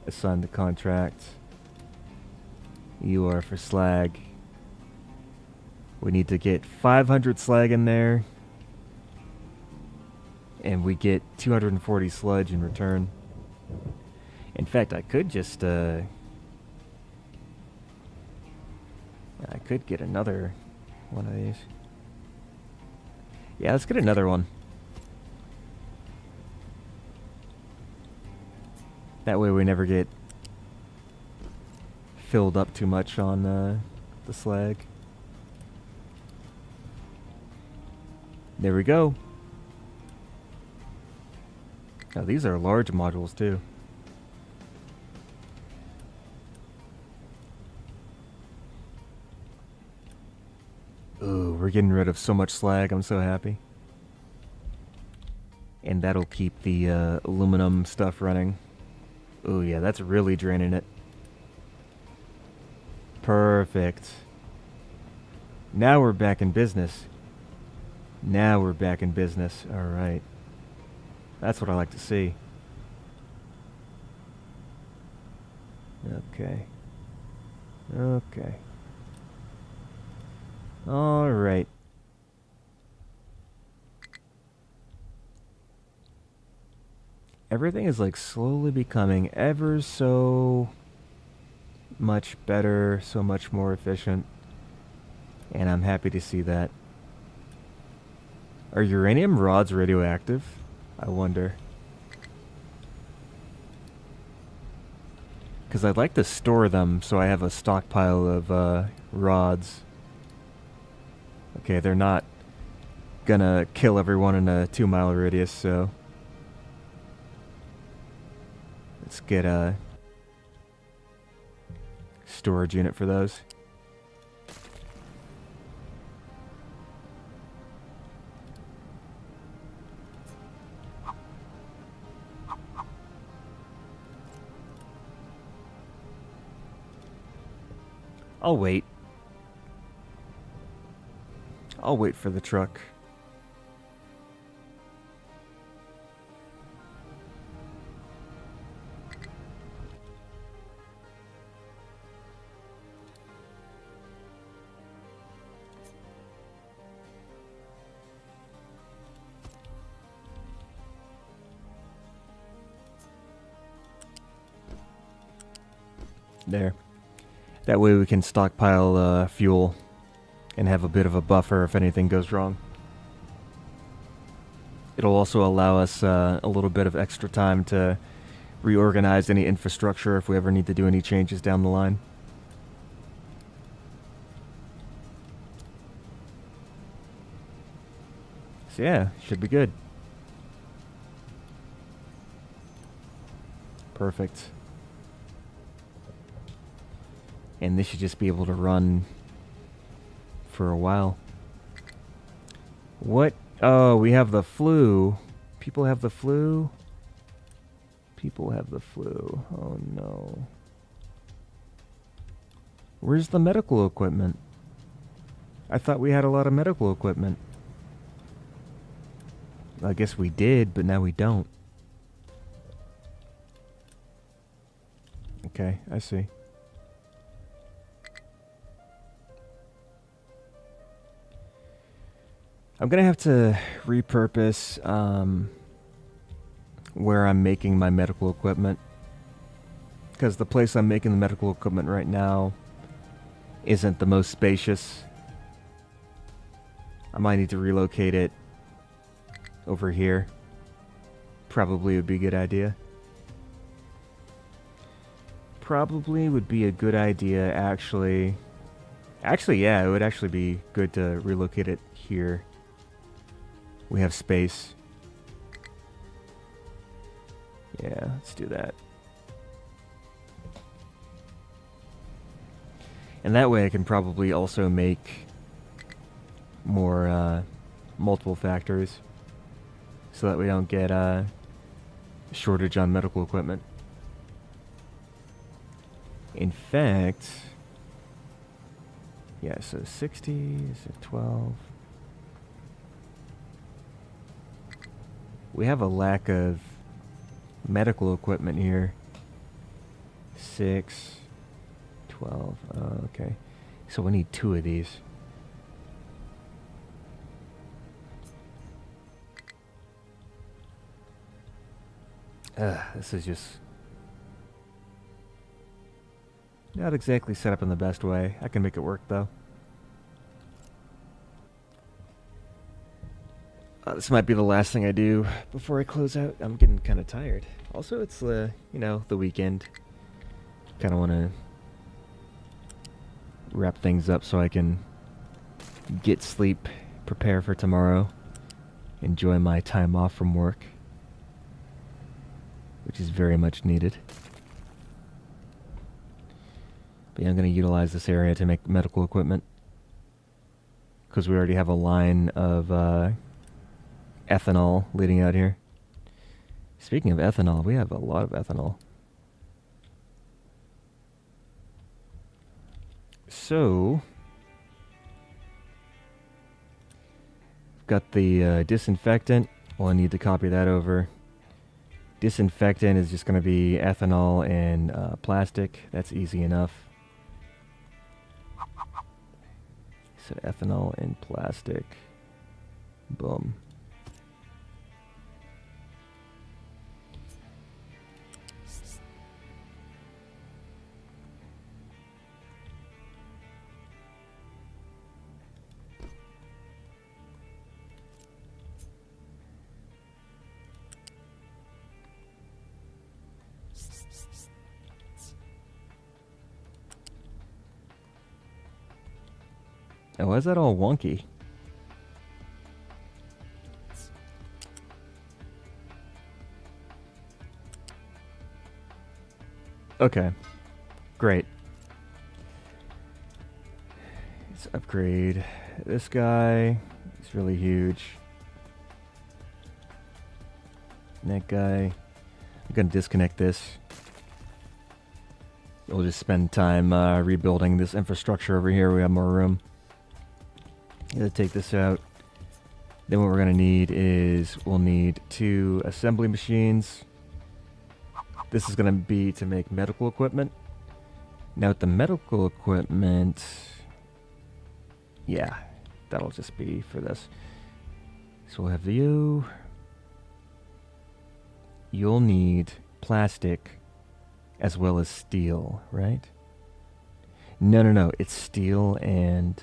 Assigned the contract. You are for slag. We need to get 500 slag in there. And we get 240 sludge in return. In fact, I could just I could get another one of these. Yeah, let's get another one. That way we never get filled up too much on the slag. There we go. Now these are large modules too. Ooh, we're getting rid of so much slag. I'm so happy. And that'll keep the aluminum stuff running. Ooh, yeah, that's really draining it. Perfect. Now we're back in business. Now we're back in business. All right. That's what I like to see. Okay. Okay. All right. Everything is like slowly becoming ever so much better, so much more efficient. And I'm happy to see that. Are uranium rods radioactive? I wonder. Because I'd like to store them so I have a stockpile of rods. Okay, they're not gonna kill everyone in a 2-mile radius, so let's get a storage unit for those. I'll wait. I'll wait for the truck. There. That way we can stockpile fuel and have a bit of a buffer if anything goes wrong. It'll also allow us a little bit of extra time to reorganize any infrastructure if we ever need to do any changes down the line. So yeah, should be good. Perfect. And this should just be able to run for a while. What? Oh, we have the flu. People have the flu? People have the flu. Oh no. Where's the medical equipment? I thought we had a lot of medical equipment. I guess we did, but now we don't. Okay, I see. I'm gonna have to repurpose where I'm making my medical equipment, because the place I'm making the medical equipment right now isn't the most spacious. I might need to relocate it over here. Probably would be a good idea. Probably would be a good idea, actually. Actually, yeah, it would actually be good to relocate it here. We have space. Yeah, let's do that. And that way I can probably also make more multiple factories so that we don't get a shortage on medical equipment. In fact, yeah, so 60 is a 12. We have a lack of medical equipment here. 6, 12. Oh, okay. So we need 2 of these. This is just not exactly set up in the best way. I can make it work though. This might be the last thing I do before I close out. I'm getting kind of tired. Also, it's the weekend. Kind of want to wrap things up so I can get sleep, prepare for tomorrow, enjoy my time off from work, which is very much needed. But yeah, I'm going to utilize this area to make medical equipment, because we already have a line of ethanol leading out here. Speaking of ethanol, we have a lot of ethanol. So, got the disinfectant. Well, I need to copy that over. Disinfectant is just going to be ethanol and plastic. That's easy enough. So ethanol and plastic. Boom. Oh, why is that all wonky? Okay, great. Let's upgrade this guy. He's really huge. And that guy. I'm gonna disconnect this. We'll just spend time rebuilding this infrastructure over here. We have more room. Gonna take this out. Then what we're gonna need is we'll need 2 assembly machines. This is gonna be to make medical equipment. Now with the medical equipment, yeah, that'll just be for this. So we'll have you. You'll need plastic as well as steel, right? No. It's steel and...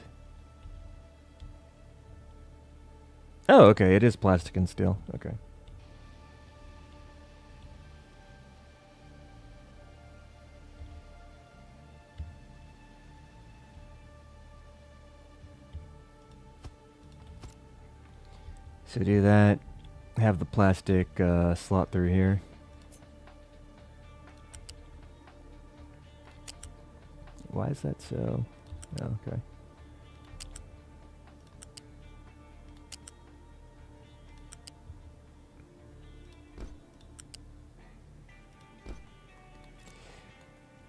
Oh, okay. It is plastic and steel. Okay. So do that. Have the plastic slot through here. Why is that so? Oh, okay.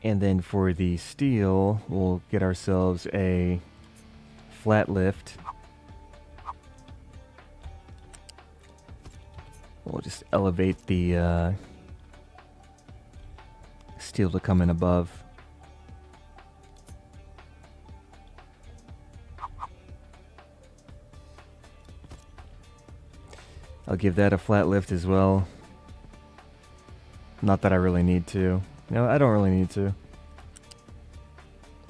And then for the steel, we'll get ourselves a flat lift. We'll just elevate the steel to come in above. I'll give that a flat lift as well. Not that I really need to. No, I don't really need to.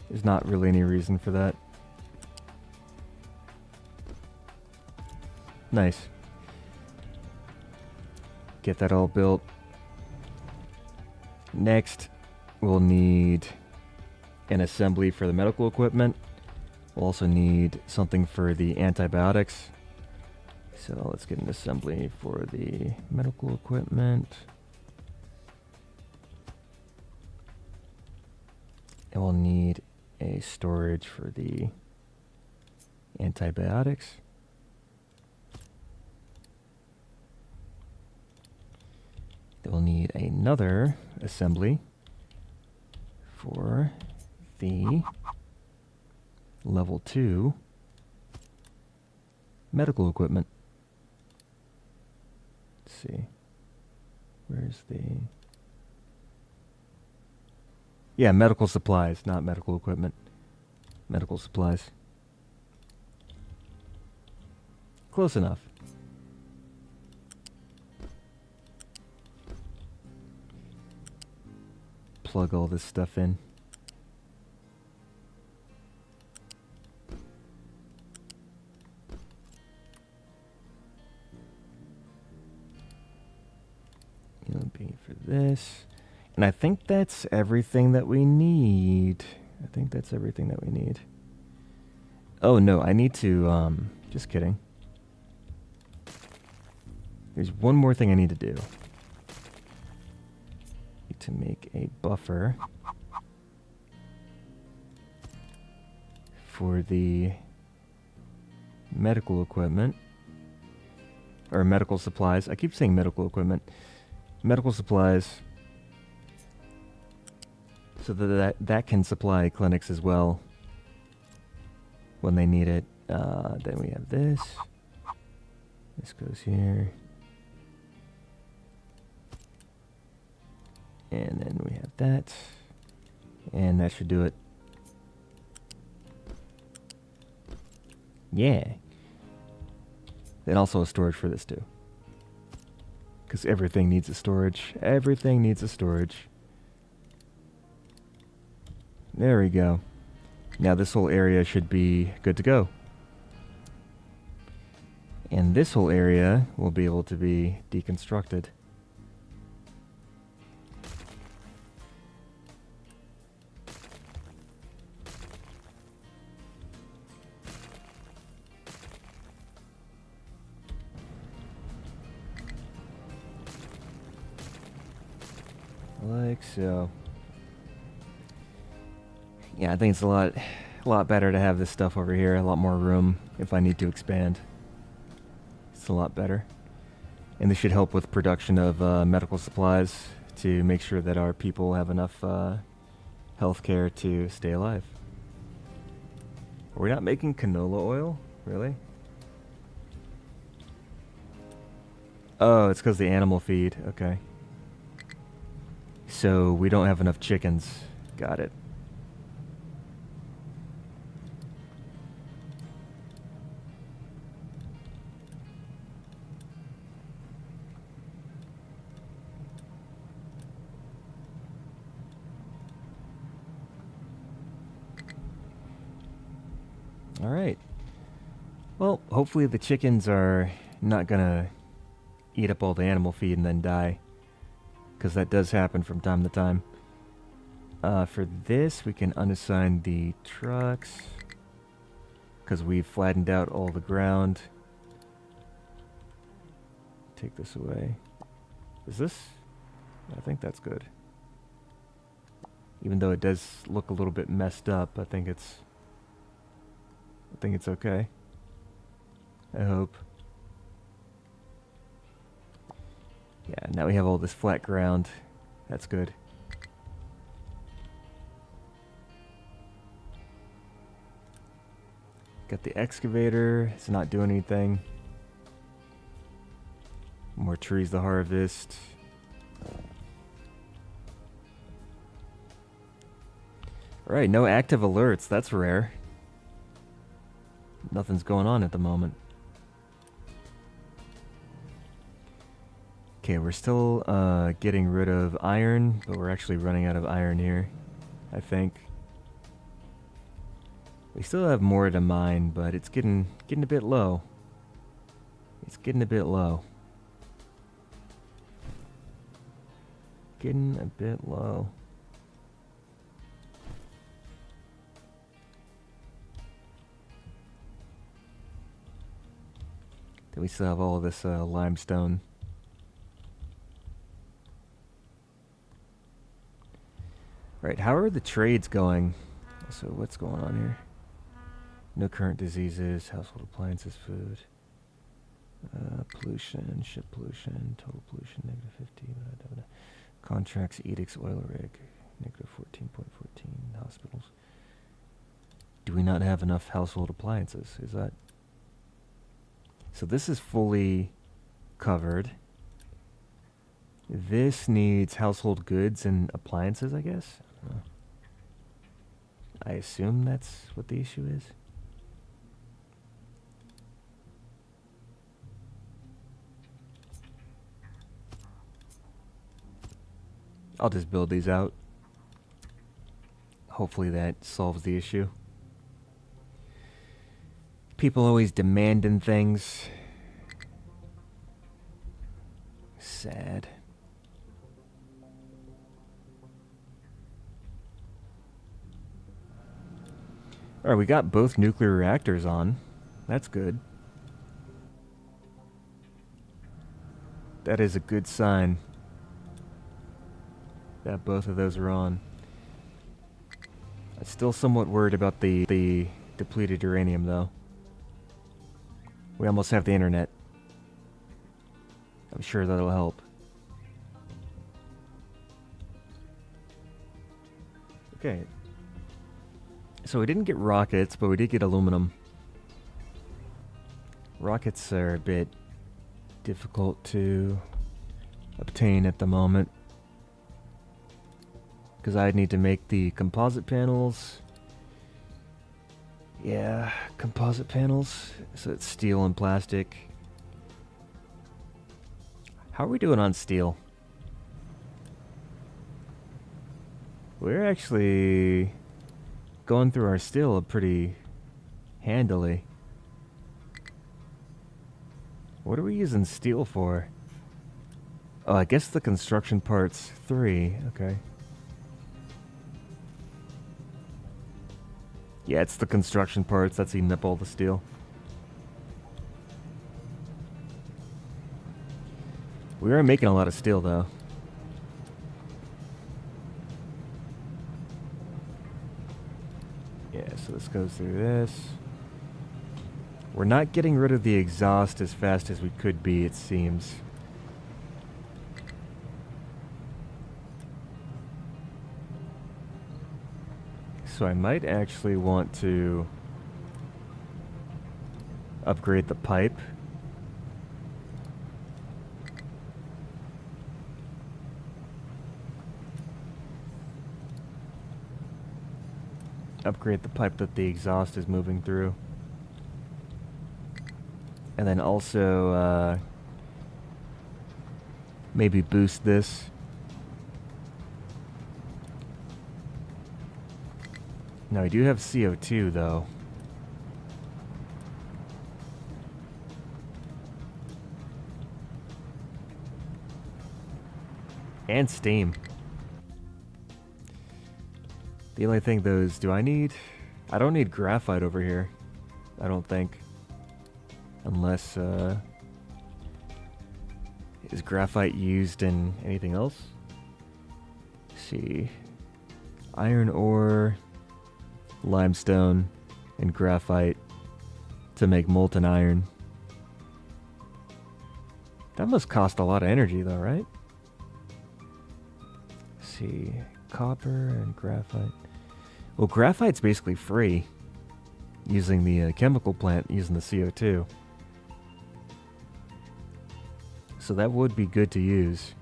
There's not really any reason for that. Nice. Get that all built. Next, we'll need an assembly for the medical equipment. We'll also need something for the antibiotics. So let's get an assembly for the medical equipment. And we'll need a storage for the antibiotics. Then we'll need another assembly for the level 2 medical equipment. Let's see. Where's the... Yeah, medical supplies, not medical equipment. Medical supplies. Close enough. Plug all this stuff in. It'll be for this. And I think that's everything that we need. I think that's everything that we need. Oh no, I need to, just kidding. There's one more thing I need to do. Need to make a buffer for the medical equipment. Or medical supplies. I keep saying medical equipment. Medical supplies. So that can supply clinics as well when they need it. Then we have this. This goes here. And then we have that. And that should do it. Yeah. Then also a storage for this too. Because everything needs a storage. Everything needs a storage. There we go. Now this whole area should be good to go. And this whole area will be able to be deconstructed. Like so. Yeah, I think it's a lot better to have this stuff over here. A lot more room if I need to expand. It's a lot better. And this should help with production of medical supplies to make sure that our people have enough health care to stay alive. Are we not making canola oil? Really? Oh, it's because the animal feed. Okay. So we don't have enough chickens. Got it. All right. Well, hopefully the chickens are not gonna eat up all the animal feed and then die, because that does happen from time to time. For this, we can unassign the trucks, because we've flattened out all the ground. Take this away. Is this? I think that's good. Even though it does look a little bit messed up, I think it's okay. I hope. Yeah, now we have all this flat ground. That's good. Got the excavator. It's not doing anything. More trees to harvest. Alright, no active alerts. That's rare. Nothing's going on at the moment. Okay, we're still getting rid of iron, but we're actually running out of iron here, I think. We still have more to mine, but it's getting a bit low. It's getting a bit low. Getting a bit low. Then we still have all of this limestone. Right, how are the trades going? So what's going on here? No current diseases, household appliances, food. Pollution, ship pollution, total pollution, negative 50. Contracts, edicts, oil rig, negative 14.14. Hospitals. Do we not have enough household appliances? Is that... So this is fully covered. This needs household goods and appliances, I guess? I assume that's what the issue is. I'll just build these out. Hopefully that solves the issue. People always demanding things. Sad. Alright, we got both nuclear reactors on. That's good. That is a good sign that both of those are on. I'm still somewhat worried about the depleted uranium, though. We almost have the internet. I'm sure that'll help. Okay. So we didn't get rockets, but we did get aluminum. Rockets are a bit difficult to obtain at the moment, because I'd need to make the composite panels. Yeah, composite panels. So it's steel and plastic. How are we doing on steel? We're actually going through our steel pretty handily. What are we using steel for? Oh, I guess the construction parts 3. Okay. Yeah, it's the construction parts that's eating up all the steel. We are making a lot of steel, though. goes through this. We're not getting rid of the exhaust as fast as we could be, it seems. So I might actually want to upgrade the pipe. Upgrade the pipe that the exhaust is moving through. And then also maybe boost this. Now I do have CO2 though. And steam. The only thing though is, I don't need graphite over here. I don't think. Unless, is graphite used in anything else? Let's see. Iron ore, limestone, and graphite to make molten iron. That must cost a lot of energy though, right? Let's see. Copper and graphite. Well, graphite's basically free using the chemical plant, using the CO2. So that would be good to use.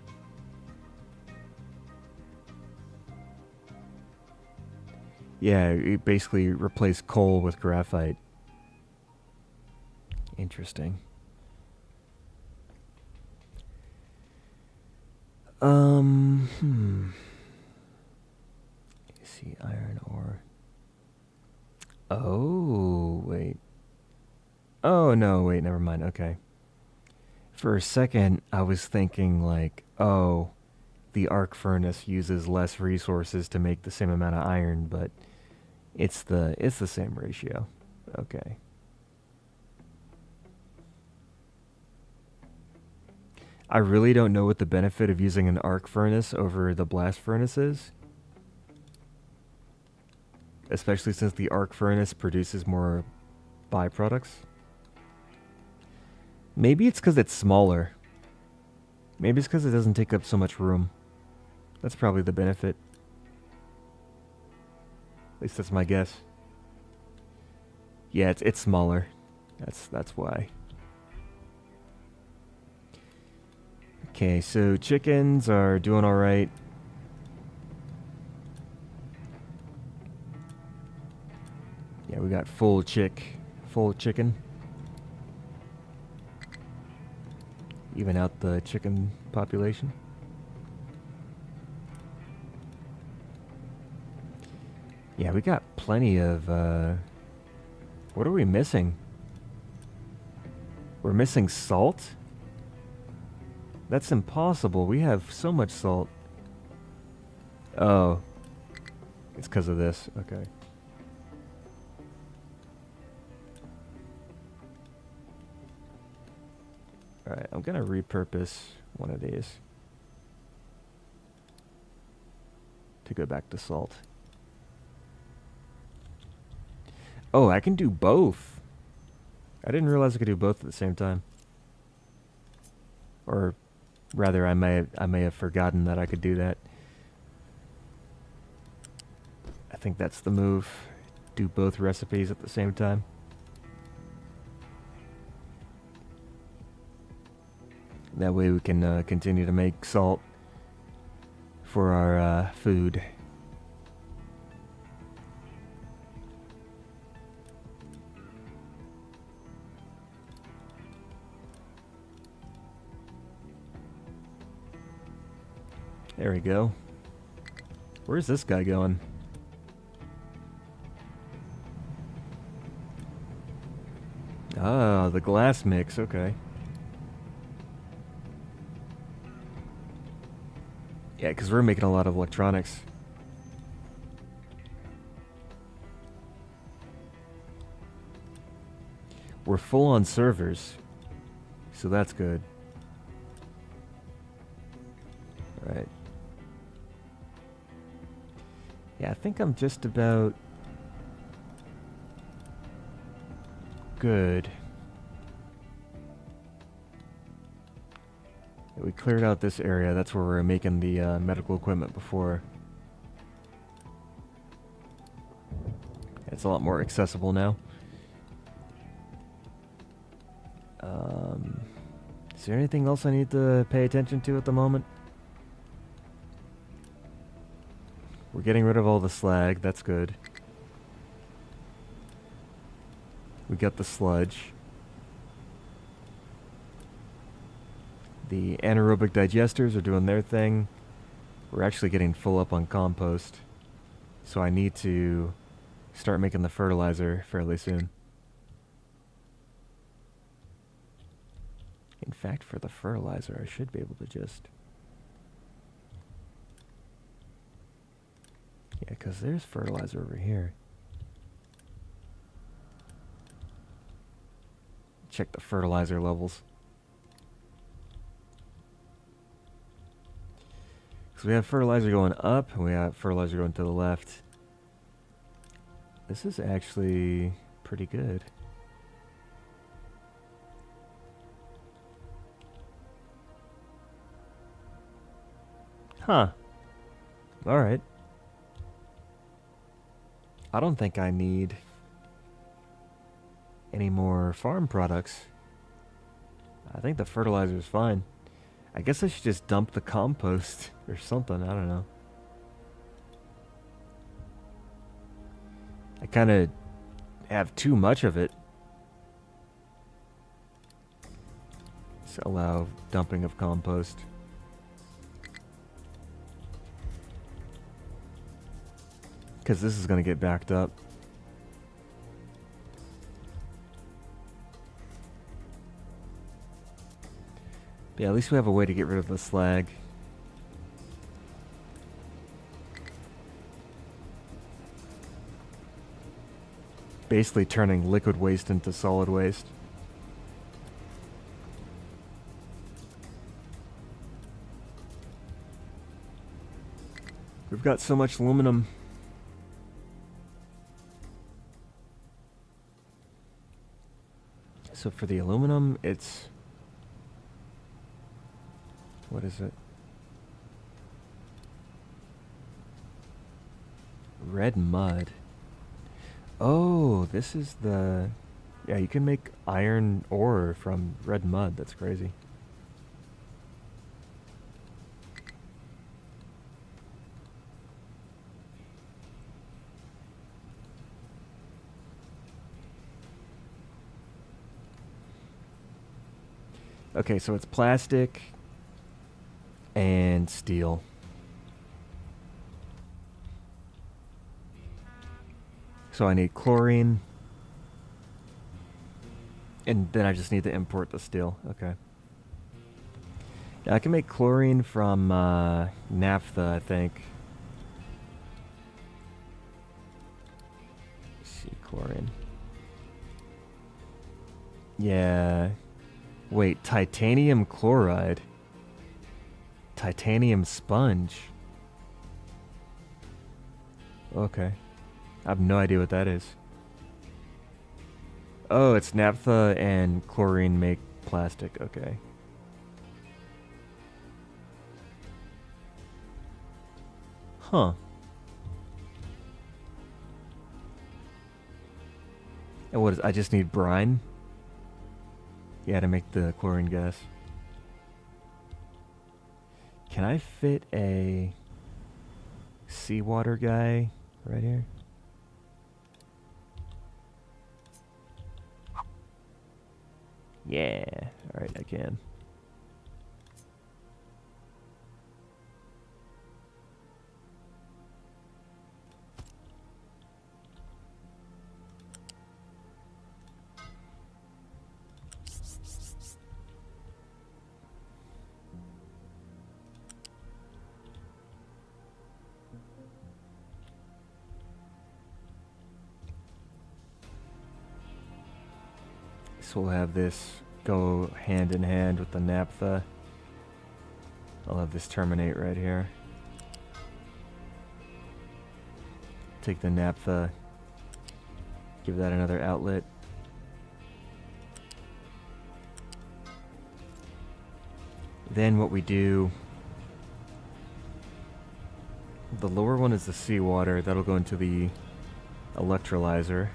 Yeah, it basically replaced coal with graphite. Interesting. Let's see, iron ore. Oh, wait. Oh, no, wait, never mind. Okay. For a second, I was thinking like, oh, the arc furnace uses less resources to make the same amount of iron, but it's the same ratio. Okay. I really don't know what the benefit of using an arc furnace over the blast furnace is. Especially since the arc furnace produces more byproducts. Maybe it's because it's smaller. Maybe it's because it doesn't take up so much room. That's probably the benefit. At least that's my guess. Yeah, it's smaller. That's why. Okay, so chickens are doing all right. Yeah, we got full chicken. Even out the chicken population. Yeah, we got plenty of, what are we missing? We're missing salt? That's impossible. We have so much salt. Oh. It's because of this. Okay. Alright, I'm gonna repurpose one of these to go back to salt. Oh, I can do both. I didn't realize I could do both at the same time. Or rather, I may have forgotten that I could do that. I think that's the move. Do both recipes at the same time. That way we can continue to make salt for our food. There we go. Where's this guy going? Ah, the glass mix, okay. Yeah, because we're making a lot of electronics. We're full on servers, so that's good. Alright. Yeah, I think I'm just about good. We cleared out this area. That's where we were making the medical equipment before. It's a lot more accessible now. Is there anything else I need to pay attention to at the moment? We're getting rid of all the slag. That's good. We got the sludge. The anaerobic digesters are doing their thing. We're actually getting full up on compost. So I need to start making the fertilizer fairly soon. In fact, for the fertilizer, I should be able to just... Yeah, because there's fertilizer over here. Check the fertilizer levels. So we have fertilizer going up, and we have fertilizer going to the left. This is actually pretty good. Huh. Alright. I don't think I need any more farm products. I think the fertilizer is fine. I guess I should just dump the compost or something. I don't know. I kind of have too much of it. So allow dumping of compost. Because this is going to get backed up. But yeah, at least we have a way to get rid of the slag. Basically turning liquid waste into solid waste. We've got so much aluminum. So for the aluminum, it's... What is it? Red mud. Oh, this is the... Yeah, you can make iron ore from red mud. That's crazy. Okay, so it's plastic and steel. So I need chlorine. And then I just need to import the steel. Okay. Yeah, I can make chlorine from naphtha, I think. Let's see, chlorine. Yeah. Wait, titanium chloride. Titanium sponge. Okay. I have no idea what that is. Oh, it's naphtha and chlorine make plastic. Okay. Huh. And what is... I just need brine? Yeah, to make the chlorine gas. Can I fit a seawater guy right here? Yeah. Alright, I can. So we'll have this go hand in hand with the naphtha. I'll have this terminate right here. Take the naphtha, give that another outlet. Then what we do, the lower one is the seawater. That'll go into the electrolyzer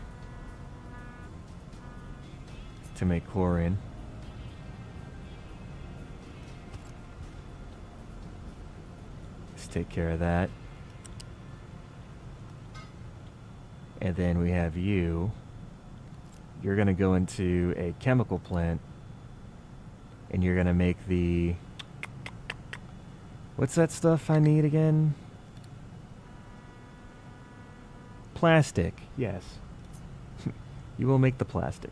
to make chlorine. Let's take care of that. And then we have you. You're going to go into a chemical plant and you're going to make the... What's that stuff I need again? Plastic, yes. You will make the plastic.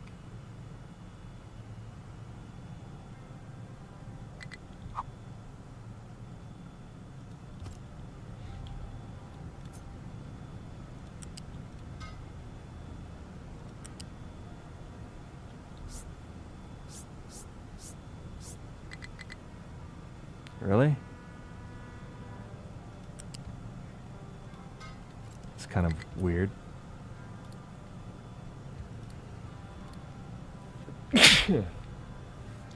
Really? It's kind of weird.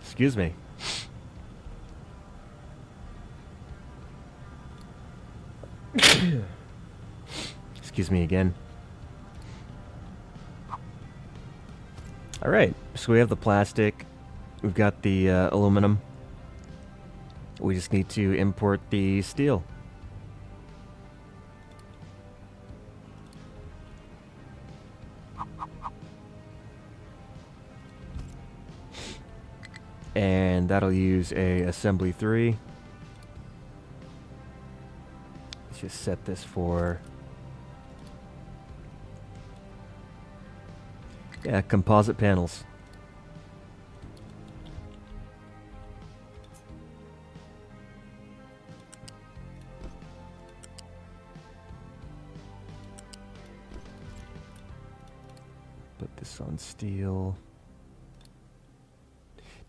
Excuse me. Excuse me again. Alright, so we have the plastic. We've got the aluminum. We just need to import the steel. And that'll use a assembly 3. Let's just set this for... Yeah, composite panels. Put this on steel.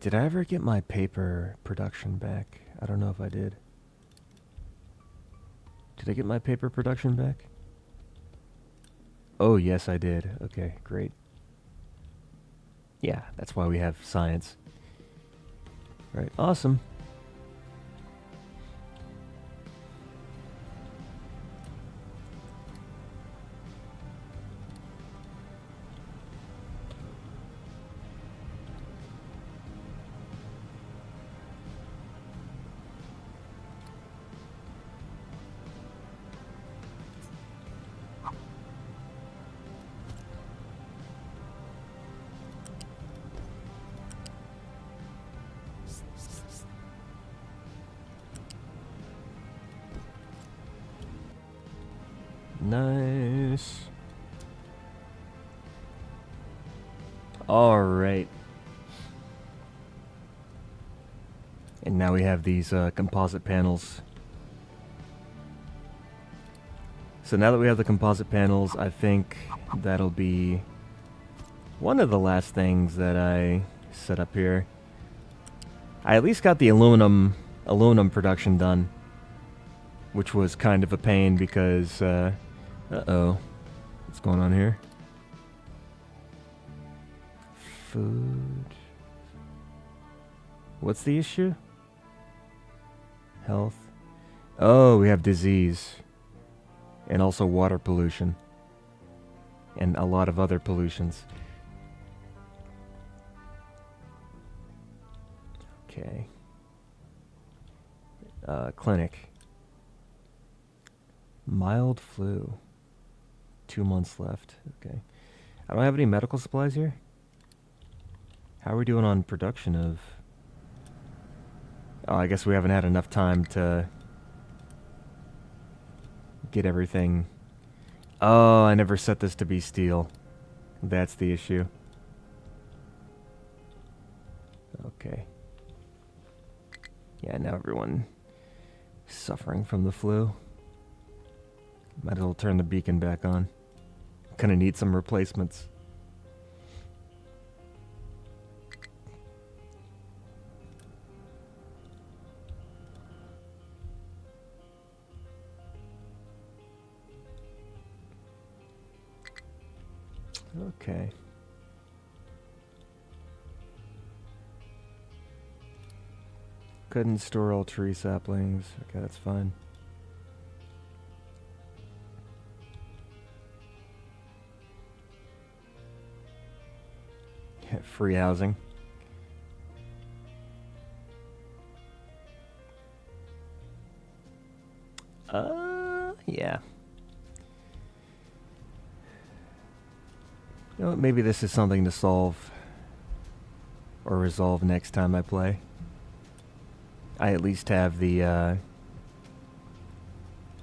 Did I ever get my paper production back? I don't know if I did. Did I get my paper production back? Oh, yes, I did. Okay, great. Yeah, that's why we have science. Right, awesome. Nice. All right. And now we have these composite panels. So now that we have the composite panels, I think that'll be one of the last things that I set up here. I at least got the aluminum production done, which was kind of a pain because uh-oh. What's going on here? Food. What's the issue? Health. Oh, we have disease. And also water pollution. And a lot of other pollutions. Okay. Clinic. Mild flu. 2 months left. Okay. I don't have any medical supplies here. How are we doing on production of... Oh, I guess we haven't had enough time to get everything. Oh, I never set this to be steel. That's the issue. Okay. Yeah, now everyone suffering from the flu. Might as well turn the beacon back on. Gonna need some replacements. Okay. Couldn't store all tree saplings. Okay, that's fine. Free housing. Yeah. You know what, maybe this is something to solve or resolve next time I play. I at least have the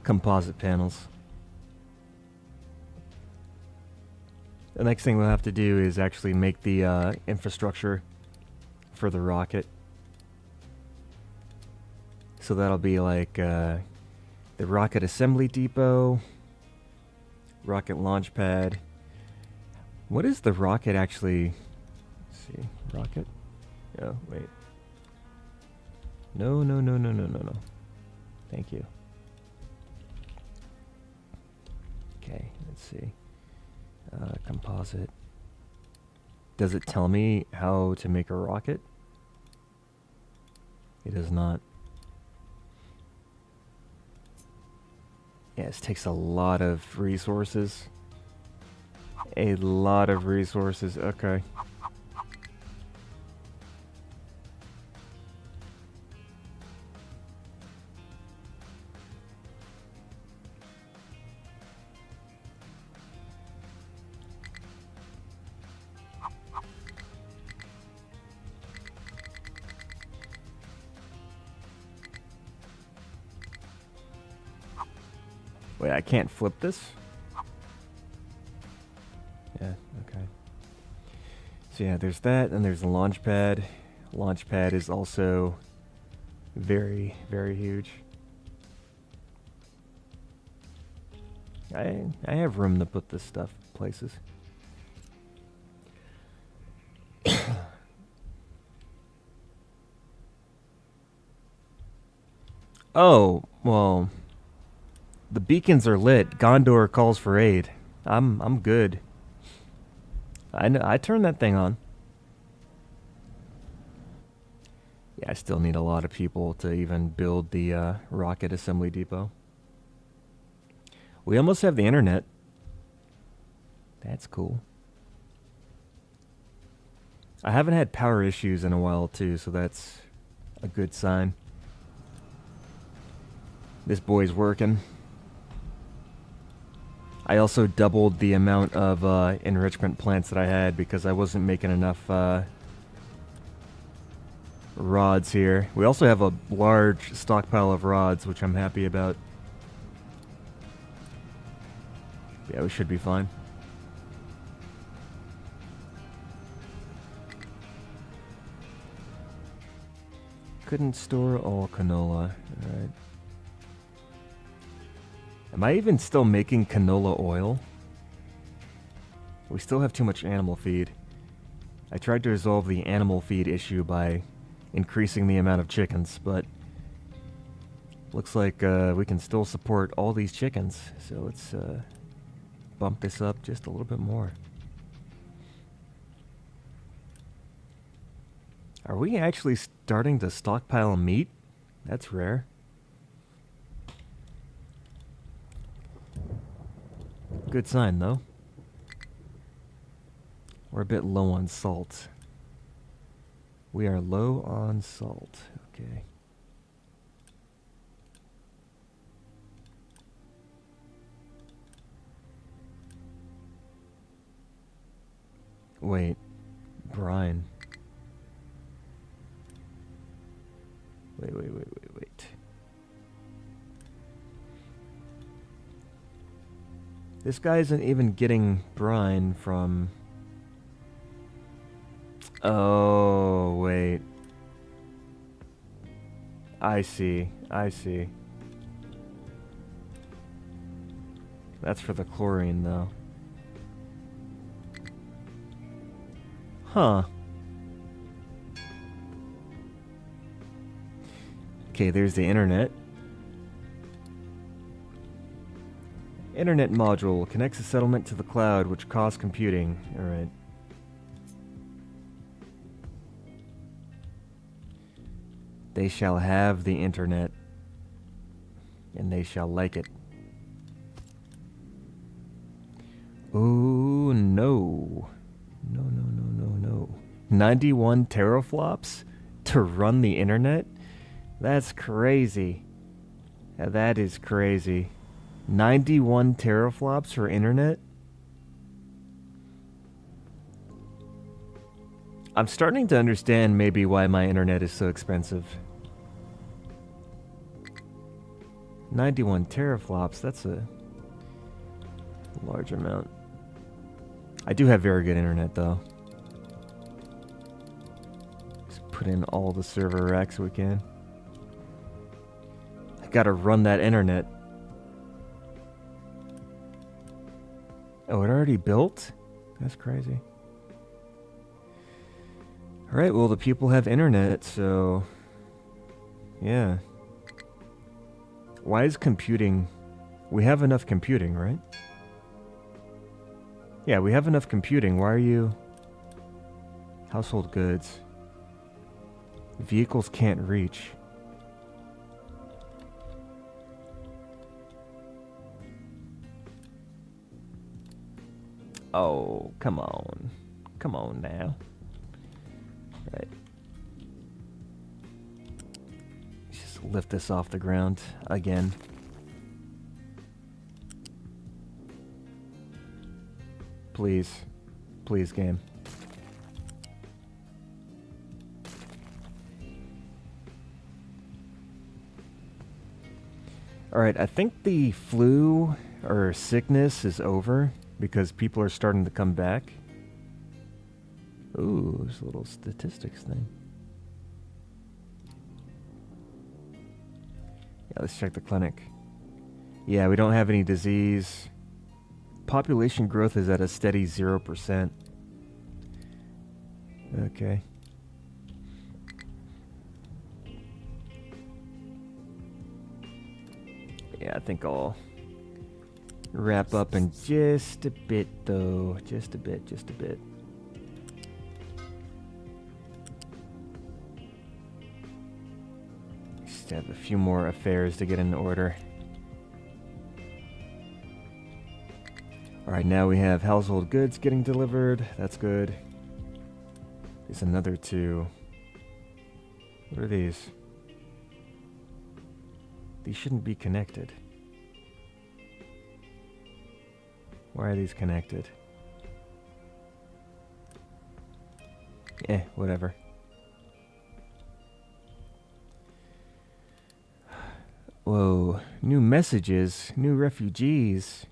composite panels. The next thing we'll have to do is actually make the infrastructure for the rocket. So that'll be like the rocket assembly depot, rocket launch pad. What is the rocket actually? Let's see, rocket? Oh, wait. No. Thank you. Okay, let's see. Composite. Does it tell me how to make a rocket? It does not. Yeah, this takes a lot of resources. A lot of resources. Okay. Wait, I can't flip this? Yeah, okay. So yeah, there's that, and there's the launch pad. Launch pad is also very, very huge. I have room to put this stuff places. Oh, well, the beacons are lit. Gondor calls for aid. I'm good. I turned that thing on. Yeah, I still need a lot of people to even build the rocket assembly depot. We almost have the internet. That's cool. I haven't had power issues in a while too, so that's a good sign. This boy's working. I also doubled the amount of enrichment plants that I had because I wasn't making enough rods here. We also have a large stockpile of rods, which I'm happy about. Yeah, we should be fine. Couldn't store all canola. Alright. Am I even still making canola oil? We still have too much animal feed. I tried to resolve the animal feed issue by increasing the amount of chickens, but looks like we can still support all these chickens. So let's bump this up just a little bit more. Are we actually starting to stockpile meat? That's rare. Good sign, though. We're a bit low on salt. We are low on salt. Okay. Wait. Brine. Wait. This guy isn't even getting brine from... Oh, wait. I see. That's for the chlorine, though. Huh. Okay, there's the internet. Internet module connects the settlement to the cloud, which costs computing. Alright. They shall have the internet, and they shall like it. Oh, no. No, no, no, no, no. 91 teraflops to run the internet? That's crazy. That is crazy. 91 teraflops for internet? I'm starting to understand maybe why my internet is so expensive. 91 teraflops, that's a large amount. I do have very good internet though. Just put in all the server racks we can. I gotta run that internet. Oh, it already built? That's crazy. Alright, well the people have internet, so... yeah. Why is computing... we have enough computing, right? Yeah, we have enough computing. Why are you... household goods. Vehicles can't reach. Oh, come on. Come on now. Right. Let's just lift this off the ground again. Please. Please, game. Alright, I think the flu or sickness is over because people are starting to come back. Ooh, there's a little statistics thing. Yeah, let's check the clinic. Yeah, we don't have any disease. Population growth is at a steady 0%. Okay. Yeah, I think I'll wrap up in just a bit, though. Just a bit, just a bit. Just have a few more affairs to get in order. Alright, now we have household goods getting delivered. That's good. There's another two. What are these? These shouldn't be connected. Why are these connected? Whatever. Whoa, new messages, new refugees.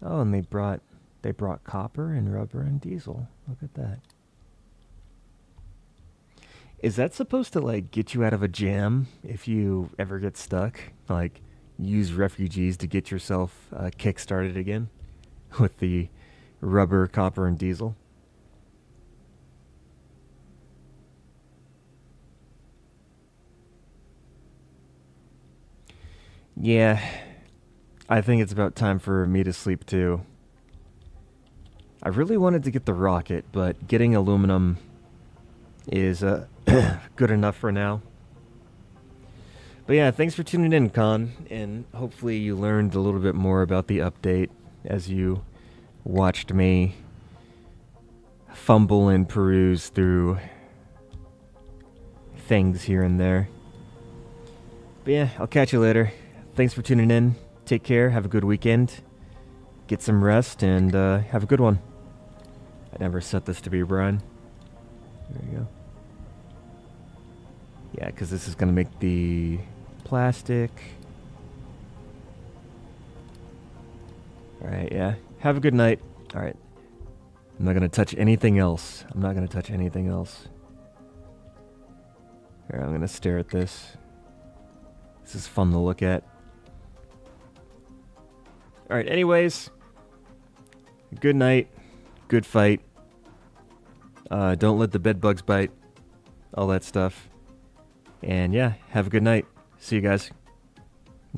Oh, and they brought copper and rubber and diesel. Look at that. Is that supposed to like get you out of a jam if you ever get stuck? Like use refugees to get yourself kick-started again with the rubber, copper, and diesel? Yeah, I think it's about time for me to sleep too. I really wanted to get the rocket, but getting aluminum is good enough for now. But yeah, thanks for tuning in, Con, and hopefully you learned a little bit more about the update as you watched me fumble and peruse through things here and there. But yeah, I'll catch you later. Thanks for tuning in. Take care. Have a good weekend. Get some rest and have a good one. I never set this to be Brian. There you go. Yeah, because this is going to make the plastic. Alright, yeah. Have a good night. Alright. I'm not going to touch anything else. I'm not going to touch anything else. Here, I'm going to stare at this. This is fun to look at. Alright, anyways. Good night. Good fight. Don't let the bed bugs bite. All that stuff. And yeah, have a good night. See you guys.